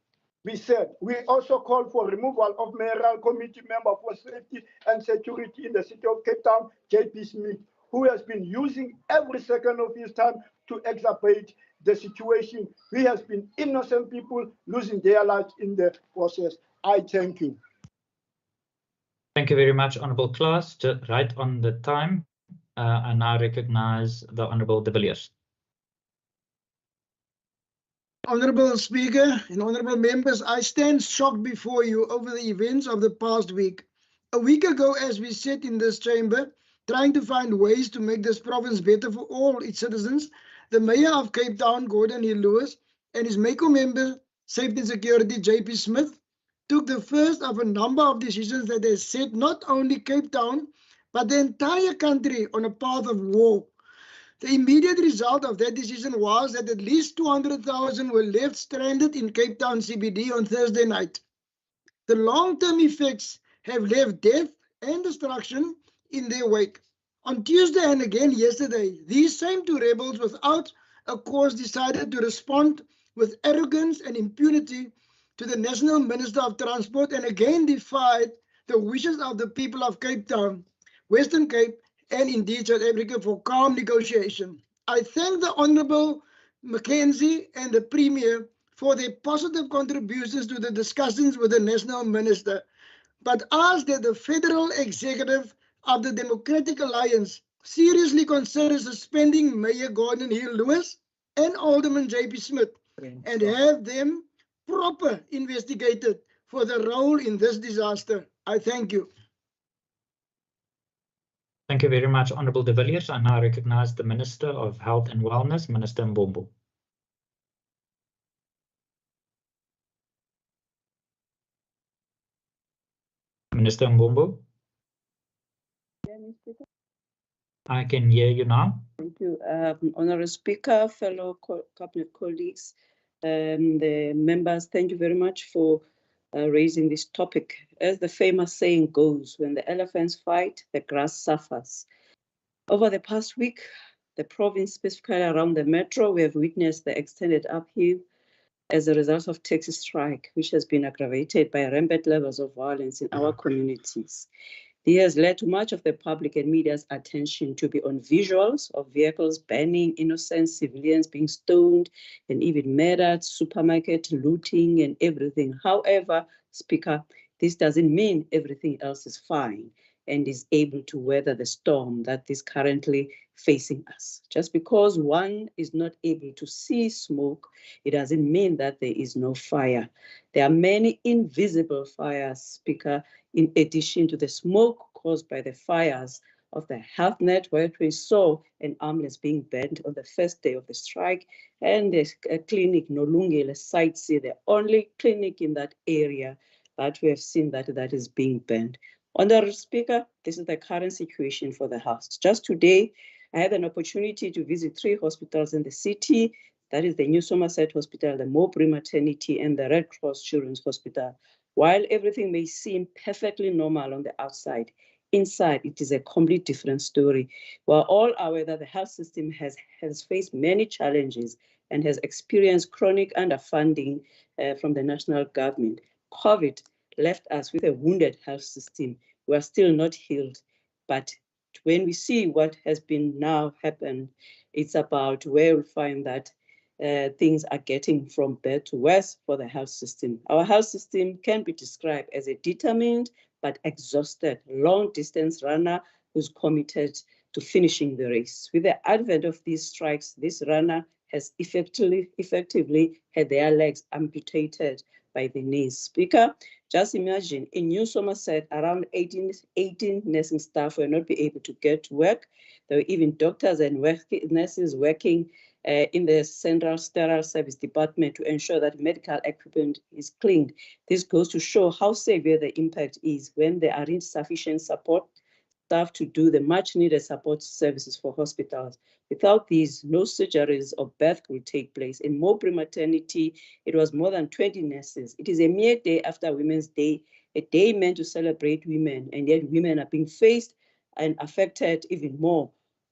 we also call for removal of mayoral committee member for safety and security in the City of Cape Town, JP Smith, who has been using every second of his time to exacerbate the situation. We have been innocent people losing their lives in the process. I thank you. Thank you very much, Honourable Klaas. Right on the time. I now recognise the Honourable De Villiers. Honourable Speaker and honourable members, I stand shocked before you over the events of the past week. A week ago, as we sat in this chamber, trying to find ways to make this province better for all its citizens, the Mayor of Cape Town, Gordon Hill Lewis, and his MECO member, Safety and Security, JP Smith, took the first of a number of decisions that has set not only Cape Town, but the entire country on a path of war. The immediate result of that decision was that at least 200,000 were left stranded in Cape Town CBD on Thursday night. The long-term effects have left death and destruction in their wake. On Tuesday and again yesterday, these same two rebels without a cause decided to respond with arrogance and impunity to the National Minister of Transport and again defied the wishes of the people of Cape Town, Western Cape, and indeed South Africa for calm negotiation. I thank the Honourable Mackenzie and the Premier for their positive contributions to the discussions with the National Minister, but ask that the Federal Executive of the Democratic Alliance seriously consider suspending Mayor Gordon Hill-Lewis and Alderman J.P. Smith and have them proper investigated for the role in this disaster. I thank you. Thank you very much, Honourable de Villiers. I now recognise the Minister of Health and Wellness, Minister Mbombo. Minister Mbombo. I can hear you now. Thank you, Honourable Speaker, fellow cabinet colleagues, the members. Thank you very much for raising this topic. As the famous saying goes, when the elephants fight, the grass suffers. Over the past week, the province, specifically around the metro, we have witnessed the extended upheaval as a result of taxi strike, which has been aggravated by rampant levels of violence in our communities. This has led to much of the public and media's attention to be on visuals of vehicles burning, innocent civilians being stoned and even murdered, supermarket looting and everything. However, Speaker, this doesn't mean everything else is fine and is able to weather the storm that is currently facing us. Just because one is not able to see smoke, it doesn't mean that there is no fire. There are many invisible fires, Speaker, in addition to the smoke caused by the fires of the health net, where we saw an ambulance being burned on the first day of the strike, and the clinic Nolungile site, the only clinic in that area that we have seen that is being burned. Honourable Speaker, this is the current situation for the house. Just today, I had an opportunity to visit 3 hospitals in the city. That is the New Somerset Hospital, the Mowbray Maternity, and the Red Cross Children's Hospital. While everything may seem perfectly normal on the outside, inside it is a completely different story. We're all aware that the health system has faced many challenges and has experienced chronic underfunding from the national government. COVID left us with a wounded health system. We are still not healed, but when we see what has been now happened, it's about where we find that things are getting from bad to worse for the health system. Our health system can be described as a determined but exhausted long-distance runner who's committed to finishing the race. With the advent of these strikes, this runner has effectively had their legs amputated by the knees. Speaker, just imagine in New Somerset, around 18 nursing staff will not be able to get to work. There were even doctors and nurses working in the Central Sterile Service Department to ensure that medical equipment is cleaned. This goes to show how severe the impact is when there are insufficient support staff to do the much needed support services for hospitals. Without these, no surgeries or birth will take place. In Mowbray Maternity, it was more than 20 nurses. It is a mere day after Women's Day, a day meant to celebrate women, and yet women are being faced and affected even more.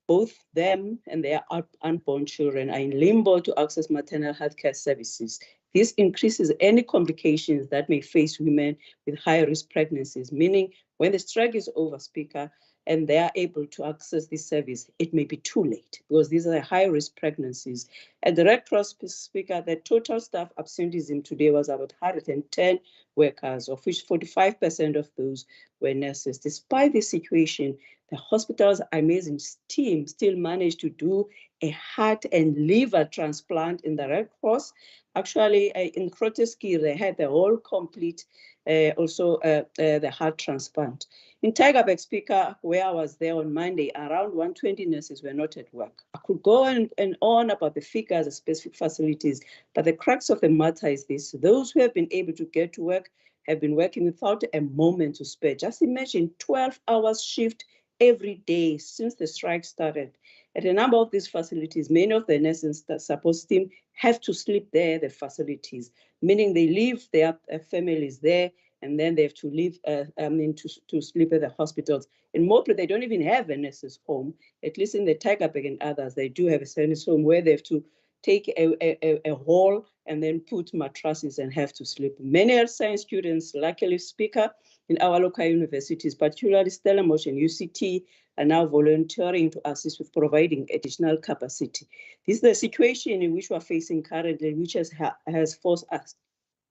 Both them and their unborn children are in limbo to access maternal health care services. This increases any complications that may face women with high-risk pregnancies, meaning when the strike is over, Speaker, and they are able to access this service, it may be too late because these are high-risk pregnancies. At the Red Cross, Speaker, the total staff absenteeism today was about 110 workers, of which 45% of those were nurses. Despite this situation, the hospital's amazing team still managed to do a heart and liver transplant in the Red Cross. Actually, in Grooteskier, they had the whole complete, the heart transplant. In Tygerberg, Speaker, where I was there on Monday, around 120 nurses were not at work. I could go on about the figures of specific facilities, but the crux of the matter is this. Those who have been able to get to work have been working without a moment to spare. Just imagine 12 hours shift every day since the strike started. At a number of these facilities, many of the nurses and support team have to sleep there at the facilities, meaning they leave their families there and then they have to leave, to sleep at the hospitals. In Mowbray, they don't even have a nurse's home. At least in the Tygerberg and others, they do have a nurse's home where they have to take a hall and then put mattresses and have to sleep. Many are science students, luckily, Speaker, in our local universities, particularly Stellenbosch and UCT, are now volunteering to assist with providing additional capacity. This is the situation in which we are facing currently, which has forced us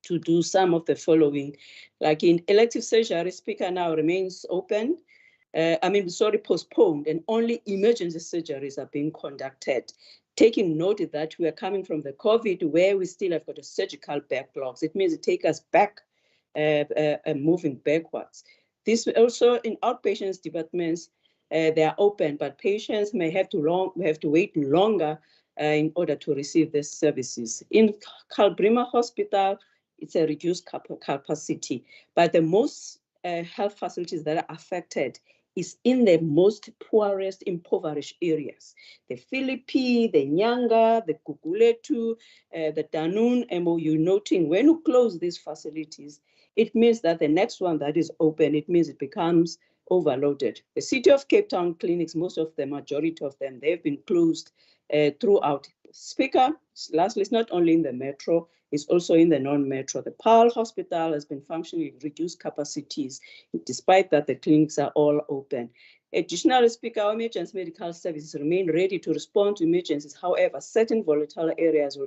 to do some of the following. Like in elective surgery, Speaker, now remains open. Postponed, and only emergency surgeries are being conducted. Taking note that we are coming from the COVID where we still have got a surgical backlogs. It means it takes us back, moving backwards. This also in outpatients departments, they are open, but patients may have to wait longer in order to receive these services. In Kalbrima Hospital, it's a reduced capacity, but the most health facilities that are affected is in the most poorest, impoverished areas. The Philippi, the Nyanga, the Guguletu, the Danun MOU, noting when you close these facilities, it means that the next one that is open, it means it becomes overloaded. The City of Cape Town clinics, most of the majority of them, they've been closed throughout. Speaker, lastly, it's not only in the metro, it's also in the non-metro. The Pearl Hospital has been functioning reduced capacities, despite that the clinics are all open. Additionally, Speaker, our emergency medical services remain ready to respond to emergencies. However, certain volatile areas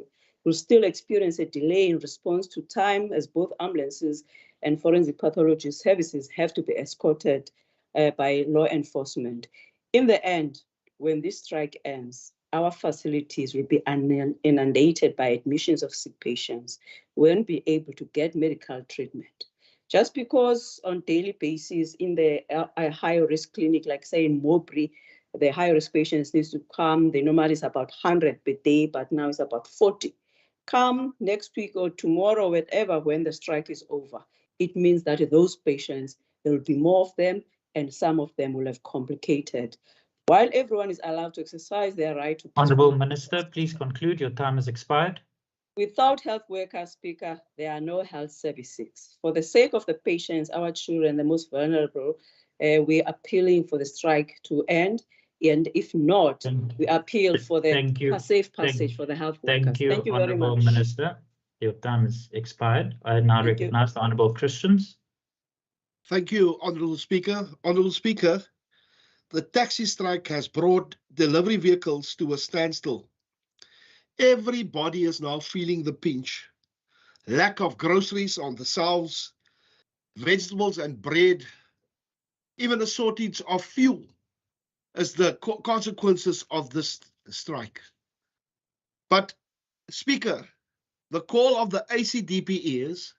will still experience a delay in response to time, as both ambulances and forensic pathology services have to be escorted by law enforcement. In the end, when this strike ends, our facilities will be inundated by admissions of sick patients, won't be able to get medical treatment. Just because on daily basis in the high-risk clinic, like say in Mowbray, the high-risk patients need to come, the normally is about 100 per day, but now it's about 40. Come next week or tomorrow, whatever, when the strike is over, it means that those patients, there will be more of them, and some of them will have complicated. While everyone is allowed to exercise their right to... Honourable Minister, please conclude. Your time has expired. Without health workers, Speaker, there are no health services. For the sake of the patients, our children, the most vulnerable, we're appealing for the strike to end. And if not, we appeal for the safe passage for the health workers. Thank you very much. Honourable Minister. Your time has expired. I now recognise the Honourable Christians. Thank you, Honourable Speaker. Honourable Speaker, the taxi strike has brought delivery vehicles to a standstill. Everybody is now feeling the pinch. Lack of groceries on the shelves, vegetables and bread, even a shortage of fuel is the consequences of this strike. But, Speaker, the call of the ACDP is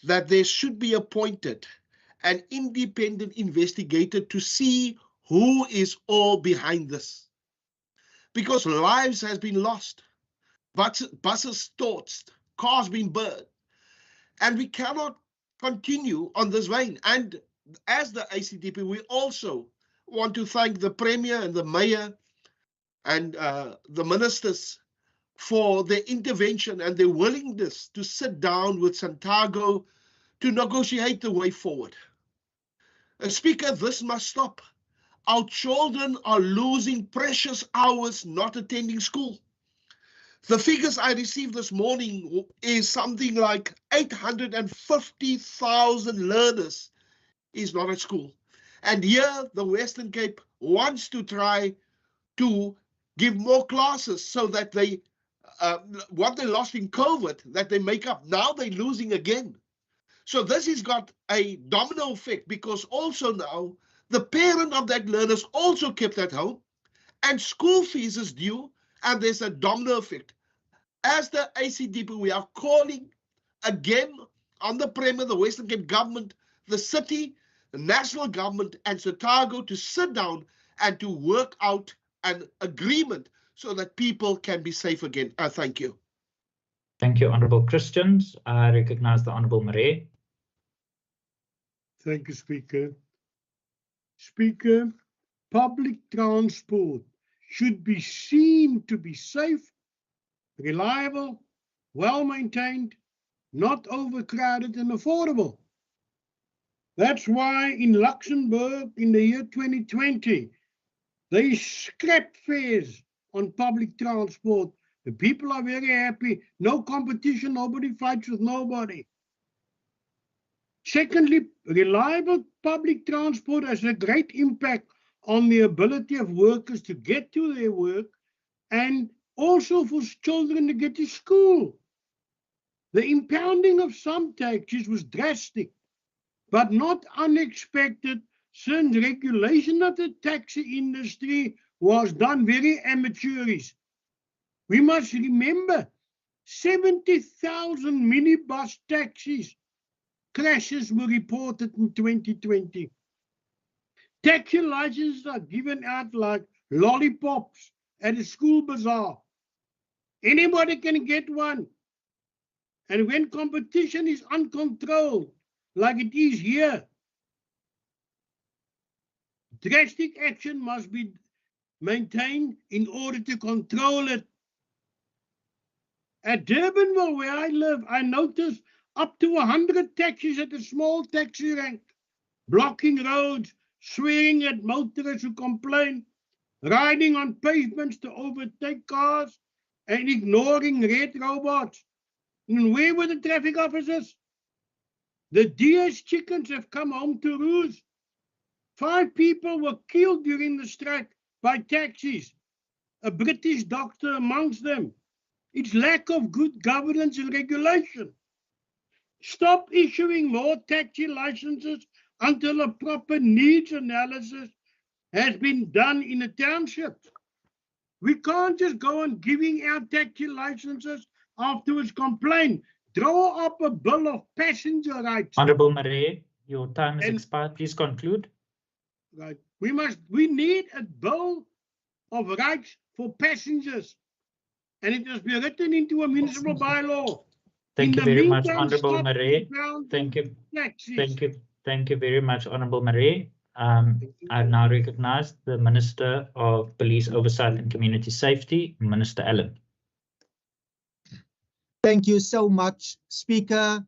that there should be appointed an independent investigator to see who is all behind this. Because lives has been lost, buses torched, cars been burned, and we cannot continue on this vein. And as the ACDP, we also want to thank the Premier and the Mayor and the ministers for their intervention and their willingness to sit down with Santiago to negotiate the way forward. Speaker, this must stop. Our children are losing precious hours not attending school. The figures I received this morning is something like 850,000 learners is not at school. And here, the Western Cape wants to try to give more classes so that they, what they lost in COVID, that they make up. Now they're losing again. So this has got a domino effect because also now the parent of that learner is also kept at home and school fees is due and there's a domino effect. As the ACDP, we are calling again on the Premier, the Western Cape government, the city, the national government and Santiago to sit down and to work out an agreement so that people can be safe again. Thank you. Thank you, Honourable Christians. I recognise the Honourable Marais. Thank you, Speaker. Speaker, public transport should be seen to be safe, reliable, well-maintained, not overcrowded and affordable. That's why in Luxembourg in the year 2020, they scrapped fares on public transport. The people are very happy. No competition, nobody fights with nobody. Secondly, reliable public transport has a great impact on the ability of workers to get to their work and also for children to get to school. The impounding of some taxis was drastic, but not unexpected, since regulation of the taxi industry was done very amateurish. We must remember 70,000 minibus taxis crashes were reported in 2020. Taxi licenses are given out like lollipops at a school bazaar. Anybody can get one. And when competition is uncontrolled, like it is here, drastic action must be maintained in order to control it. At Durbanville, where I live, I noticed up to 100 taxis at a small taxi rank, blocking roads, swearing at motorists who complain, riding on pavements to overtake cars, and ignoring red robots. And where were the traffic officers? The DS chickens have come home to roost. 5 people were killed during the strike by taxis, a British doctor amongst them. It's lack of good governance and regulation. Stop issuing more taxi licenses until a proper needs analysis has been done in a township. We can't just go on giving out taxi licenses afterwards complain. Draw up a bill of passenger rights. Honourable Marais, your time has expired. Please conclude. Right. We need a bill of rights for passengers, and it must be written into a municipal bylaw. Thank you very much, Honourable stop Marais. impounding Thank you. taxis. Thank you very much, Honourable Marais. I now recognise the Minister of Police Oversight and Community Safety, Minister Allen. Thank you so much, Speaker,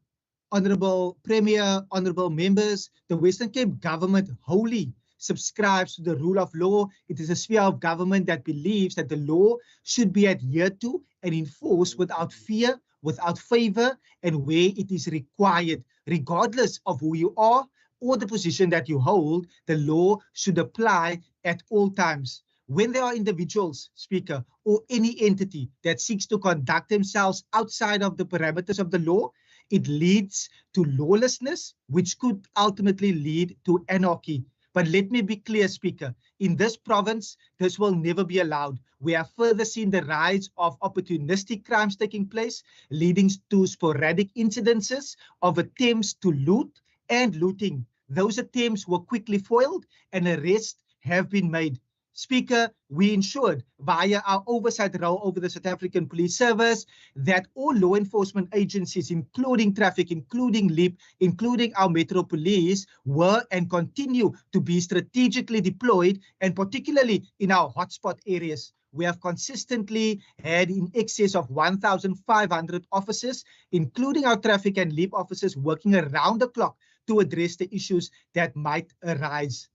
Honourable Premier, Honourable Members. The Western Cape Government wholly subscribes to the rule of law. It is a sphere of government that believes that the law should be adhered to and enforced without fear, without favour, and where it is required. Regardless of who you are or the position that you hold, the law should apply at all times. When there are individuals, Speaker, or any entity that seeks to conduct themselves outside of the parameters of the law, it leads to lawlessness, which could ultimately lead to anarchy. But let me be clear, Speaker, in this province, this will never be allowed. We have further seen the rise of opportunistic crimes taking place, leading to sporadic incidences of attempts to loot and looting. Those attempts were quickly foiled and arrests have been made. Speaker, we ensured via our oversight role over the South African Police Service that all law enforcement agencies, including traffic, including LEAP, including our Metro Police, were and continue to be strategically deployed, and particularly in our hotspot areas. We have consistently had in excess of 1,500 officers, including our traffic and LEAP officers, working around the clock to address the issues that might arise.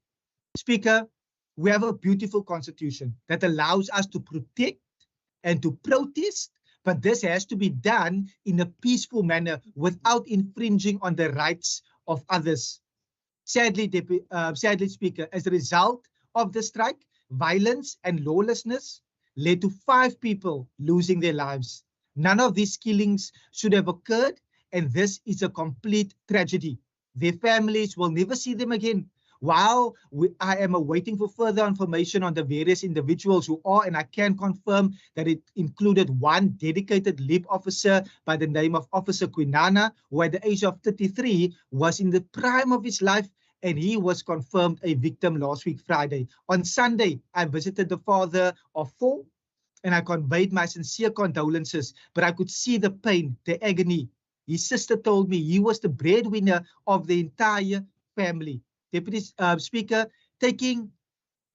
Speaker, we have a beautiful constitution that allows us to protect and to protest, but this has to be done in a peaceful manner without infringing on the rights of others. Sadly, Speaker, as a result of the strike, violence and lawlessness led to 5 people losing their lives. None of these killings should have occurred, and this is a complete tragedy. Their families will never see them again. While I am awaiting for further information on the various individuals who are, and I can confirm that it included one dedicated LEAP officer by the name of Officer Quinana, who at the age of 33 was in the prime of his life, and he was confirmed a victim last week, Friday. On Sunday, I visited the father of 4, and I conveyed my sincere condolences, but I could see the pain, the agony. His sister told me he was the breadwinner of the entire family. Deputy Speaker, taking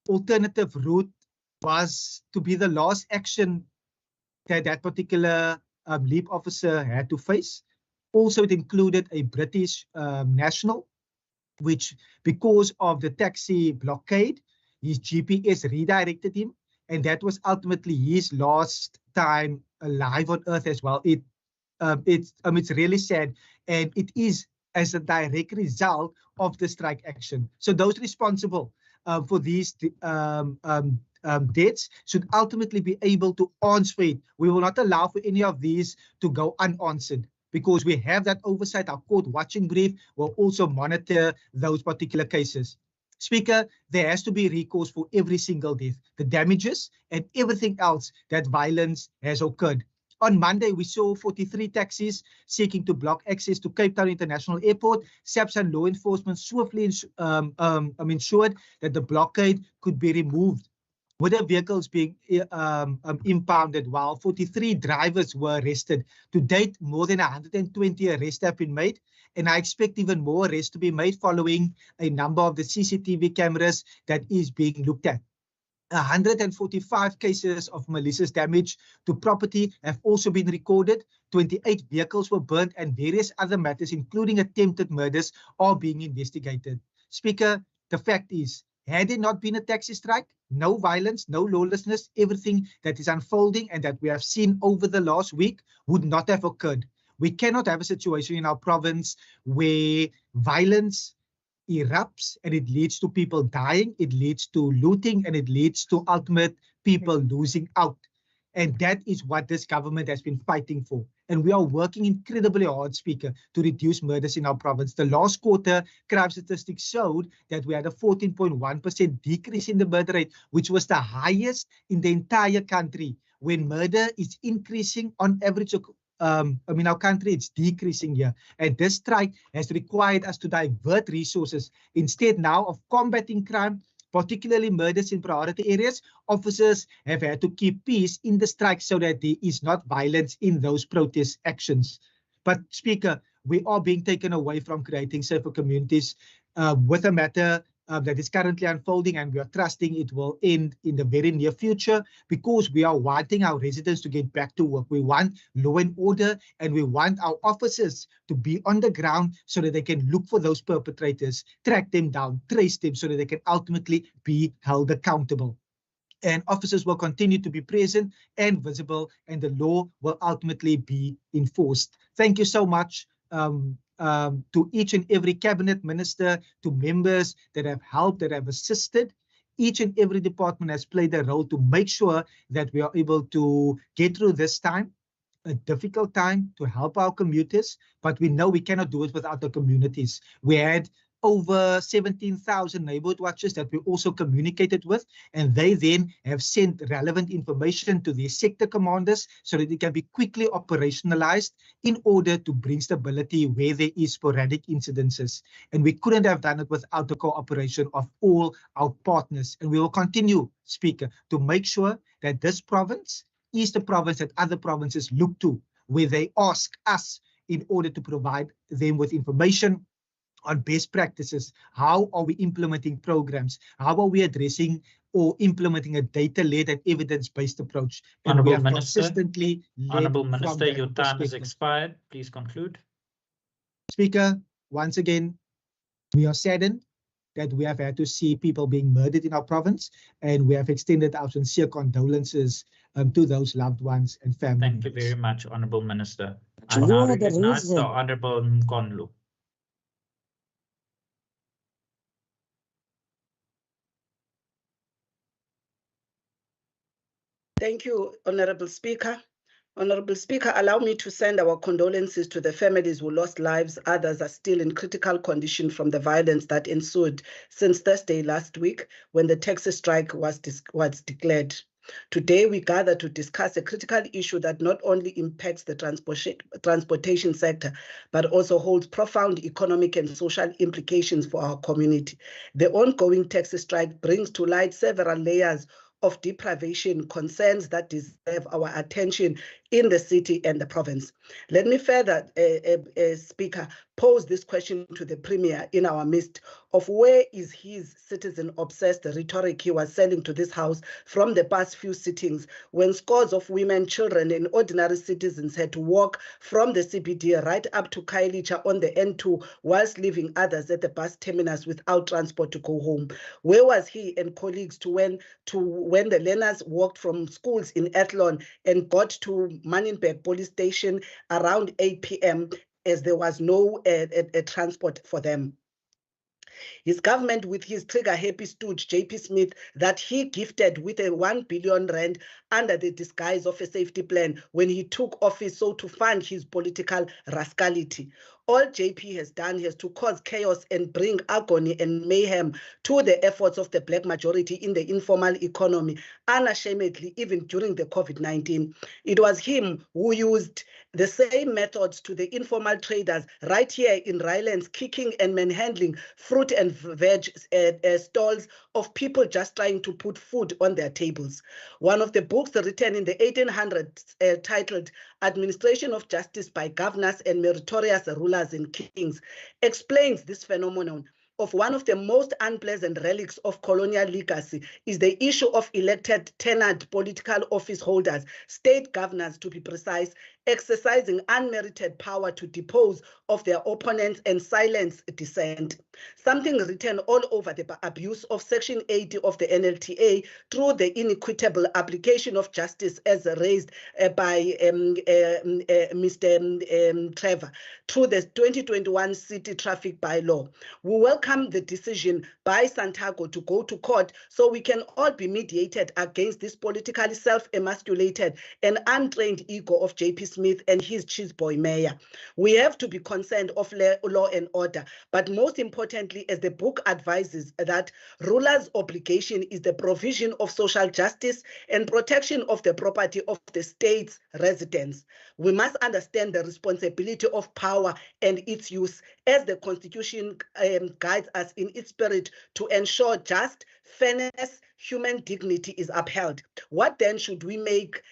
alternative route was to be the last action that that particular LEAP officer had to face. Also, it included a British national, which because of the taxi blockade, his GPS redirected him, and that was ultimately his last time alive on Earth as well. It's really sad, and it is as a direct result of the strike action. So those responsible for these debts should ultimately be able to answer it. We will not allow for any of these to go unanswered, because we have that oversight. Our court watching brief will also monitor those particular cases. Speaker, there has to be recourse for every single death, the damages and everything else that violence has occurred. On Monday, we saw 43 taxis seeking to block access to Cape Town International Airport. SAPS and law enforcement swiftly ensured that the blockade could be removed, with the vehicles being impounded, while 43 drivers were arrested. To date, more than 120 arrests have been made, and I expect even more arrests to be made following a number of the CCTV cameras that is being looked at. 145 cases of malicious damage to property have also been recorded. 28 vehicles were burnt, and various other matters, including attempted murders, are being investigated. Speaker, the fact is, had it not been a taxi strike, no violence, no lawlessness, everything that is unfolding and that we have seen over the last week would not have occurred. We cannot have a situation in our province where violence erupts and it leads to people dying, it leads to looting, and it leads to ultimate people losing out. And that is what this government has been fighting for. And we are working incredibly hard, Speaker, to reduce murders in our province. The last quarter crime statistics showed that we had a 14.1% decrease in the murder rate, which was the highest in the entire country. When murder is increasing on average, our country, it's decreasing here. And this strike has required us to divert resources. Instead now of combating crime, particularly murders in priority areas, officers have had to keep peace in the strike so that there is not violence in those protest actions. But Speaker, we are being taken away from creating safer communities with a matter that is currently unfolding, and we are trusting it will end in the very near future, because we are wanting our residents to get back to work. We want law and order, and we want our officers to be on the ground so that they can look for those perpetrators, track them down, trace them, so that they can ultimately be held accountable. And officers will continue to be present and visible, and the law will ultimately be enforced. Thank you so much to each and every cabinet minister, to members that have helped, that have assisted. Each and every department has played a role to make sure that we are able to get through this time, a difficult time, to help our commuters, but we know we cannot do it without the communities. We had over 17,000 neighborhood watchers that we also communicated with, and they then have sent relevant information to their sector commanders so that it can be quickly operationalized in order to bring stability where there is sporadic incidences. And we couldn't have done it without the cooperation of all our partners. And we will continue, Speaker, to make sure that this province is the province that other provinces look to, where they ask us in order to provide them with information on best practices. How are we implementing programs? How are we addressing or implementing a data-led and evidence-based approach? And Honourable we have Minister, consistently led Honourable from Minister, that your time has perspective. expired. Please conclude. Speaker, once again, we are saddened that we have had to see people being murdered in our province, and we have extended our sincere condolences to those loved ones and family Thank you members. very much, Honourable Minister. I You now are the recognize the reason. Honourable Mkonlu. Thank you, Honorable Speaker. Honorable Speaker, allow me to send our condolences to the families who lost lives. Others are still in critical condition from the violence that ensued since Thursday last week, when the taxi strike was declared. Today, we gather to discuss a critical issue that not only impacts the transportation sector, but also holds profound economic and social implications for our community. The ongoing taxi strike brings to light several layers of deprivation, concerns that deserve our attention in the city and the province. Let me further, Speaker, pose this question to the Premier in our midst of where is his citizen-obsessed rhetoric he was sending to this House from the past few sittings, when scores of women, children, and ordinary citizens had to walk from the CBD right up to Kailicha on the N2, whilst leaving others at the bus terminus without transport to go home. Where was he and colleagues when the learners walked from schools in Athlone and got to Manenberg police station around 8 p.m. as there was no transport for them? His government, with his trigger-happy stooge, JP Smith, that he gifted with a 1 billion rand under the disguise of a safety plan when he took office, so to fund his political rascality. All JP has done is to cause chaos and bring agony and mayhem to the efforts of the black majority in the informal economy, unashamedly, even during the COVID-19. It was him who used the same methods to the informal traders right here in Rylands, kicking and manhandling fruit and veg stalls of people just trying to put food on their tables. One of the books written in the 1800s titled Administration of Justice by Governors and Meritorious Rulers and Kings explains this phenomenon of one of the most unpleasant relics of colonial legacy is the issue of elected tenured political office holders, state governors to be precise, exercising unmerited power to depose of their opponents and silence dissent. Something written all over the abuse of Section 80 of the NLTA through the inequitable application of justice as raised by Mr. Trevor through the 2021 City Traffic Bylaw. We welcome the decision by Santiago to go to court so we can all be mediated against this politically self-emasculated and untrained ego of JP Smith and his cheese boy mayor. We have to be concerned of law and order, but most importantly, as the book advises, that rulers' obligation is the provision of social justice and protection of the property of the state's residents. We must understand the responsibility of power and its use as the Constitution guides us in its spirit to ensure just, fairness, human dignity is upheld. What then should we make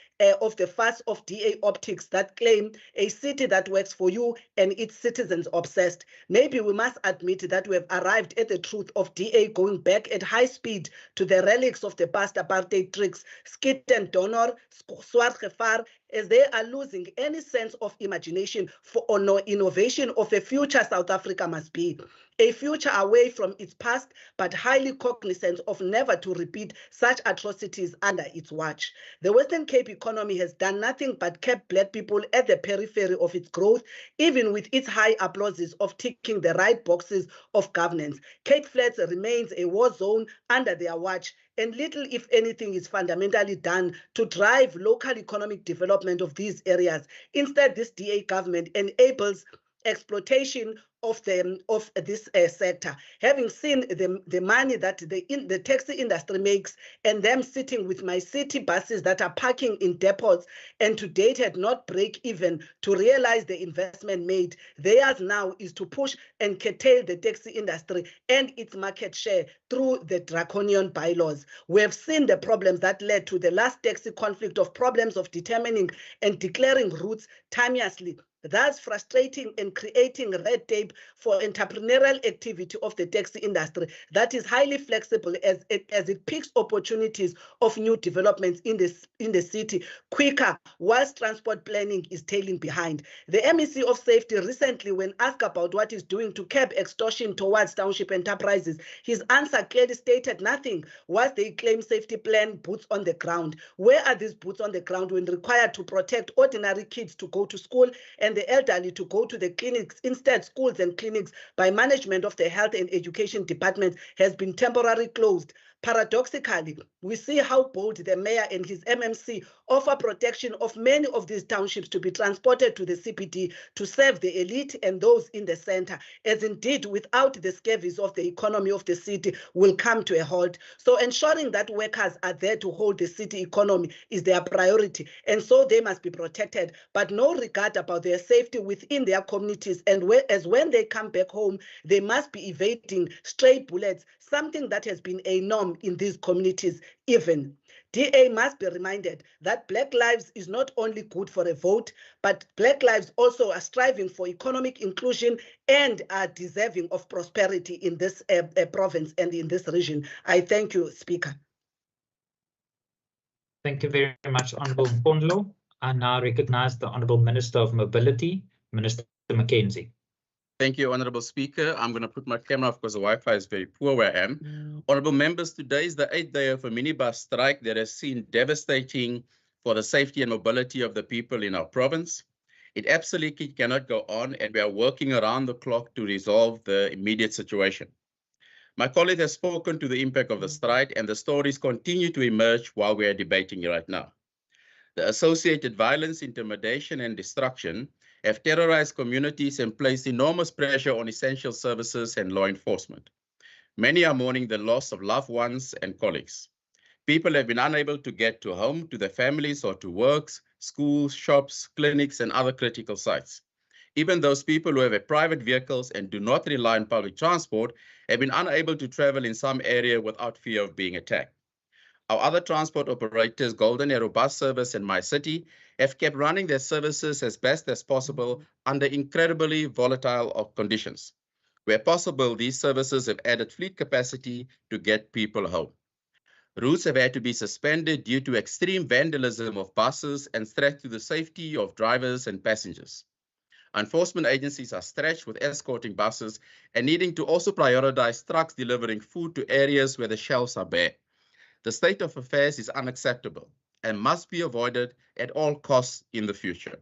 of the fuss of DA optics that claim a city that works for you and its citizens obsessed? Maybe we must admit that we have arrived at the truth of DA going back at high speed to the relics of the past apartheid tricks, skit and donor, swart gefar, as they are losing any sense of imagination for or no innovation of a future South Africa must be. A future away from its past, but highly cognizant of never to repeat such atrocities under its watch. The Western Cape economy has done nothing but kept black people at the periphery of its growth, even with its high applauses of ticking the right boxes of governance. Cape Flats remains a war zone under their watch, and little, if anything, is fundamentally done to drive local economic development of these areas. Instead, this DA government enables exploitation of this sector. Having seen the money that the taxi industry makes and them sitting with my city buses that are parking in depots and to date had not break even to realize the investment made, theirs now is to push and curtail the taxi industry and its market share through the draconian bylaws. We have seen the problems that led to the last taxi conflict of problems of determining and declaring routes timeously, thus frustrating and creating red tape for entrepreneurial activity of the taxi industry that is highly flexible as it picks opportunities of new developments in the city quicker, whilst transport planning is tailing behind. The MEC of Safety recently, when asked about what he's doing to curb extortion towards township enterprises, his answer clearly stated nothing, whilst they claim safety plan boots on the ground. Where are these boots on the ground when required to protect ordinary kids to go to school and the elderly to go to the clinics? Instead, schools and clinics by management of the Health and Education Department has been temporarily closed. Paradoxically, we see how bold the mayor and his MMC offer protection of many of these townships to be transported to the CPD to serve the elite and those in the center, as indeed without the scabies of the economy of the city will come to a halt. So ensuring that workers are there to hold the city economy is their priority, and so they must be protected, but no regard about their safety within their communities, and as when they come back home, they must be evading stray bullets, something that has been a norm in these communities even. DA must be reminded that Black lives is not only good for a vote, but Black lives also are striving for economic inclusion and are deserving of prosperity in this province and in this region. I thank you, Speaker. Thank you very much, Honourable Mpondlo. I now recognise the Honourable Minister of Mobility, Minister Mackenzie. Thank you, Honourable Speaker. I'm going to put my camera off because the Wi-Fi is very poor where I am. Honourable members, today is the 8th day of a minibus strike that has seen devastating for the safety and mobility of the people in our province. It absolutely cannot go on, and we are working around the clock to resolve the immediate situation. My colleague has spoken to the impact of the strike, and the stories continue to emerge while we are debating right now. The associated violence, intimidation, and destruction have terrorized communities and placed enormous pressure on essential services and law enforcement. Many are mourning the loss of loved ones and colleagues. People have been unable to get to home, to their families, or to works, schools, shops, clinics, and other critical sites. Even those people who have private vehicles and do not rely on public transport have been unable to travel in some area without fear of being attacked. Our other transport operators, Golden Arrow Bus Service and My City, have kept running their services as best as possible under incredibly volatile conditions. Where possible, these services have added fleet capacity to get people home. Routes have had to be suspended due to extreme vandalism of buses and threat to the safety of drivers and passengers. Enforcement agencies are stretched with escorting buses and needing to also prioritize trucks delivering food to areas where the shelves are bare. The state of affairs is unacceptable and must be avoided at all costs in the future.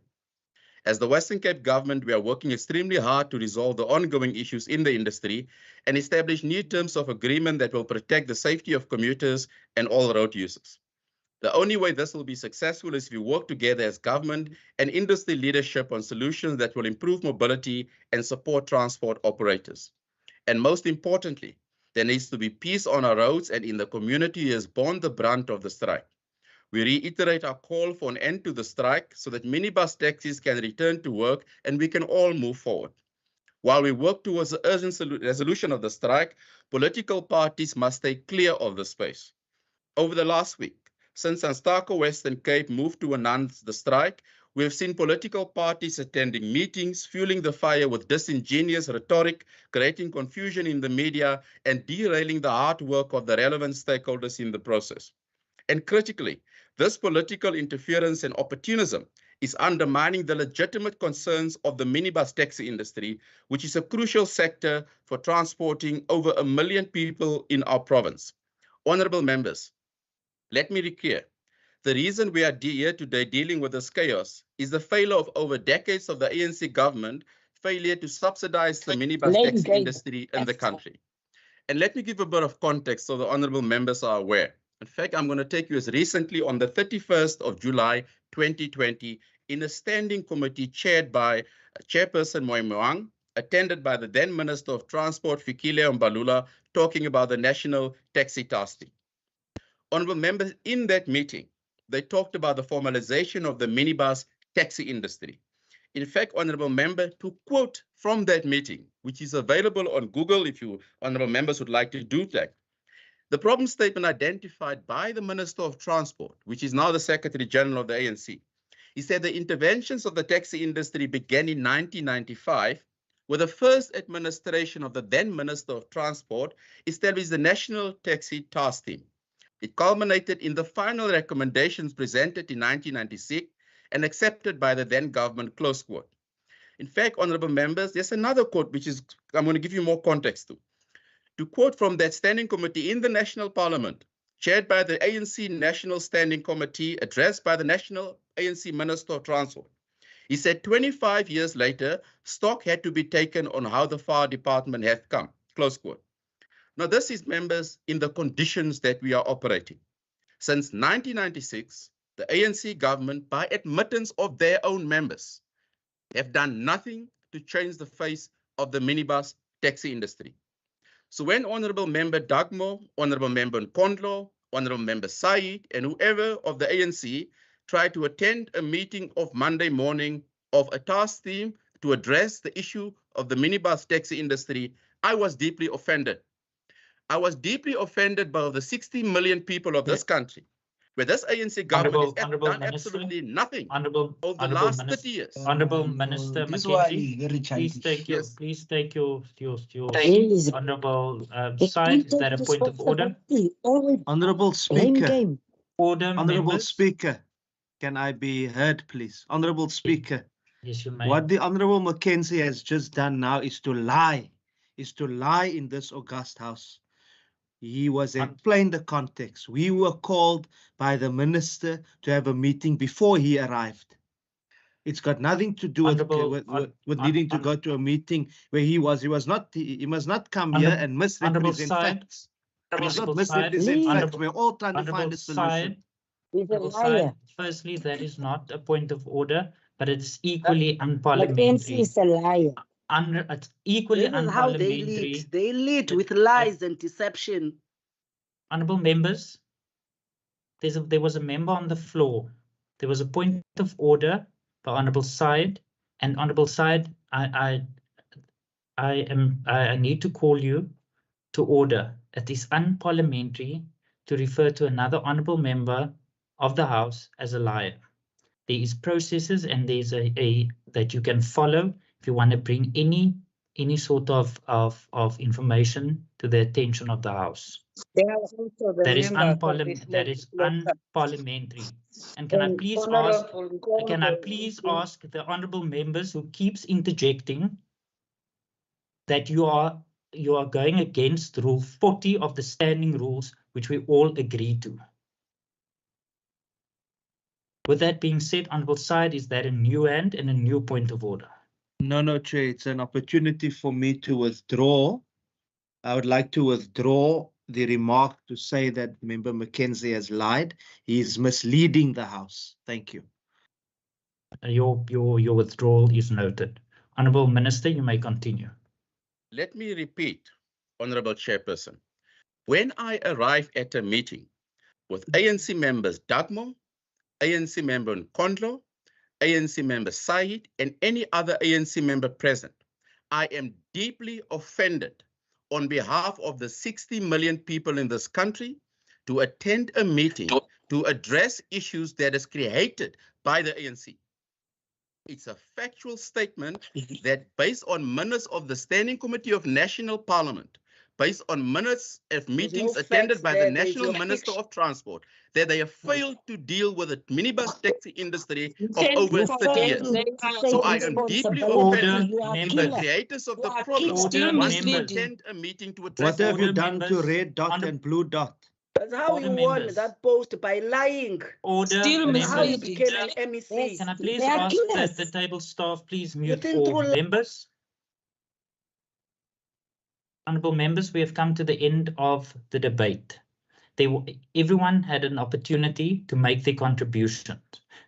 As the Western Cape government, we are working extremely hard to resolve the ongoing issues in the industry and establish new terms of agreement that will protect the safety of commuters and all road users. The only way this will be successful is if we work together as government and industry leadership on solutions that will improve mobility and support transport operators. And most importantly, there needs to be peace on our roads and in the community who has borne the brunt of the strike. We reiterate our call for an end to the strike so that minibus taxis can return to work and we can all move forward. While we work towards the urgent resolution of the strike, political parties must stay clear of the space. Over the last week, since Anstaco Western Cape moved to announce the strike, we have seen political parties attending meetings, fueling the fire with disingenuous rhetoric, creating confusion in the media, and derailing the hard work of the relevant stakeholders in the process. And critically, this political interference and opportunism is undermining the legitimate concerns of the minibus taxi industry, which is a crucial sector for transporting over 1 million people in our province. Honorable members, let me be clear. The reason we are here today dealing with this chaos is the failure of over decades of the ANC government failure to subsidize the minibus taxi industry in the country. And let me give a bit of context so the honorable members are aware. In fact, I'm going to take you as recently on the 31st of July, 2020, in a standing committee chaired by Chairperson Mooi Moang, attended by the then Minister of Transport, Fikile Mbalula, talking about the National Taxi Task Team. Honorable members, in that meeting, they talked about the formalization of the minibus taxi industry. In fact, honorable member, to quote from that meeting, which is available on Google if you honorable members would like to do that, the problem statement identified by the Minister of Transport, which is now the Secretary General of the ANC, he said the interventions of the taxi industry began in 1995 with the first administration of the then Minister of Transport established the National Taxi Task Team. It culminated in the final recommendations presented in 1996 and accepted by the then government, close quote. In fact, honorable members, there's another quote which is, I'm going to give you more context to. To quote from that standing committee in the National Parliament, chaired by the ANC National Standing Committee, addressed by the National ANC Minister of Transport. He said 25 years later, stock had to be taken on how the far department had come, close quote. Now, this is, members, in the conditions that we are operating. Since 1996, the ANC government, by admittance of their own members, have done nothing to change the face of the minibus taxi industry. So when Honorable Member Dagmo, Honorable Member Nkondlo, Honorable Member Said, and whoever of the ANC tried to attend a meeting of Monday morning of a task team to address the issue of the minibus taxi industry, I was deeply offended. I was deeply offended by the 60 million people of this country, where this ANC government has done absolutely nothing over the last 30 years. Honorable Minister Mackenzie, please take your honorable side. Is that a point of order? Honorable Speaker. Order, Honorable members. Speaker, can I be heard, please? Honorable Speaker. Yes, you may. What the Honorable Mackenzie has just done now is to lie in this august house. He was explained the context. We were called by the minister to have a meeting before he arrived. It's got nothing to do with needing to go to a meeting where he was. He was not. He must not come here and misrepresent facts. He must not misrepresent facts. We're all trying to find a solution. He's a liar. Firstly, that is not a point of order, but it's equally Mackenzie unparliamentary. is a liar. It's equally This is how they unparliamentary. lead. They lead with lies and deception. Honourable members, there was a member on the floor. There was a point of order for Honourable Syed, and Honourable Syed, I need to call you to order. It is unparliamentary to refer to another honourable member of the House as a liar. There is processes and there's a that you can follow if you want to bring any sort of information to the attention of the House. That is unparliamentary. And can I please ask the honourable members who keeps interjecting that you are going against Rule 40 of the standing rules, which we all agree to. With that being said, on both sides, is that a new hand and a new point of order? No, Chair. It's an opportunity for me to withdraw. I would like to withdraw the remark to say that Member Mackenzie has lied. He is misleading the House. Thank you. Your withdrawal is noted. Honourable Minister, you may continue. Let me repeat, Honourable Chairperson. When I arrive at a meeting with ANC members Dagmo, ANC member Nkondlo, ANC member Said, and any other ANC member present, I am deeply offended on behalf of the 60 million people in this country to attend a meeting to address issues that is created by the ANC. It's a factual statement that based on minutes of the Standing Committee of National Parliament, based on minutes of meetings attended by the National Minister of Transport, that they have failed to deal with the minibus taxi industry of over 30 years. So I am deeply offended if the creators of the problem want to attend a meeting to address. What have you done to Red Dot and Blue Dot? That's how you won that post, by lying. That's how you became an MEC. Can I please ask that the table staff please mute all members? Honourable members, we have come to the end of the debate. Everyone had an opportunity to make their contributions.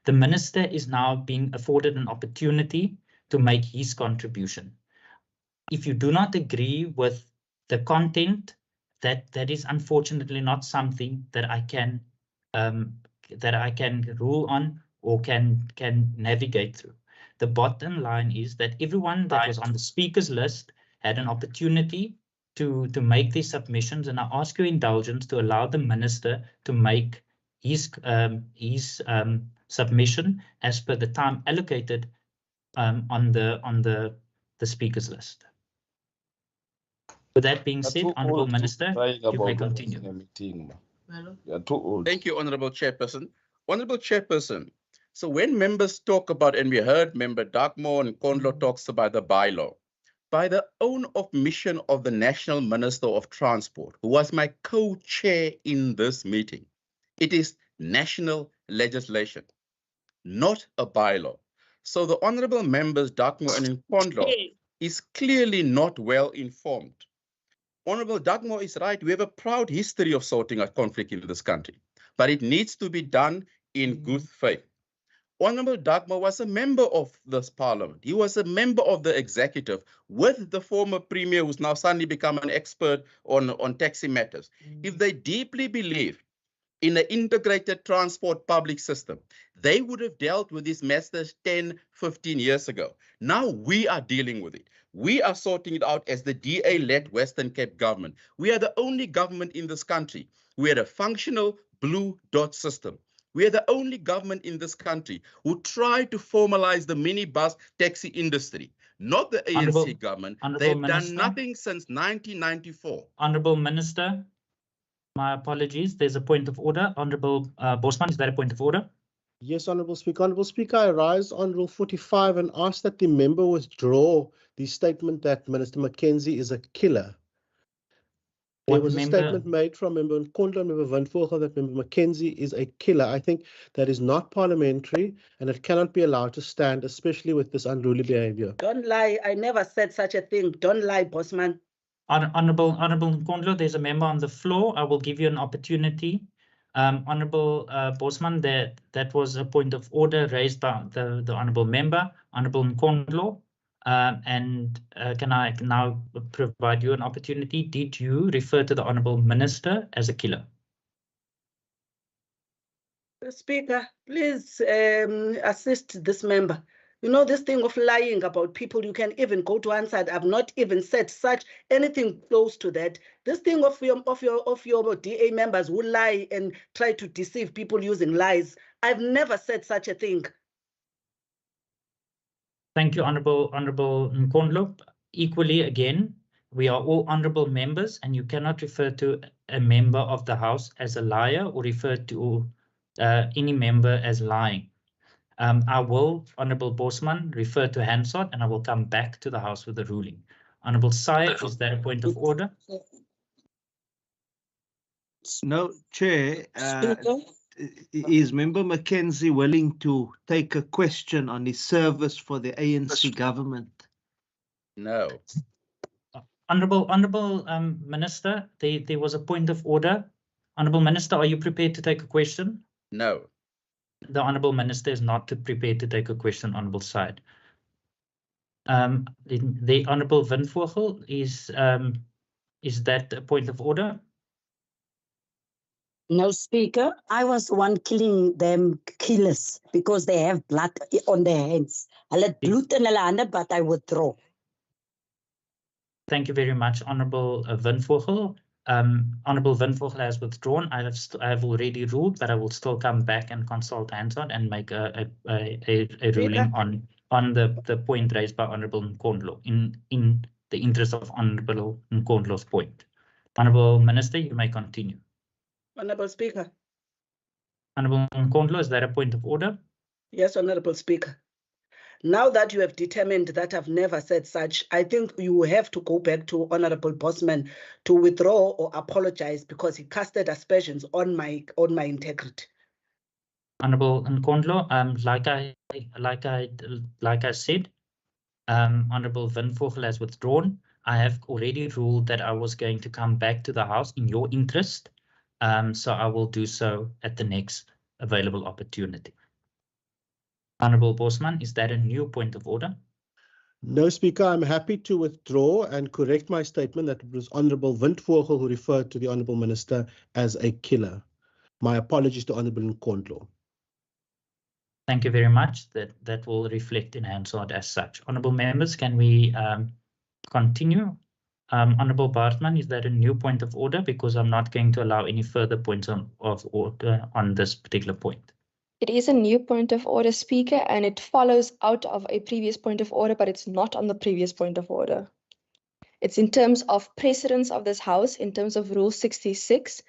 The Minister is now being afforded an opportunity to make his contribution. If you do not agree with the content, that is unfortunately not something that I can rule on or can navigate through. The bottom line is that everyone that was on the speakers list had an opportunity to make these submissions, and I ask your indulgence to allow the Minister to make his submission as per the time allocated on the speakers list. With that being said, Honourable Minister, you may continue. Thank you, Honourable Chairperson. Honourable Chairperson, so when members talk about, and we heard Member Dagmo and Nkondlo talks about the bylaw, by the own admission of the National Minister of Transport, who was my co-chair in this meeting, it is national legislation, not a bylaw. So the honourable members Dagmo and Nkondlo is clearly not well informed. Honourable Dagmo is right. We have a proud history of sorting out conflict in this country, but it needs to be done in good faith. Honourable Dagmo was a member of this parliament. He was a member of the executive with the former premier who's now suddenly become an expert on taxi matters. If they deeply believe in an integrated transport public system, they would have dealt with these matters 10, 15 years ago. Now we are dealing with it. We are sorting it out as the DA-led Western Cape government. We are the only government in this country. We had a functional blue dot system. We are the only government in this country who tried to formalize the minibus taxi industry, not the ANC government. They've done nothing since 1994. Honourable Minister, my apologies. There's a point of order. Honourable Bosman, is that a point of order? Yes, Honourable Speaker. Honourable Speaker, I rise on Rule 45 and ask that the member withdraw the statement that Minister Mackenzie is a killer. There What was a member? statement made from Member Nkondlo and Member Van Voorgel that Member Mackenzie is a killer. I think that is not parliamentary and it cannot be allowed to stand, especially with this unruly behavior. Don't lie. I never said such a thing. Don't lie, bossman. Honorable Nkondlo, there's a member on the floor. I will give you an opportunity. Honorable Bosman, that was a point of order raised by the honorable member, Honorable Nkondlo. And can I now provide you an opportunity? Did you refer to the honorable minister as a killer? Speaker, please assist this member. You know, this thing of lying about people, you can even go to one side. I've not even said such anything close to that. This thing of your DA members who lie and try to deceive people using lies. I've never said such a thing. Thank you, Honorable Nkondlo. Equally, again, we are all honorable members, and you cannot refer to a member of the House as a liar or refer to any member as lying. I will, Honorable Bosman, refer to Hansard, and I will come back to the House with the ruling. Honorable Syed, is there a point of order? No, Chair. Is Member Mackenzie willing to take a question on his service for the ANC government? No. Honorable Minister, there was a point of order. Honorable Minister, are you prepared to take a question? No. The Honorable Minister is not prepared to take a question, Honorable Syed. The Honorable Van Voorgel, is that a point of order? No, Speaker. I was the one killing them killers because they have blood on their hands. Hulle bloed in hulle hande, but I withdraw. Thank you very much, Honorable Van Voorgel. Honorable Van Voorgel has withdrawn. I have already ruled, but I will still come back and consult Hansard and make a ruling on the point raised by Honorable Nkondlo in the interest of Honorable Nkondlo's point. Honorable Minister, you may continue. Honorable Speaker. Honorable Nkondlo, is there a point of order? Yes, Honorable Speaker. Now that you have determined that I've never said such, I think you have to go back to Honorable Bosman to withdraw or apologize because he casted aspersions on my integrity. Honorable Nkondlo, like I said, Honorable Van Voorgel has withdrawn. I have already ruled that I was going to come back to the House in your interest, so I will do so at the next available opportunity. Honorable Bosman, is that a new point of order? No, Speaker, I'm happy to withdraw and correct my statement that it was Honorable Van Voorgel who referred to the Honorable Minister as a killer. My apologies to Honorable Nkondlo. Thank you very much. That will reflect in Hansard as such. Honorable members, can we continue? Honorable Bartman, is that a new point of order? Because I'm not going to allow any further points of order on this particular point. It is a new point of order, Speaker, and it follows out of a previous point of order, but it's not on the previous point of order. It's in terms of precedence of this House, in terms of Rule 66.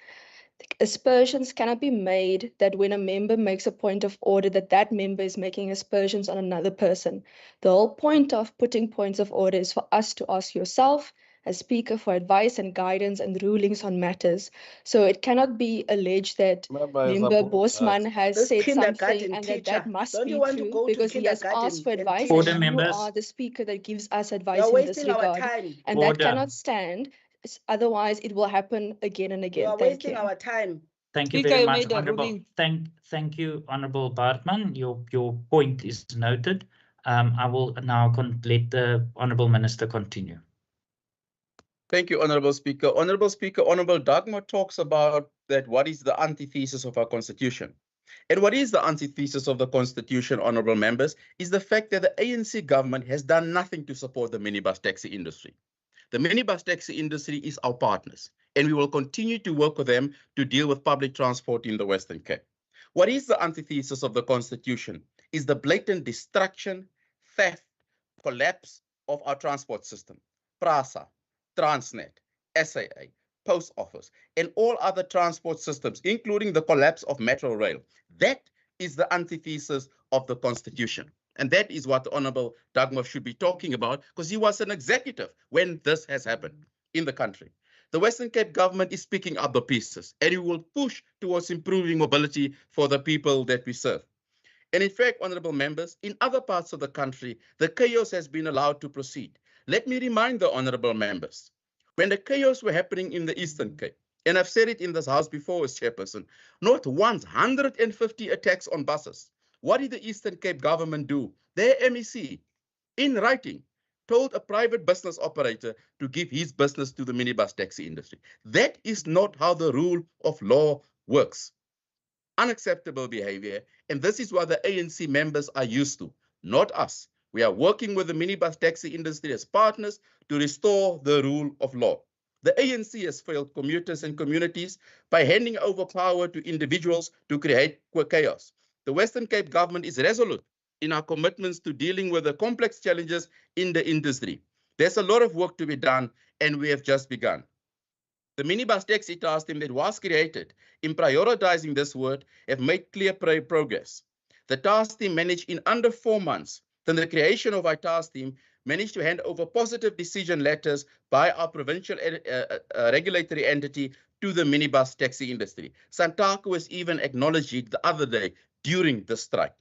Aspersions cannot be made that when a member makes a point of order that that member is making aspersions on another person. The whole point of putting points of order is for us to ask yourself as Speaker for advice and guidance and rulings on matters. So it cannot be alleged that Member Bosman has said something and that must be true because he has asked for advice and you are the Speaker that gives us advice in this regard. And that cannot stand. Otherwise, it will happen again and again. You are wasting our time. Thank you very much, Honorable. Thank you, Honorable Bartman. Your point is noted. I will now let the Honorable Minister continue. Thank you, Honorable Speaker. Honorable Speaker, Honorable Dagmar talks about that what is the antithesis of our Constitution. And what is the antithesis of the Constitution, honorable members, is the fact that the ANC government has done nothing to support the minibus taxi industry. The minibus taxi industry is our partners, and we will continue to work with them to deal with public transport in the Western Cape. What is the antithesis of the Constitution is the blatant destruction, theft, collapse of our transport system. PRASA, Transnet, SAA, Post Office, and all other transport systems, including the collapse of Metro Rail. That is the antithesis of the Constitution. And that is what the Honorable Dagmar should be talking about, because he was an executive when this has happened in the country. The Western Cape government is picking up the pieces, and we will push towards improving mobility for the people that we serve. And in fact, honorable members, in other parts of the country, the chaos has been allowed to proceed. Let me remind the honorable members, when the chaos were happening in the Eastern Cape, and I've said it in this house before as chairperson, not once, 150 attacks on buses. What did the Eastern Cape government do? Their MEC, in writing, told a private business operator to give his business to the minibus taxi industry. That is not how the rule of law works. Unacceptable behavior, and this is what the ANC members are used to, not us. We are working with the minibus taxi industry as partners to restore the rule of law. The ANC has failed commuters and communities by handing over power to individuals to create chaos. The Western Cape government is resolute in our commitments to dealing with the complex challenges in the industry. There's a lot of work to be done, and we have just begun. The minibus taxi task team that was created in prioritizing this work have made clear progress. The task team managed in under 4 months, then the creation of our task team managed to hand over positive decision letters by our provincial regulatory entity to the minibus taxi industry. Santaco has even acknowledged it the other day during the strike.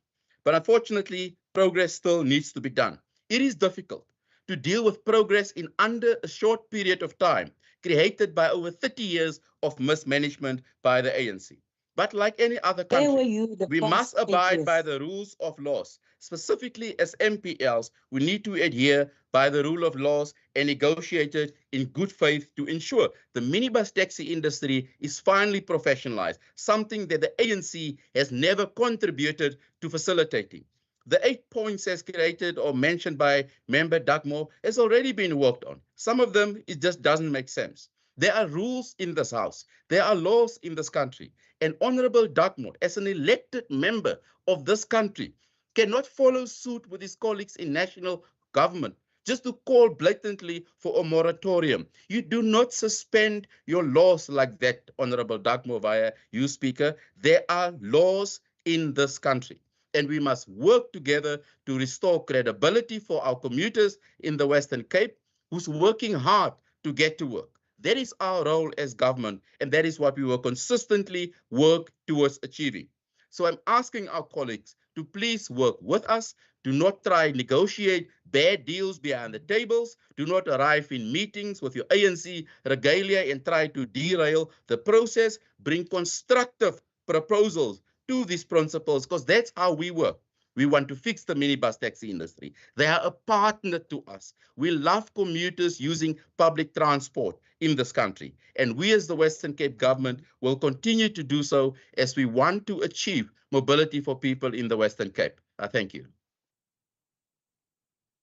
But unfortunately, progress still needs to be done. It is difficult to deal with progress in under a short period of time, created by over 30 years of mismanagement by the ANC. But like any other country, we must abide by the rules of laws. Specifically as MPLs, we need to adhere by the rule of laws and negotiate it in good faith to ensure the minibus taxi industry is finally professionalized, something that the ANC has never contributed to facilitating. The 8 points as created or mentioned by Member Dugmore has already been worked on. Some of them, it just doesn't make sense. There are rules in this house. There are laws in this country. And Honorable Dugmore, as an elected member of this country, cannot follow suit with his colleagues in national government just to call blatantly for a moratorium. You do not suspend your laws like that, Honorable Dugmore, via you, Speaker. There are laws in this country, and we must work together to restore credibility for our commuters in the Western Cape who's working hard to get to work. That is our role as government, and that is what we will consistently work towards achieving. So I'm asking our colleagues to please work with us. Do not try to negotiate bad deals behind the tables. Do not arrive in meetings with your ANC regalia and try to derail the process. Bring constructive proposals to these principles, because that's how we work. We want to fix the minibus taxi industry. They are a partner to us. We love commuters using public transport in this country. And we as the Western Cape government will continue to do so as we want to achieve mobility for people in the Western Cape. Thank you.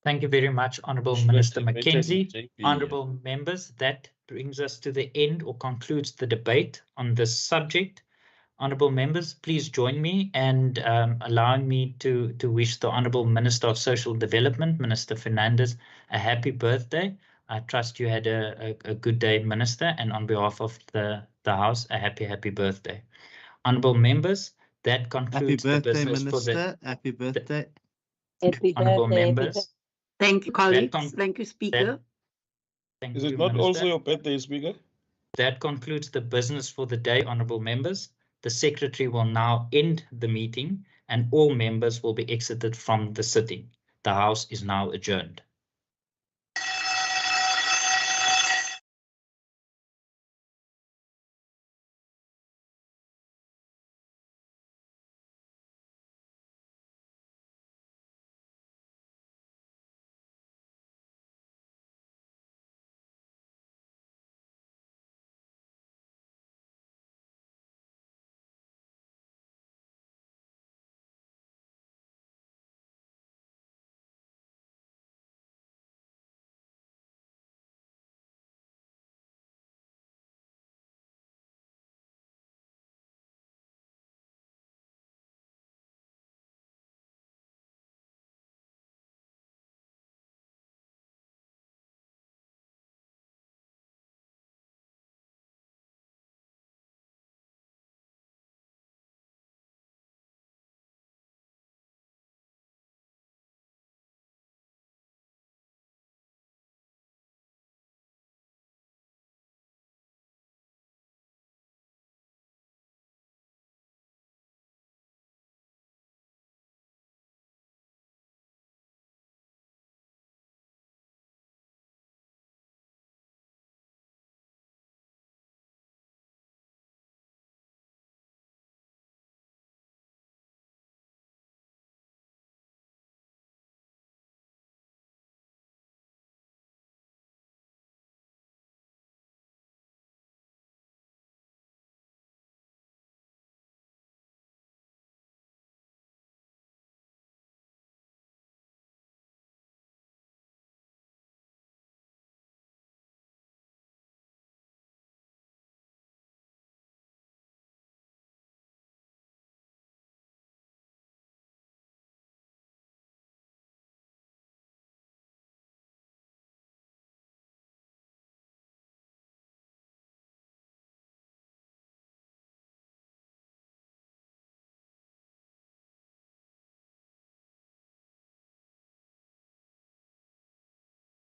Thank you very much, Honourable Minister Mackenzie. Honourable members, that brings us to the end or concludes the debate on this subject. Honourable members, please join me in allowing me to wish the Honourable Minister of Social Development, Minister Fernandez, a happy birthday. I trust you had a good day, Minister, and on behalf of the House, a happy birthday. Honourable members, that concludes the business for the... Happy birthday. Happy Honourable birthday. members. Thank you, colleagues. Thank you, Speaker. Thank Is you, it not Minister. also your birthday, Speaker? That concludes the business for the day, Honourable members. The Secretary will now end the meeting and all members will be exited from the sitting. The House is now adjourned.